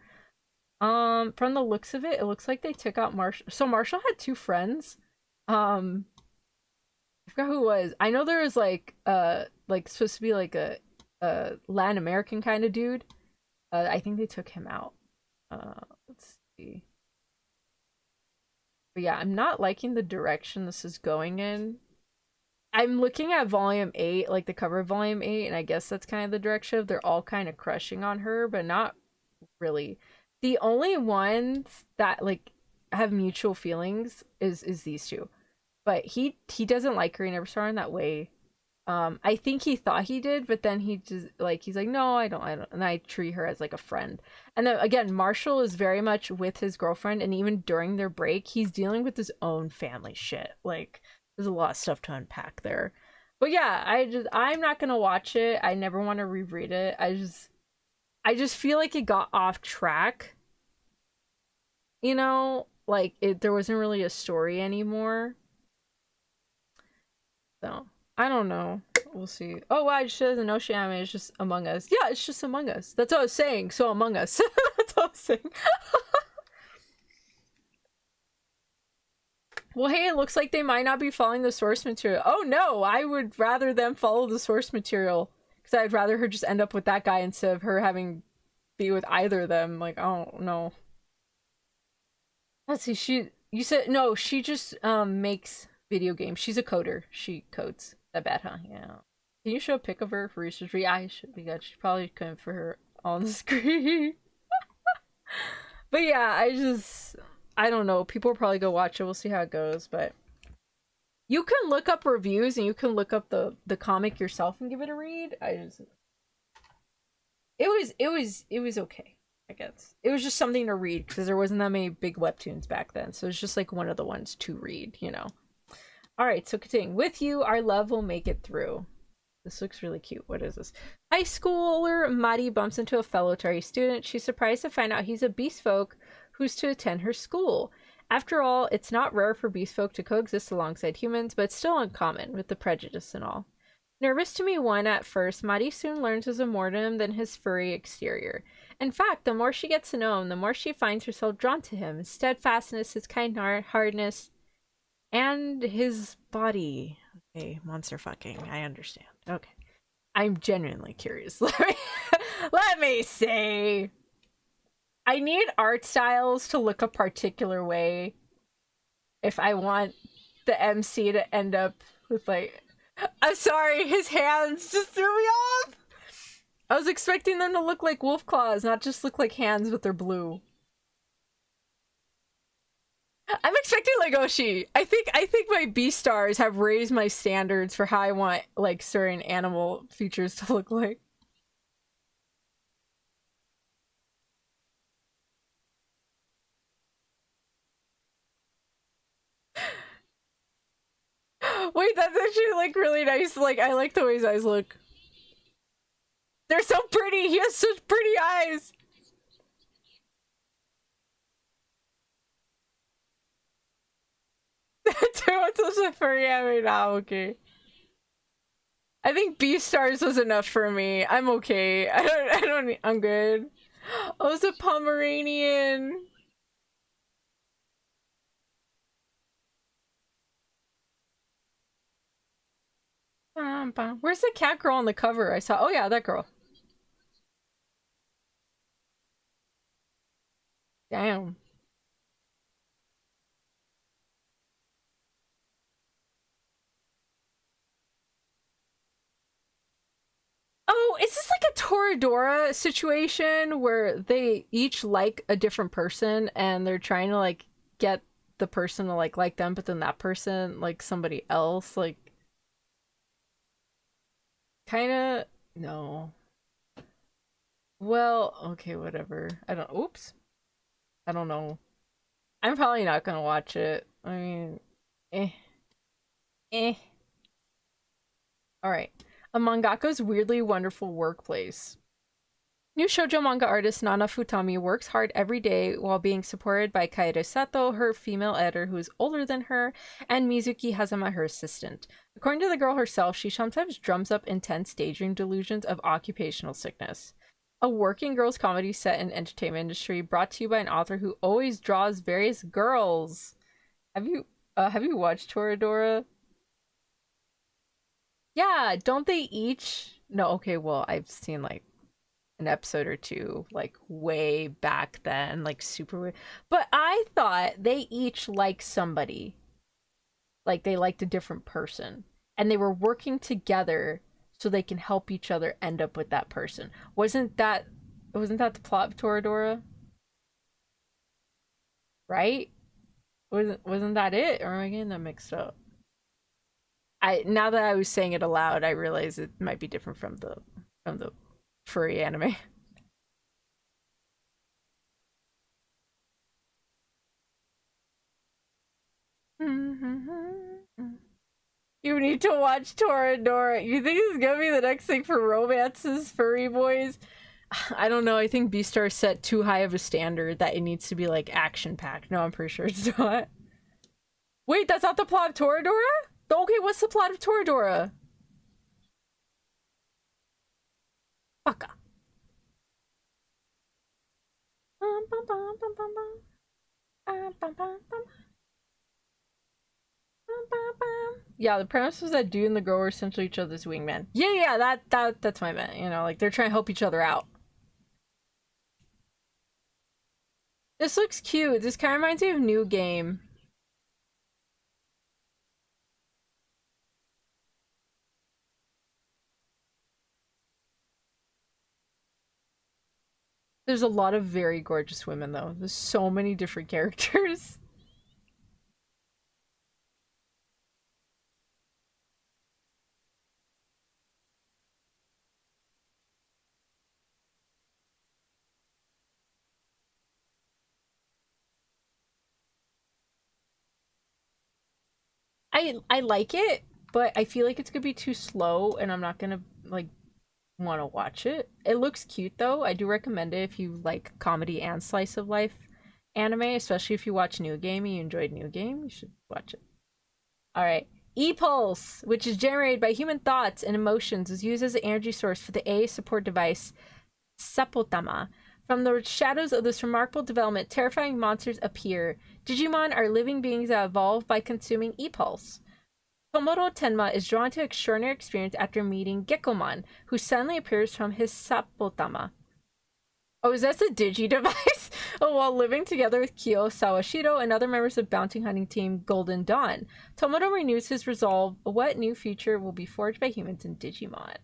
S1: From the looks of it, it looks like they took out Marshall. So Marshall had two friends. I forgot who it was. I know there was like supposed to be like a Latin American kind of dude. I think they took him out. Let's see. But yeah, I'm not liking the direction this is going in. I'm looking at volume 8, like the cover of volume 8, and I guess that's kind of the direction. They're all kind of crushing on her, but not really. The only ones that like have mutual feelings is these two. But he doesn't like her. He never saw her in that way. I think he thought he did, but then he's like, no, I don't, and I treat her as like a friend. And then again, Marshall is very much with his girlfriend, and even during their break, he's dealing with his own family shit. Like, there's a lot of stuff to unpack there. But yeah, I'm not gonna watch it. I never want to reread it. I just feel like it got off track. Like there wasn't really a story anymore. So I don't know. We'll see. Oh wow, she doesn't know Shiame. It's just Among Us. Yeah, it's just Among Us. That's what I was saying. So Among Us. That's what I was saying. Well, hey, it looks like they might not be following the source material. Oh no, I would rather them follow the source material, because I'd rather her just end up with that guy instead of her having be with either of them. Like, oh no. Let's see. You said no. She just makes video games. She's a coder. She codes. That bad, huh? Yeah. Can you show a pic of her for research? Yeah, I should be good. She probably couldn't for her on the screen. But yeah, I don't know. People will probably go watch it. We'll see how it goes. But you can look up reviews, and you can look up the comic yourself and give it a read. It was okay, I guess. It was just something to read, because there wasn't that many big webtoons back then. So it's just like one of the ones to read, Alright, so continuing. With you, our love will make it through. This looks really cute. What is this? High schooler Mari bumps into a fellow Tari student. She's surprised to find out he's a beast folk who's to attend her school. After all, it's not rare for beast folk to coexist alongside humans, but it's still uncommon, with the prejudice and all. Nervous to meet one at first, Mari soon learns his more to him than his furry exterior. In fact, the more she gets to know him, the more she finds herself drawn to him. His steadfastness, his kind-heartedness, and his body. Okay, monster fucking. I understand. Okay. I'm genuinely curious. Let me see. I need art styles to look a particular way if I want the MC to end up with, like... I'm sorry, his hands just threw me off! I was expecting them to look like wolf claws, not just look like hands, but they're blue. I'm expecting Legoshi. I think my B-stars have raised my standards for how I want, like, certain animal features to look like. Wait, that's actually, like, really nice. Like, I like the way his eyes look. They're so pretty! He has such pretty eyes! What's a furry anime now? Okay. I think B-stars was enough for me. I'm okay. I'm good. Oh, it's a Pomeranian. Where's the cat girl on the cover? I saw. Oh yeah, that girl. Damn. Oh, is this like a Toradora situation where they each like a different person and they're trying to like get the person to like them, but then that person like somebody else? Like, kind of. No. Well, okay, whatever. I don't. Oops. I don't know. I'm probably not gonna watch it. I mean, eh, eh. All right. A mangaka's weirdly wonderful workplace. New shoujo manga artist Nana Futami works hard every day while being supported by Kaede Sato, her female editor who is older than her, and Mizuki Hazama, her assistant. According to the girl herself, she sometimes drums up intense daydream delusions of occupational sickness. A working girls comedy set in entertainment industry brought to you by an author who always draws various girls. Have you watched Toradora? Yeah, don't they each? No, okay, well, I've seen like an episode or two, like way back then, like super weird. But I thought they each liked somebody. Like they liked a different person. And they were working together so they can help each other end up with that person. Wasn't that the plot of Toradora? Right? Wasn't that it? Or am I getting that mixed up? I now that I was saying it aloud, I realize it might be different from the furry anime. You need to watch Toradora. You think this is gonna be the next thing for romances, furry boys? I don't know. I think Beastar set too high of a standard that it needs to be like action packed. No, I'm pretty sure it's not. Wait, that's not the plot of Toradora? Okay, what's the plot of Toradora? Baka. Yeah, the premise was that dude and the girl were essentially each other's wingman. Yeah, that's my man. You know, like they're trying to help each other out. This looks cute. This kind of reminds me of New Game. There's a lot of very gorgeous women though. There's so many different characters. I like it, but I feel like it's gonna be too slow, and I'm not gonna like want to watch it. It looks cute though. I do recommend it if you like comedy and slice of life anime, especially if you watch New Game and you enjoyed New Game. You should watch it. All right. E-Pulse, which is generated by human thoughts and emotions, is used as an energy source for the AI support device Sapotama. From the shadows of this remarkable development, terrifying monsters appear. Digimon are living beings that evolve by consuming E-Pulse. Tomoro Tenma is drawn to extraordinary experience after meeting Gekomon, who suddenly appears from his Sapotama. Oh, is that the Digi device? Oh, while living together with Kyo Sawashiro and other members of bounty hunting team Golden Dawn, Tomoro renews his resolve. What new future will be forged by humans in Digimon?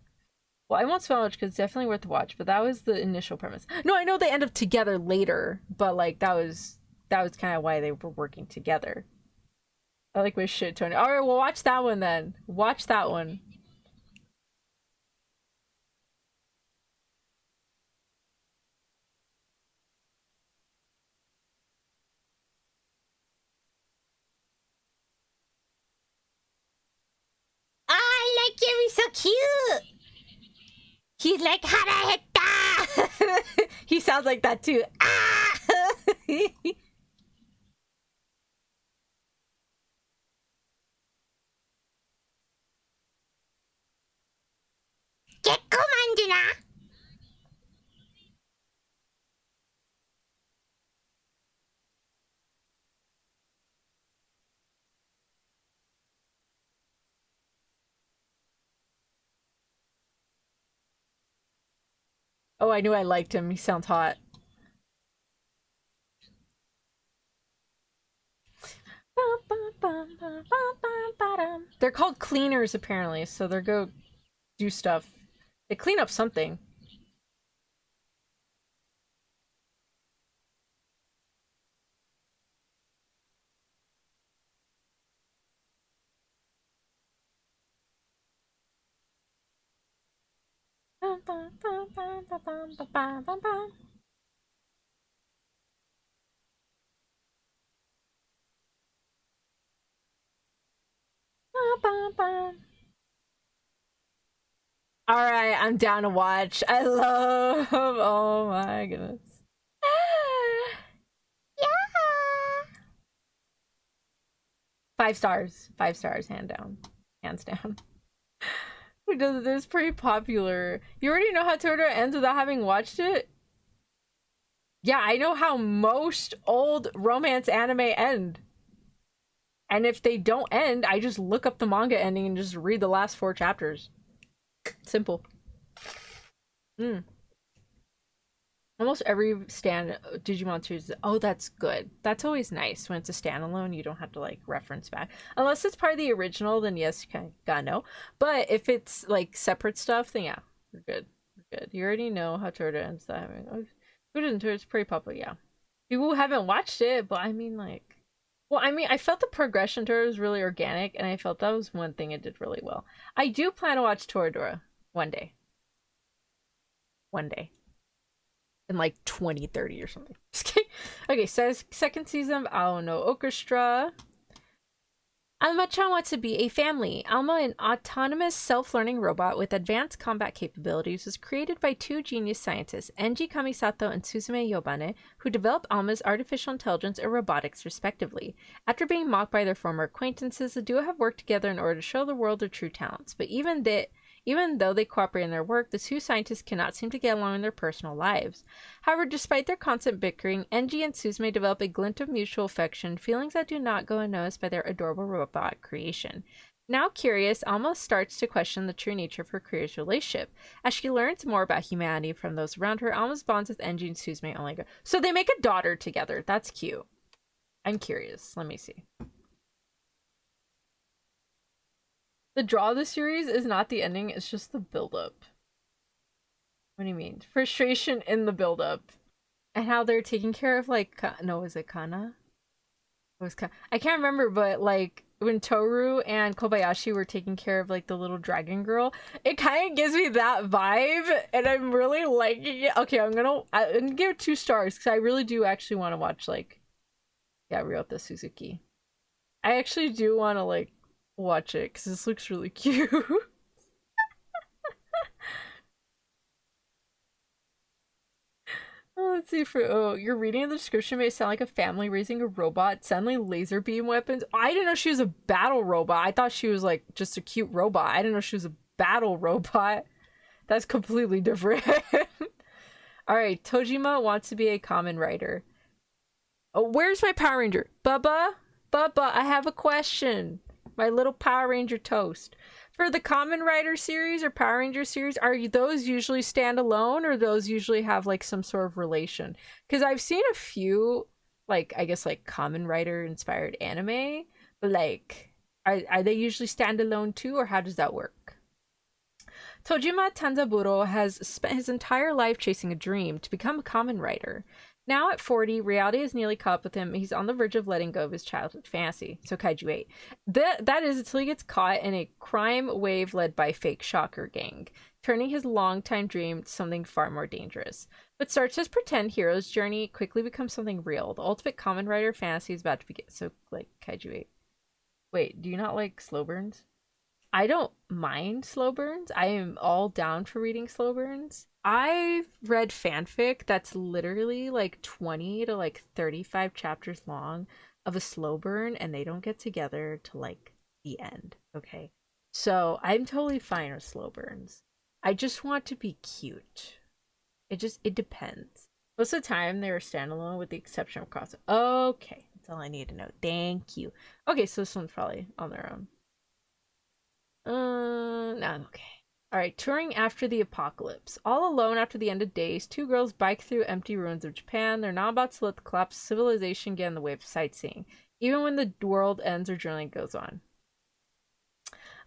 S1: Well, I won't spoil much because it's definitely worth the watch, but that was the initial premise. No, I know they end up together later, but like that was kind of why they were working together. I like my shit, Tony. All right, well, watch that one then. Watch that one.
S2: I like him. He's so cute. He's like haraheta.
S1: He sounds like that too. Ah!
S2: 개꼬만지나.
S1: Oh, I knew I liked him. He sounds hot. They're called cleaners, apparently, so they're go do stuff. They clean up something. Alright, I'm down to watch. I love. Oh my goodness.
S2: Yeah.
S1: 5 stars. 5 stars, hand down. Hands down. Who does this? Pretty popular. You already know how Totoro ends without having watched it? Yeah, I know how most old romance anime end. And if they don't end, I just look up the manga ending and just read the last 4 chapters. Simple. Almost every Digimon series. Oh, that's good. That's always nice when it's a standalone. You don't have to like reference back, unless it's part of the original. Then yes, you gotta know. But if it's like separate stuff, then yeah, we're good. We're good. You already know how Turtle ends. That who didn't? It's pretty popular. Yeah, people who haven't watched it, but I mean, like, well, I mean, I felt the progression to it was really organic, and I felt that was one thing it did really well. I do plan to watch Toradora one day. One day in like 2030 or something. Just kidding. Okay, says second season of Ao no Orchestra. Alma-chan wants to be a family. Alma, an autonomous self-learning robot with advanced combat capabilities, was created by 2 genius scientists, Enji Kamisato and Suzume Yobane, who developed Alma's artificial intelligence and robotics respectively. After being mocked by their former acquaintances, the duo have worked together in order to show the world their true talents. But even though they cooperate in their work, the 2 scientists cannot seem to get along in their personal lives. However, despite their constant bickering, Enji and Suzume develop a glint of mutual affection, feelings that do not go unnoticed by their adorable robot creation. Now curious, Alma starts to question the true nature of her career's relationship. As she learns more about humanity from those around her, Alma's bonds with Enji and Suzume only go. So they make a daughter together. That's cute. I'm curious. Let me see. The draw of the series is not the ending, it's just the build-up. What do you mean? Frustration in the build-up. And how they're taking care of, like, no, was it Kana? It was Kana. I can't remember, but, like, when Toru and Kobayashi were taking care of, like, the little dragon girl, it kind of gives me that vibe, and I'm really liking it. Okay, I'm gonna give it 2 stars, because I really do actually want to watch, like, yeah, Ryota Suzuki. I actually do want to, like, watch it because this looks really cute. Oh, let's see. You're reading the description may sound like a family raising a robot, suddenly laser beam weapons. I didn't know she was a battle robot. I thought she was like just a cute robot. I didn't know she was a battle robot. That's completely different. All right, Tojima wants to be a common writer. Oh, where's my Power Ranger? Bubba, I have a question. My little Power Ranger toast. For the Kamen Rider series or Power Ranger series, are those usually standalone or those usually have like some sort of relation? Because I've seen a few, like, I guess like Kamen Rider inspired anime, but like, are they usually standalone too, or how does that work? Tojima Tanzaburo has spent his entire life chasing a dream to become a Kamen Rider. Now at 40, reality has nearly caught up with him. He's on the verge of letting go of his childhood fantasy. So Kaiju 8. That is until he gets caught in a crime wave led by fake shocker gang, turning his longtime dream to something far more dangerous. But starts as pretend hero's journey quickly becomes something real. The ultimate Kamen Rider fantasy is about to begin. So, like, Kaiju 8. Wait, do you not like slow burns? I don't mind slow burns. I am all down for reading slow burns. I've read fanfic that's literally like 20 to like 35 chapters long of a slow burn, and they don't get together to like the end. Okay. So I'm totally fine with slow burns. I just want to be cute. It depends. Most of the time they were standalone with the exception of cross. Okay. That's all I need to know. Thank you. Okay, so this one's probably on their own. No, I'm okay. Alright, touring after the apocalypse. All alone after the end of days, two girls bike through empty ruins of Japan. They're not about to let the collapse of civilization get in the way of sightseeing, even when the world ends or journey goes on.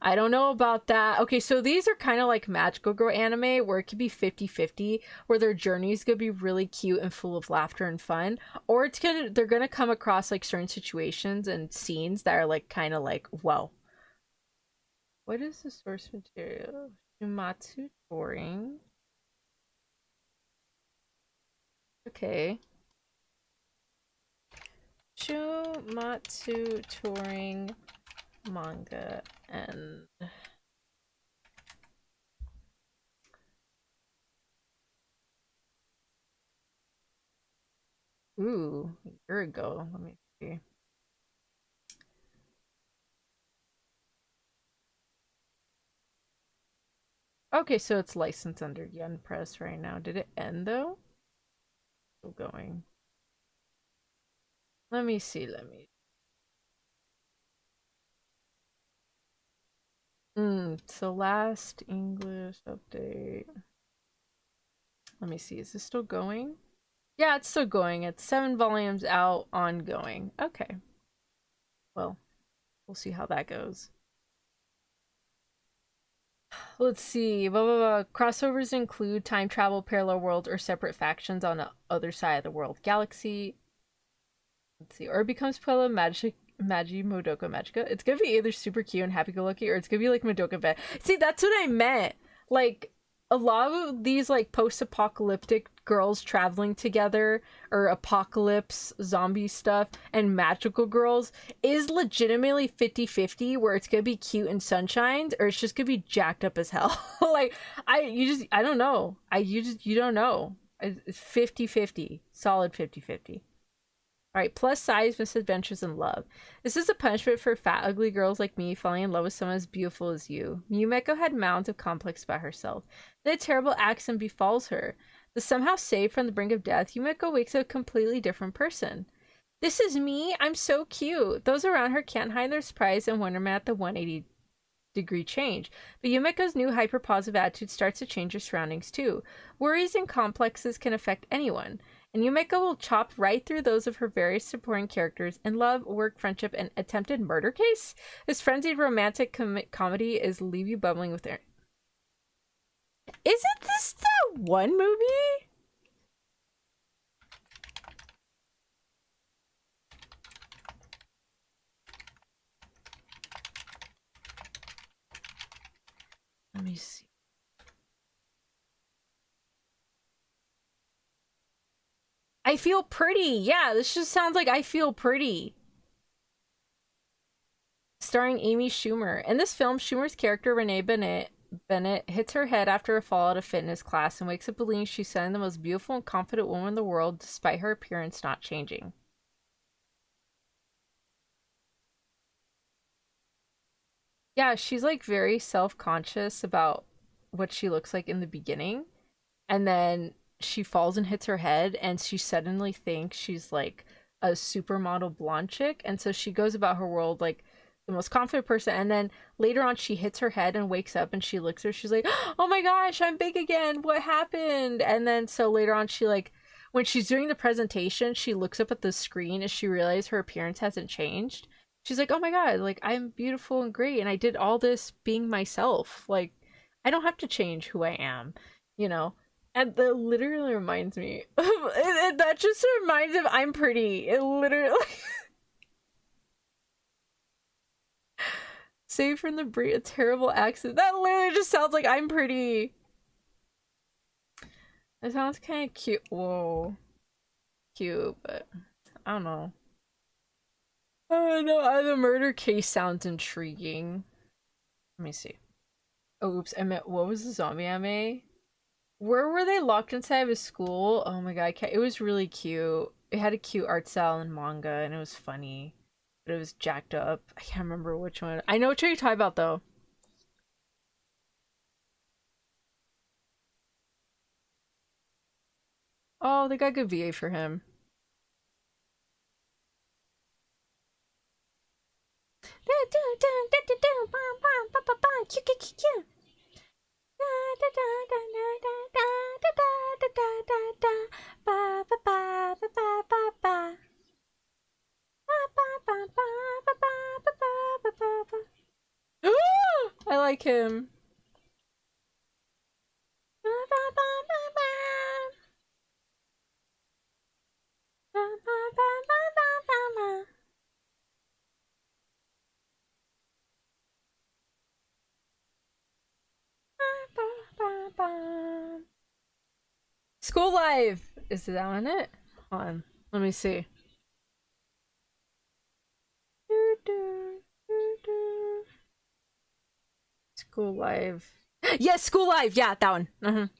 S1: I don't know about that. Okay, so these are kind of like magical girl anime where it could be 50-50, where their journeys could be really cute and full of laughter and fun, or they're gonna come across like certain situations and scenes that are like kind of like, whoa. What is the source material? Shumatsu touring. Okay. Shumatsu touring manga and ooh, a year ago. Let me see. Okay, so it's licensed under Yen Press right now. Did it end though? Still going. Let me see. So last English update. Let me see. Is this still going? Yeah, it's still going. It's 7 volumes out, ongoing. Okay. Well, we'll see how that goes. Let's see. Blah, blah, blah. Crossovers include time travel, parallel worlds, or separate factions on the other side of the world galaxy. Let's see. Or it becomes Puella Magi Modoka Magica. It's gonna be either super cute and happy go lucky, or it's gonna be like Madoka Bed. See, that's what I meant. Like, a lot of these like post-apocalyptic girls traveling together, or apocalypse zombie stuff, and magical girls is legitimately 50-50, where it's gonna be cute and sunshines, or it's just gonna be jacked up as hell. Like, I don't know. You don't know. It's 50-50. Solid 50-50. Alright, plus size misadventures in love. This is a punishment for fat, ugly girls like me falling in love with someone as beautiful as you. Miyumeko had mounds of complex about herself. Then a terrible accident befalls her. Though somehow saved from the brink of death, Yumeko wakes up a completely different person. This is me? I'm so cute. Those around her can't hide their surprise and wonderment at the 180-degree change. But Yumeko's new hyper-positive attitude starts to change her surroundings too. Worries and complexes can affect anyone, and Yumeko will chop right through those of her various supporting characters in love, work, friendship, and attempted murder case. This frenzied romantic comedy is leave you bubbling with air. Isn't this the one movie? Let me see. I feel pretty. Yeah, this just sounds like I feel pretty. Starring Amy Schumer. In this film, Schumer's character, Renee Bennett hits her head after a fall at a fitness class and wakes up believing she's suddenly the most beautiful and confident woman in the world, despite her appearance not changing. Yeah, she's like very self-conscious about what she looks like in the beginning, and then she falls and hits her head, and she suddenly thinks she's like a supermodel blonde chick, and so she goes about her world like the most confident person, and then later on she hits her head and wakes up and she looks at her, she's like, oh my gosh, I'm big again, what happened? And then so later on she like, when she's doing the presentation, she looks up at the screen and she realizes her appearance hasn't changed. She's like, oh my god, like I'm beautiful and great and I did all this being myself, like I don't have to change who I am, you know. And that literally reminds me that just reminds of I'm pretty. It literally save from the a terrible accident. That literally just sounds like I'm pretty. It sounds kind of cute. Whoa, cute, but I don't know. Oh no, the murder case sounds intriguing. Let me see. Oh, oops, I meant what was the zombie anime? Where were they locked inside of a school? Oh my god, it was really cute. It had a cute art style and manga, and it was funny. But it was jacked up. I can't remember which one. I know what you're talking about, though. Oh, they got good VA for him. like him. School Live! Is that on it? Hold on. Let me see. School Live. Yes, School Live! Yeah, that one. That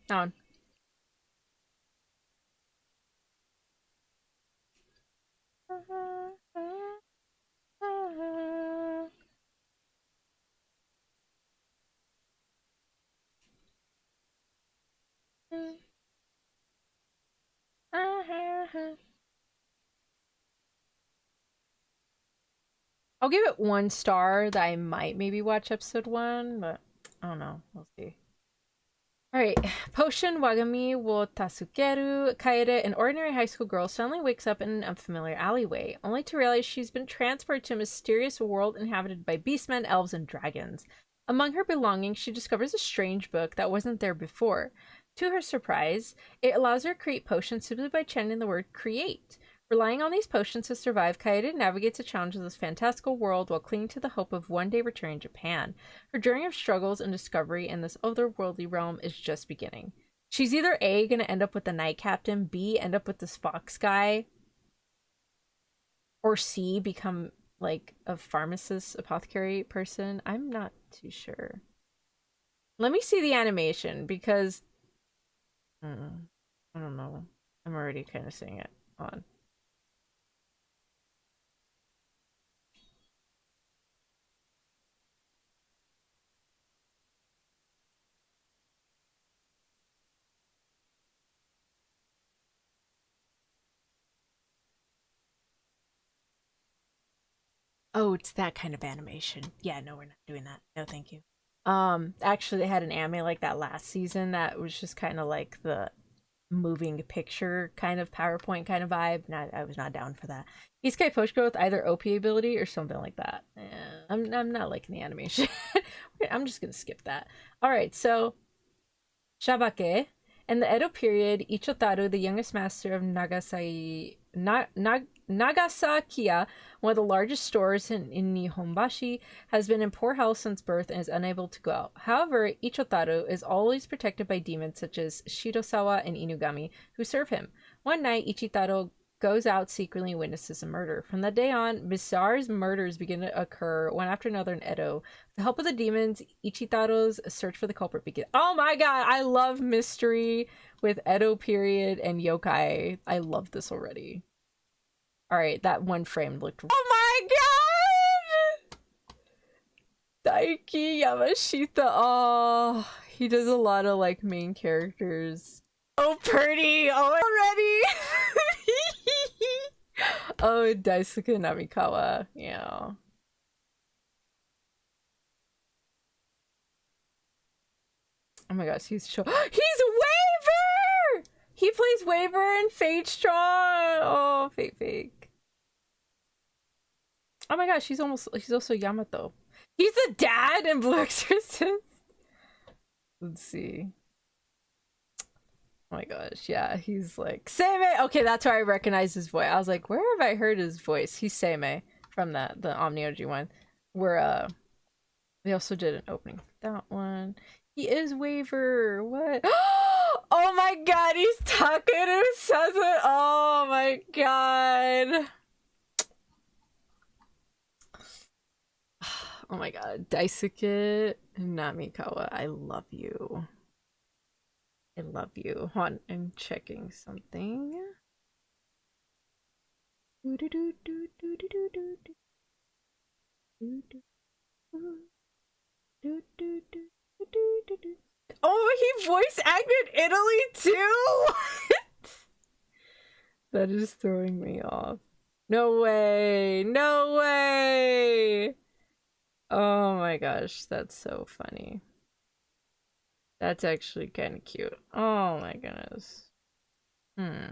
S1: one. I'll give it 1 star that I might maybe watch episode 1, but I don't know. We'll see. Alright. Potion Wagami wo Tasukeru Kaede, an ordinary high school girl, suddenly wakes up in an unfamiliar alleyway, only to realize she's been transported to a mysterious world inhabited by beastmen, elves, and dragons. Among her belongings, she discovers a strange book that wasn't there before. To her surprise, it allows her to create potions simply by chanting the word create. Relying on these potions to survive, Kaede navigates the challenges of this fantastical world while clinging to the hope of one day returning to Japan. Her journey of struggles and discovery in this otherworldly realm is just beginning. She's either A, gonna end up with the Night Captain, B, end up with this fox guy, or C, become like a pharmacist, apothecary person. I'm not too sure. Let me see the animation because I don't know. I'm already kind of seeing it on. Oh, it's that kind of animation. Yeah, no, we're not doing that. No, thank you. Actually, they had an anime like that last season that was just kind of like the moving picture kind of PowerPoint kind of vibe. I was not down for that. Isekai Poshko with either OP ability or something like that. I'm not liking the animation. I'm just gonna skip that. All right, so Shabake. In the Edo period, Ichotaru, the youngest master of Nagasakiya, one of the largest stores in Nihonbashi, has been in poor health since birth and is unable to go out. However, Ichotaru is always protected by demons such as Shirosawa and Inugami, who serve him. One night, Ichitaro goes out secretly and witnesses a murder. From that day on, bizarre murders begin to occur one after another in Edo. With the help of the demons, Ichitaro's search for the culprit begins. Oh my god, I love mystery with Edo period and yokai. I love this already. Alright, that one frame looked... Oh my god! Daiki Yamashita. Oh, he does a lot of like main characters. Oh, pretty! Oh, already! Oh, Daisuke Namikawa. Yeah. Oh my gosh, he's Waver! He plays Waver in Fate Strong! Oh, Fake. Oh my gosh, he's also Yamato. He's the dad in Blue Exorcist! Let's see. Oh my gosh, yeah, he's like Seimei. Okay, that's where I recognize his voice. I was like, where have I heard his voice? He's Seimei from the Omnioji one. Where they also did an opening for that one. He is Waver. What? Oh my god, he's Takeru Sazu. Oh my god. Oh my god, Daisuke Namikawa, I love you. I love you. Hold on, I'm checking something. Oh, he voice acted Italy too? That is throwing me off. No way! No way! Oh my gosh, that's so funny. That's actually kind of cute. Oh my goodness. Hmm.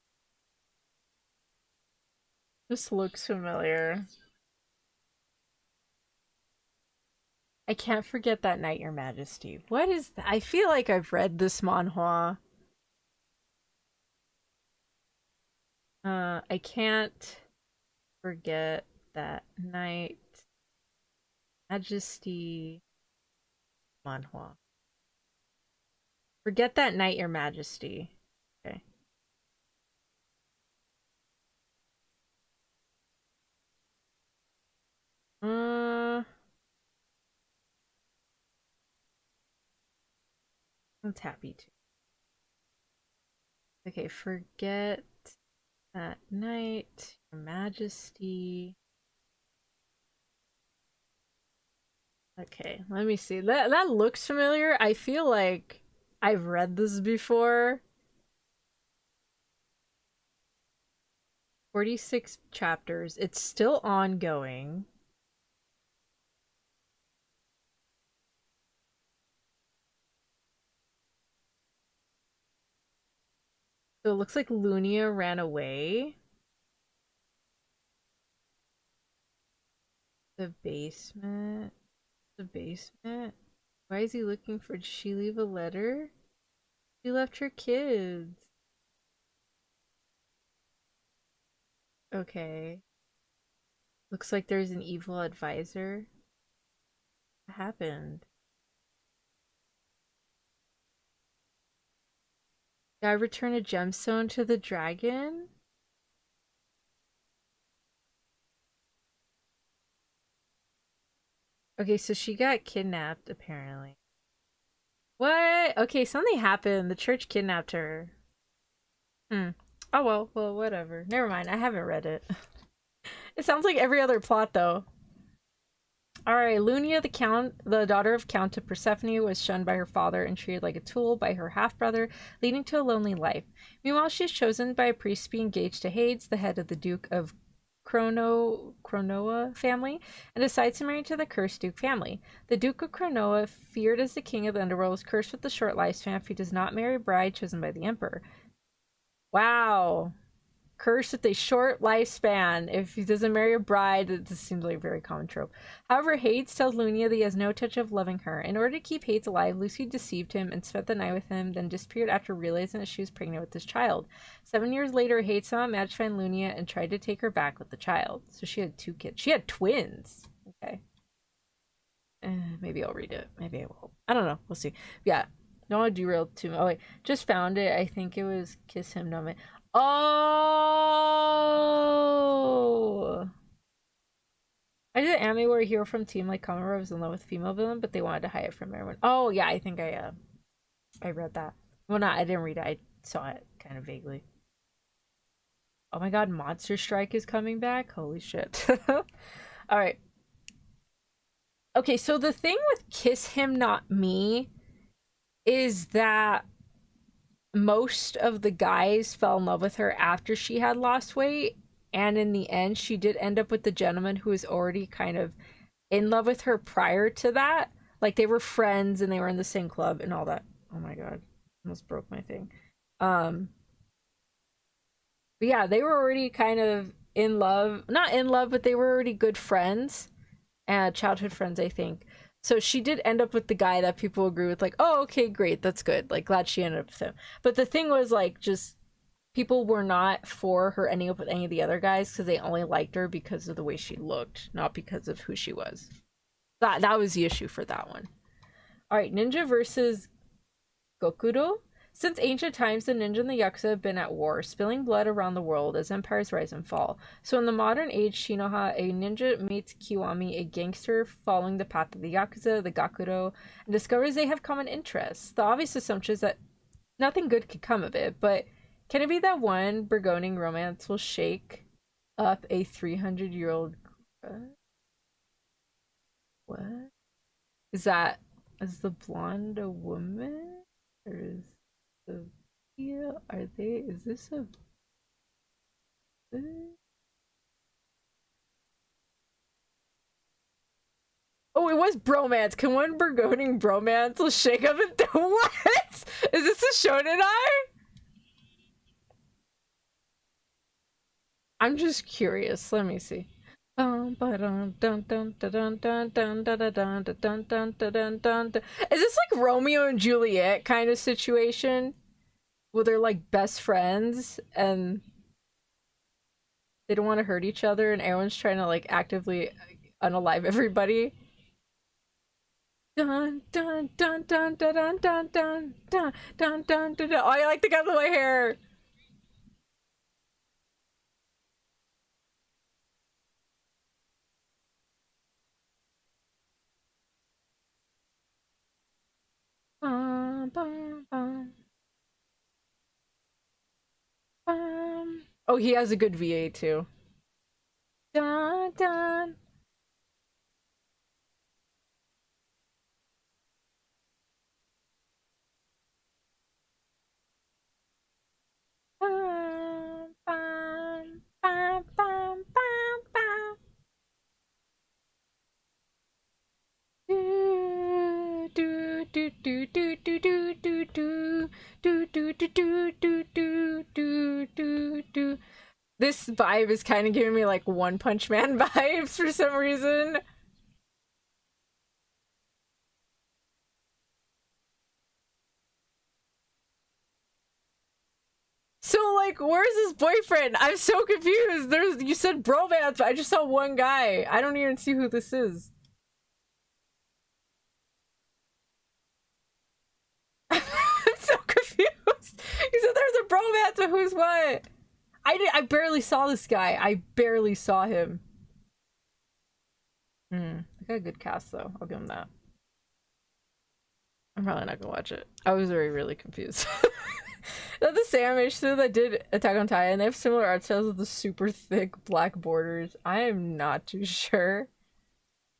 S1: This looks familiar. I can't forget that night, Your Majesty. What is that? I feel like I've read this manhwa. I can't forget that night. Majesty manhwa. Forget that night, Your Majesty. Okay. I'm happy to. Okay, forget that night, Your Majesty. Okay, let me see. That looks familiar. I feel like I've read this before. 46 chapters. It's still ongoing. So it looks like Lunia ran away. The basement. The basement? Why is he looking for? Did she leave a letter? She left her kids. Okay. Looks like there's an evil advisor. What happened? Did I return a gemstone to the dragon? Okay, so she got kidnapped, apparently. What? Okay, something happened. The church kidnapped her. Oh well, whatever. Never mind, I haven't read it. It sounds like every other plot, though. Alright, Lunia, the daughter of Count of Persephone, was shunned by her father and treated like a tool by her half-brother, leading to a lonely life. Meanwhile, she is chosen by a priest to be engaged to Hades, the head of the Duke of Cronoa family, and decides to marry to the cursed Duke family. The Duke of Cronoa, feared as the king of the underworld, is cursed with a short lifespan if he does not marry a bride chosen by the emperor. Wow. Cursed with a short lifespan if he doesn't marry a bride. This seems like a very common trope. However, Hades tells Lunia that he has no touch of loving her. In order to keep Hades alive, Lucy deceived him and spent the night with him, then disappeared after realizing that she was pregnant with his child. 7 years later, Hades saw a match find Lunia and tried to take her back with the child. So she had 2 kids. She had twins. Okay. Maybe I'll read it. Maybe I won't. I don't know. We'll see. Yeah. Don't want to derail too much. Oh, wait. Just found it. I think it was Kiss Him, No Man. Oh! I did an anime where a hero from Team like Kamura was in love with a female villain, but they wanted to hide it from everyone. Oh yeah, I think I read that. Well, I didn't read it. I saw it kind of vaguely. Oh my god, Monster Strike is coming back. Holy shit! All right. Okay, so the thing with Kiss Him Not Me is that most of the guys fell in love with her after she had lost weight, and in the end she did end up with the gentleman who was already kind of in love with her prior to that. Like, they were friends and they were in the same club and all that. Oh my god, almost broke my thing. But yeah, they were already kind of in love, not in love, but they were already good friends, childhood friends, I think. So she did end up with the guy that people agree with, like, oh, okay, great, that's good. Like, glad she ended up with him. But the thing was, like, just people were not for her ending up with any of the other guys because they only liked her because of the way she looked, not because of who she was. That was the issue for that one. All right, Ninja versus Gokuro. Since ancient times, the ninja and the yakuza have been at war, spilling blood around the world as empires rise and fall. So in the modern age, Shinoha, a ninja, meets Kiwami, a gangster following the path of the yakuza, the gakuro, and discovers they have common interests. The obvious assumption is that nothing good could come of it, but can it be that one burgeoning romance will shake up a 300-year-old... What? Is the blonde a woman? Or is... Yeah, is this a... Oh, it was bromance. Can one burgeoning bromance will shake up and what? Is this a shonen? I'm just curious. Let me see. Is this like Romeo and Juliet kind of situation? Where they're like best friends and they don't want to hurt each other and everyone's trying to like actively unalive everybody? Dun dun dun dun dun dun dun dun dun dun dun dun. Oh, I like the guy with the white hair. Bum, bum, bum, bum. Oh, he has a good VA too. Dun dun. Bum, bum, bum, bum, bum, bum. Do do do do do do do do do do do do do do do do do. This vibe is kind of giving me like One Punch Man vibes for some reason. So like, where's his boyfriend? I'm so confused. You said bromance, but I just saw one guy. I don't even see who this is. I'm so confused. You said there's a bromance, but who's what? I barely saw this guy. I barely saw him. I got a good cast though. I'll give him that. I'm probably not gonna watch it. I was really confused. That's the same animation studio that did Attack on Titan. They have similar art styles with the super thick black borders. I am not too sure.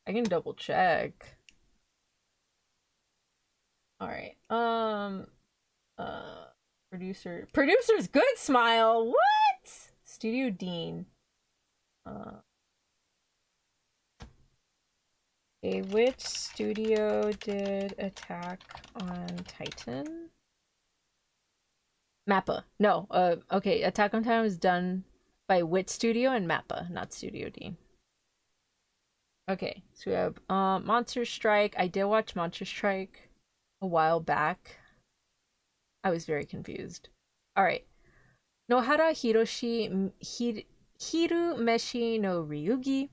S1: I can double check. All right. Producer's good smile. What? Studio Dean. Which studio did Attack on Titan? Mappa. No. Okay. Attack on Titan was done by Wit Studio and Mappa, not Studio Dean. Okay, so we have Monster Strike. I did watch Monster Strike a while back. I was very confused. All right. Nohara Hirumeshi no Ryugi.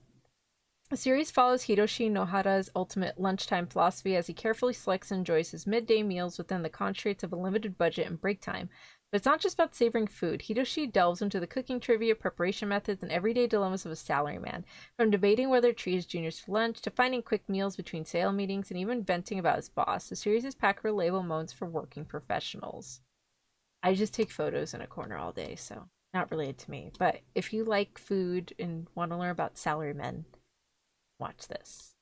S1: The series follows Hiroshi Nohara's ultimate lunchtime philosophy as he carefully selects and enjoys his midday meals within the constraints of a limited budget and break time. But it's not just about savoring food. Hiroshi delves into the cooking trivia, preparation methods, and everyday dilemmas of a salaryman. From debating whether to treat his juniors for lunch, to finding quick meals between sale meetings, and even venting about his boss, the series is packed with relatable moments for working professionals. I just take photos in a corner all day, so not related to me. But if you like food and want to learn about salarymen, watch this.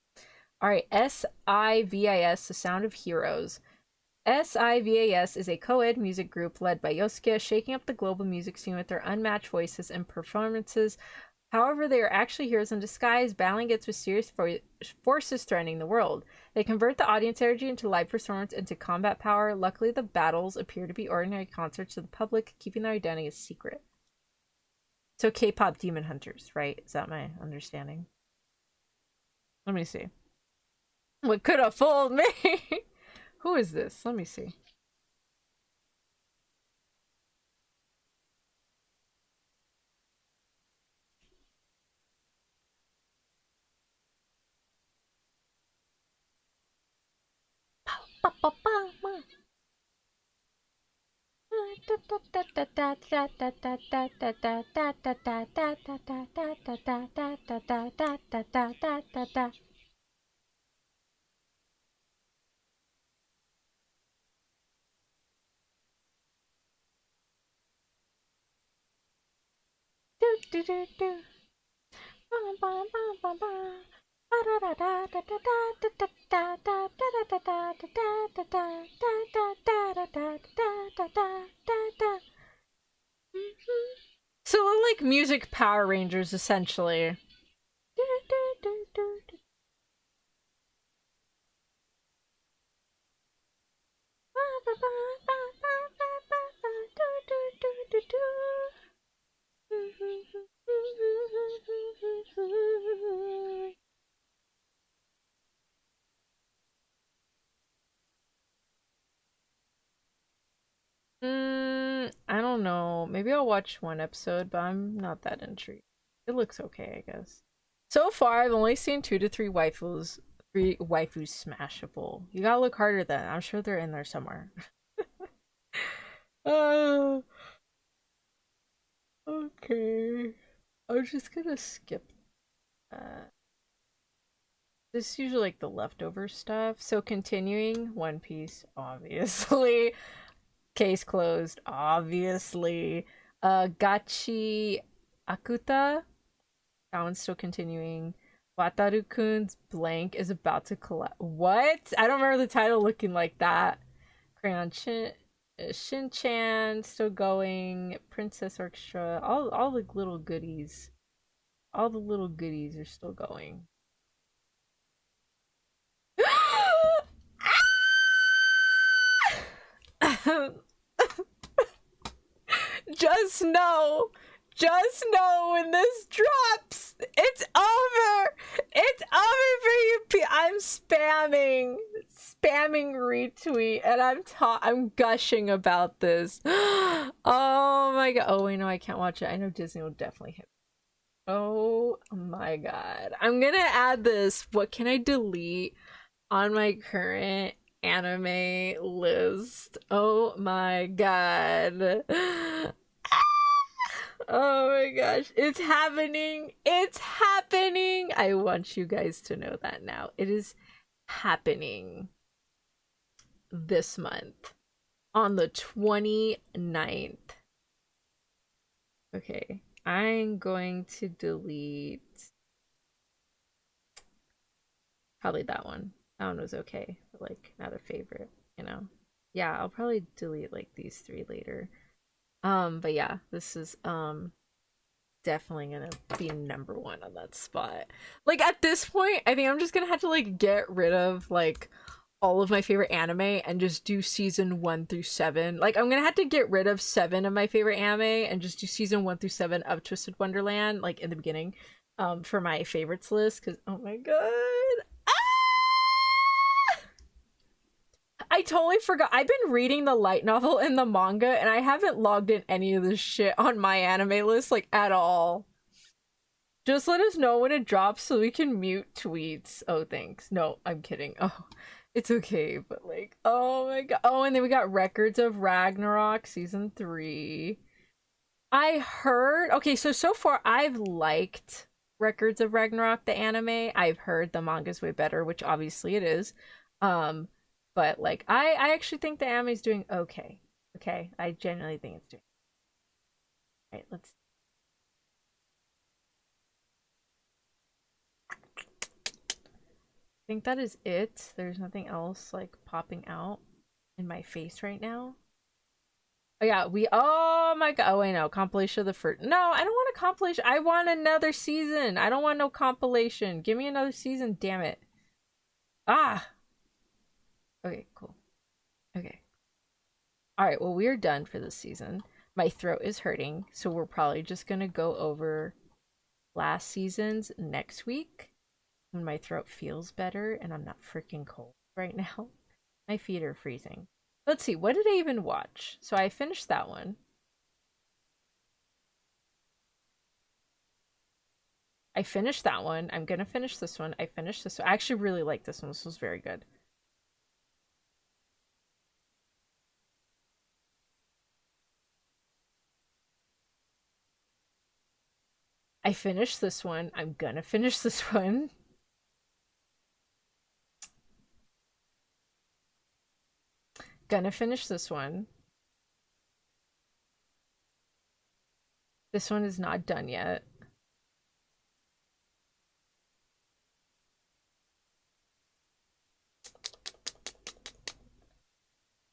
S1: All right, SIVIS, The Sound of Heroes. SIVAS is a co-ed music group led by Yosuke, shaking up the global music scene with their unmatched voices and performances. However, they are actually heroes in disguise, battling against mysterious forces threatening the world. They convert the audience energy into live performance into combat power. Luckily, the battles appear to be ordinary concerts to the public, keeping their identity a secret. So K-pop demon hunters, right? Is that my understanding? Let me see. What could have fooled me? Who is this? Let me see. So they're like music Power Rangers, essentially. know. Maybe I'll watch one episode, but I'm not that intrigued. It looks okay, I guess. So far, I've only seen 2 to 3 waifus. 3 waifus smashable. You gotta look harder then. I'm sure they're in there somewhere. Oh, okay. I'm just gonna skip that. This is usually like the leftover stuff. So continuing, One Piece, obviously. Case closed, obviously. Gachi Akuta, that one's still continuing. Wataru-kun's blank is about to collapse. What? I don't remember the title looking like that. Crayon Shin-chan still going. Princess Orchestra, all the little goodies. All the little goodies are still going. Just know, when this drops, it's over. It's over for you. I'm spamming retweet, and I'm gushing about this. Oh my god. Oh wait, no, I can't watch it. I know Disney will definitely hit. Oh my god. I'm gonna add this. What can I delete on my current anime list? Oh my god. Oh my gosh, it's happening. It's happening. I want you guys to know that now. It is happening this month on the 29th. Okay, I'm going to delete probably that one. That one was okay, but like not a favorite, you know? Yeah, I'll probably delete like these 3 later. But yeah, this is definitely gonna be #1 on that spot. Like at this point, I think I'm just gonna have to like get rid of like all of my favorite anime and just do season 1 through 7. Like I'm gonna have to get rid of 7 of my favorite anime and just do season 1 through 7 of Twisted Wonderland, like in the beginning, for my favorites list, because oh my god. I totally forgot. I've been reading the light novel and the manga, and I haven't logged in any of this shit on my anime list, like, at all. Just let us know when it drops so we can mute tweets. Oh, thanks. No, I'm kidding. Oh, it's okay, but like, oh my god. Oh, and then we got Records of Ragnarok Season 3. I heard... Okay, so far I've liked Records of Ragnarok, the anime. I've heard the manga's way better, which obviously it is. But like I actually think the anime's doing okay. Okay, I genuinely think it's doing. All right, let's. I think that is it. There's nothing else like popping out in my face right now. Oh yeah, oh my god. Oh wait, no, compilation of the first. No, I don't want a compilation. I want another season. I don't want no compilation. Give me another season, damn it. Ah. Okay, cool. Okay. Alright, well, we're done for this season. My throat is hurting, so we're probably just gonna go over last season's next week when my throat feels better and I'm not freaking cold right now. My feet are freezing. Let's see, what did I even watch? So I finished that one. I finished that one. I'm gonna finish this one. I finished this one. I actually really like this one. This was very good. I finished this one. I'm gonna finish this one. Gonna finish this one. This one is not done yet.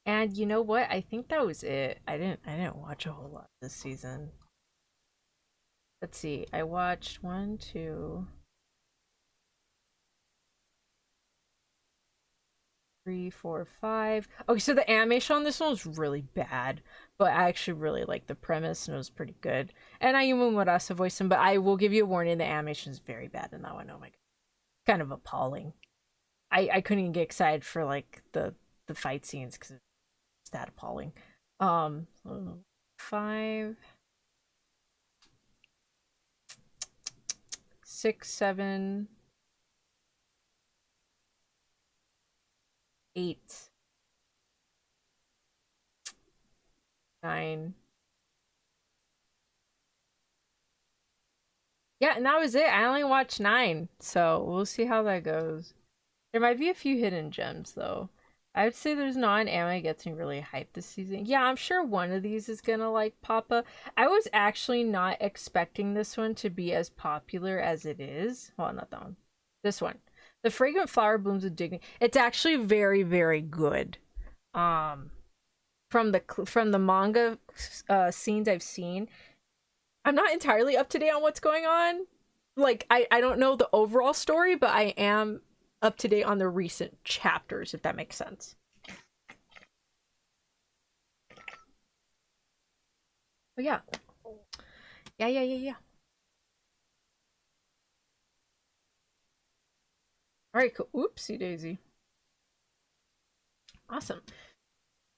S1: And you know what? I think that was it. I didn't watch a whole lot this season. Let's see. I watched 1, 2, 3, 4, 5. Okay, so the animation on this one was really bad, but I actually really liked the premise and it was pretty good. And Ayumu Murasa voiced him, but I will give you a warning: the animation is very bad in that one. Oh my god, kind of appalling. I couldn't even get excited for like the fight scenes because it's that appalling. 5, 6, 7, 8, 9. Yeah, and that was it. I only watched 9, so we'll see how that goes. There might be a few hidden gems, though. I would say there's not an anime that gets me really hyped this season. Yeah, I'm sure one of these is gonna, like, pop up. I was actually not expecting this one to be as popular as it is. Well, not that one. This one. The Fragrant Flower Blooms with Dignity. It's actually very, very good. From the manga scenes I've seen, I'm not entirely up to date on what's going on. Like, I don't know the overall story, but I am up to date on the recent chapters, if that makes sense. But yeah. Yeah. Alright, cool. Oopsie daisy. Awesome.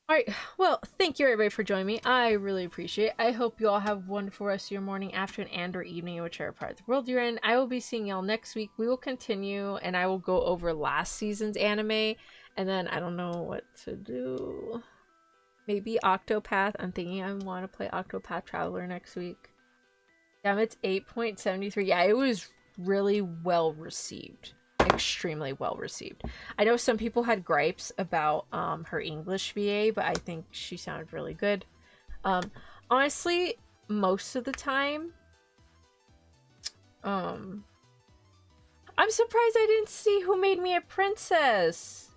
S1: Alright, well, thank you everybody for joining me. I really appreciate it. I hope you all have a wonderful rest of your morning, afternoon, and or evening in whichever part of the world you're in. I will be seeing y'all next week. We will continue, and I will go over last season's anime, and then I don't know what to do. Maybe Octopath. I'm thinking I want to play Octopath Traveler next week. Damn, it's 8.73. Yeah, it was really well received. Extremely well received. I know some people had gripes about her English VA, but I think she sounded really good. Honestly, most of the time, I'm surprised I didn't see Who Made Me a Princess.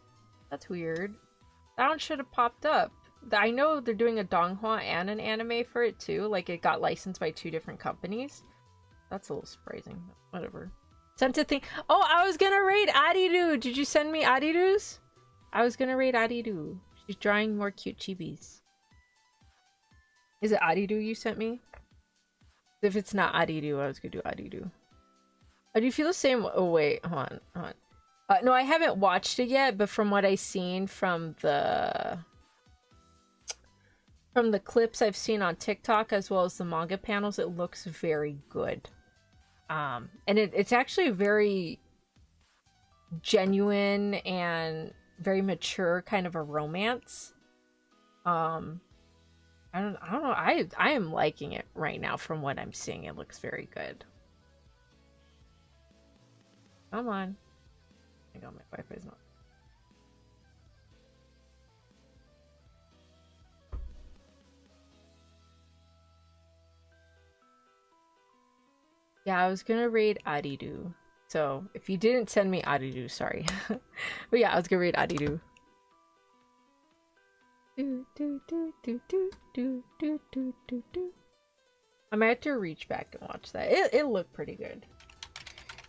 S1: That's weird. That one should have popped up. I know they're doing a donghua and an anime for it too. Like, it got licensed by 2 different companies. That's a little surprising. Whatever. Sent a thing. Oh, I was gonna raid Adidu. Did you send me Adidu's? I was gonna raid Adidu. She's drawing more cute chibis. Is it Adidu you sent me? If it's not Adidu, I was gonna do Adidu. Do you feel the same? Oh wait, hold on. No, I haven't watched it yet, but from what I've seen from the clips I've seen on TikTok as well as the manga panels, it looks very good. And it's actually very genuine and very mature kind of a romance. I don't know. I am liking it right now from what I'm seeing. It looks very good. Come on. I got my Wi-Fi's not. Yeah, I was gonna raid Adidu. So, if you didn't send me Adidu, sorry. But yeah, I was gonna raid Adidu. I might have to reach back and watch that. It looked pretty good.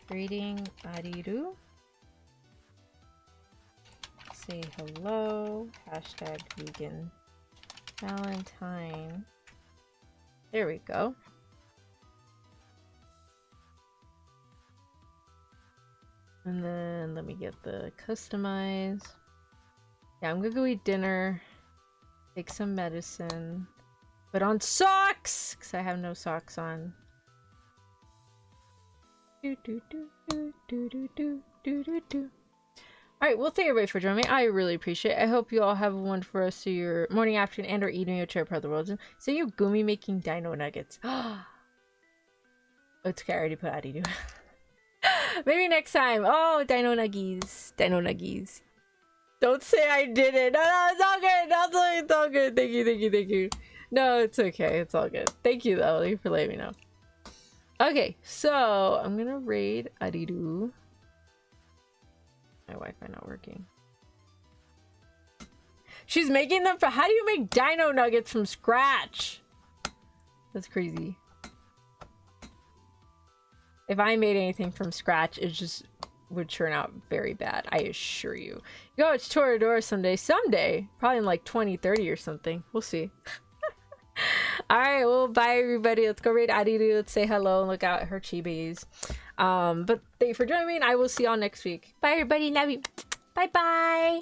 S1: Raiding Adidu. Say hello. Hashtag vegan Valentine. There we go. And then let me get the customize. Yeah, I'm gonna go eat dinner, take some medicine, put on socks because I have no socks on. Alright, well, thank you everybody for joining me. I really appreciate it. I hope you all have a wonderful rest of your morning, afternoon, and or evening, whichever part of the world. So you Gumi making dino nuggets. Oh, it's okay, I already put Adidu. Maybe next time. Oh, dino nuggies. Dino nuggies. Don't say I did it. No, it's all good. It's all good. Thank you. No, it's okay. It's all good. Thank you, though. Thank you for letting me know. Okay, so I'm gonna raid Adidu. My Wi-Fi not working. She's making them for. How do you make dino nuggets from scratch? That's crazy. If I made anything from scratch, it just would turn out very bad. I assure you. Go, it's Toradora someday. Someday. Probably in like 2030 or something. We'll see. Alright, well, bye everybody. Let's go raid Adidu. Let's say hello and look out at her chibis. But thank you for joining me, and I will see y'all next week. Bye everybody. Love you. Bye bye.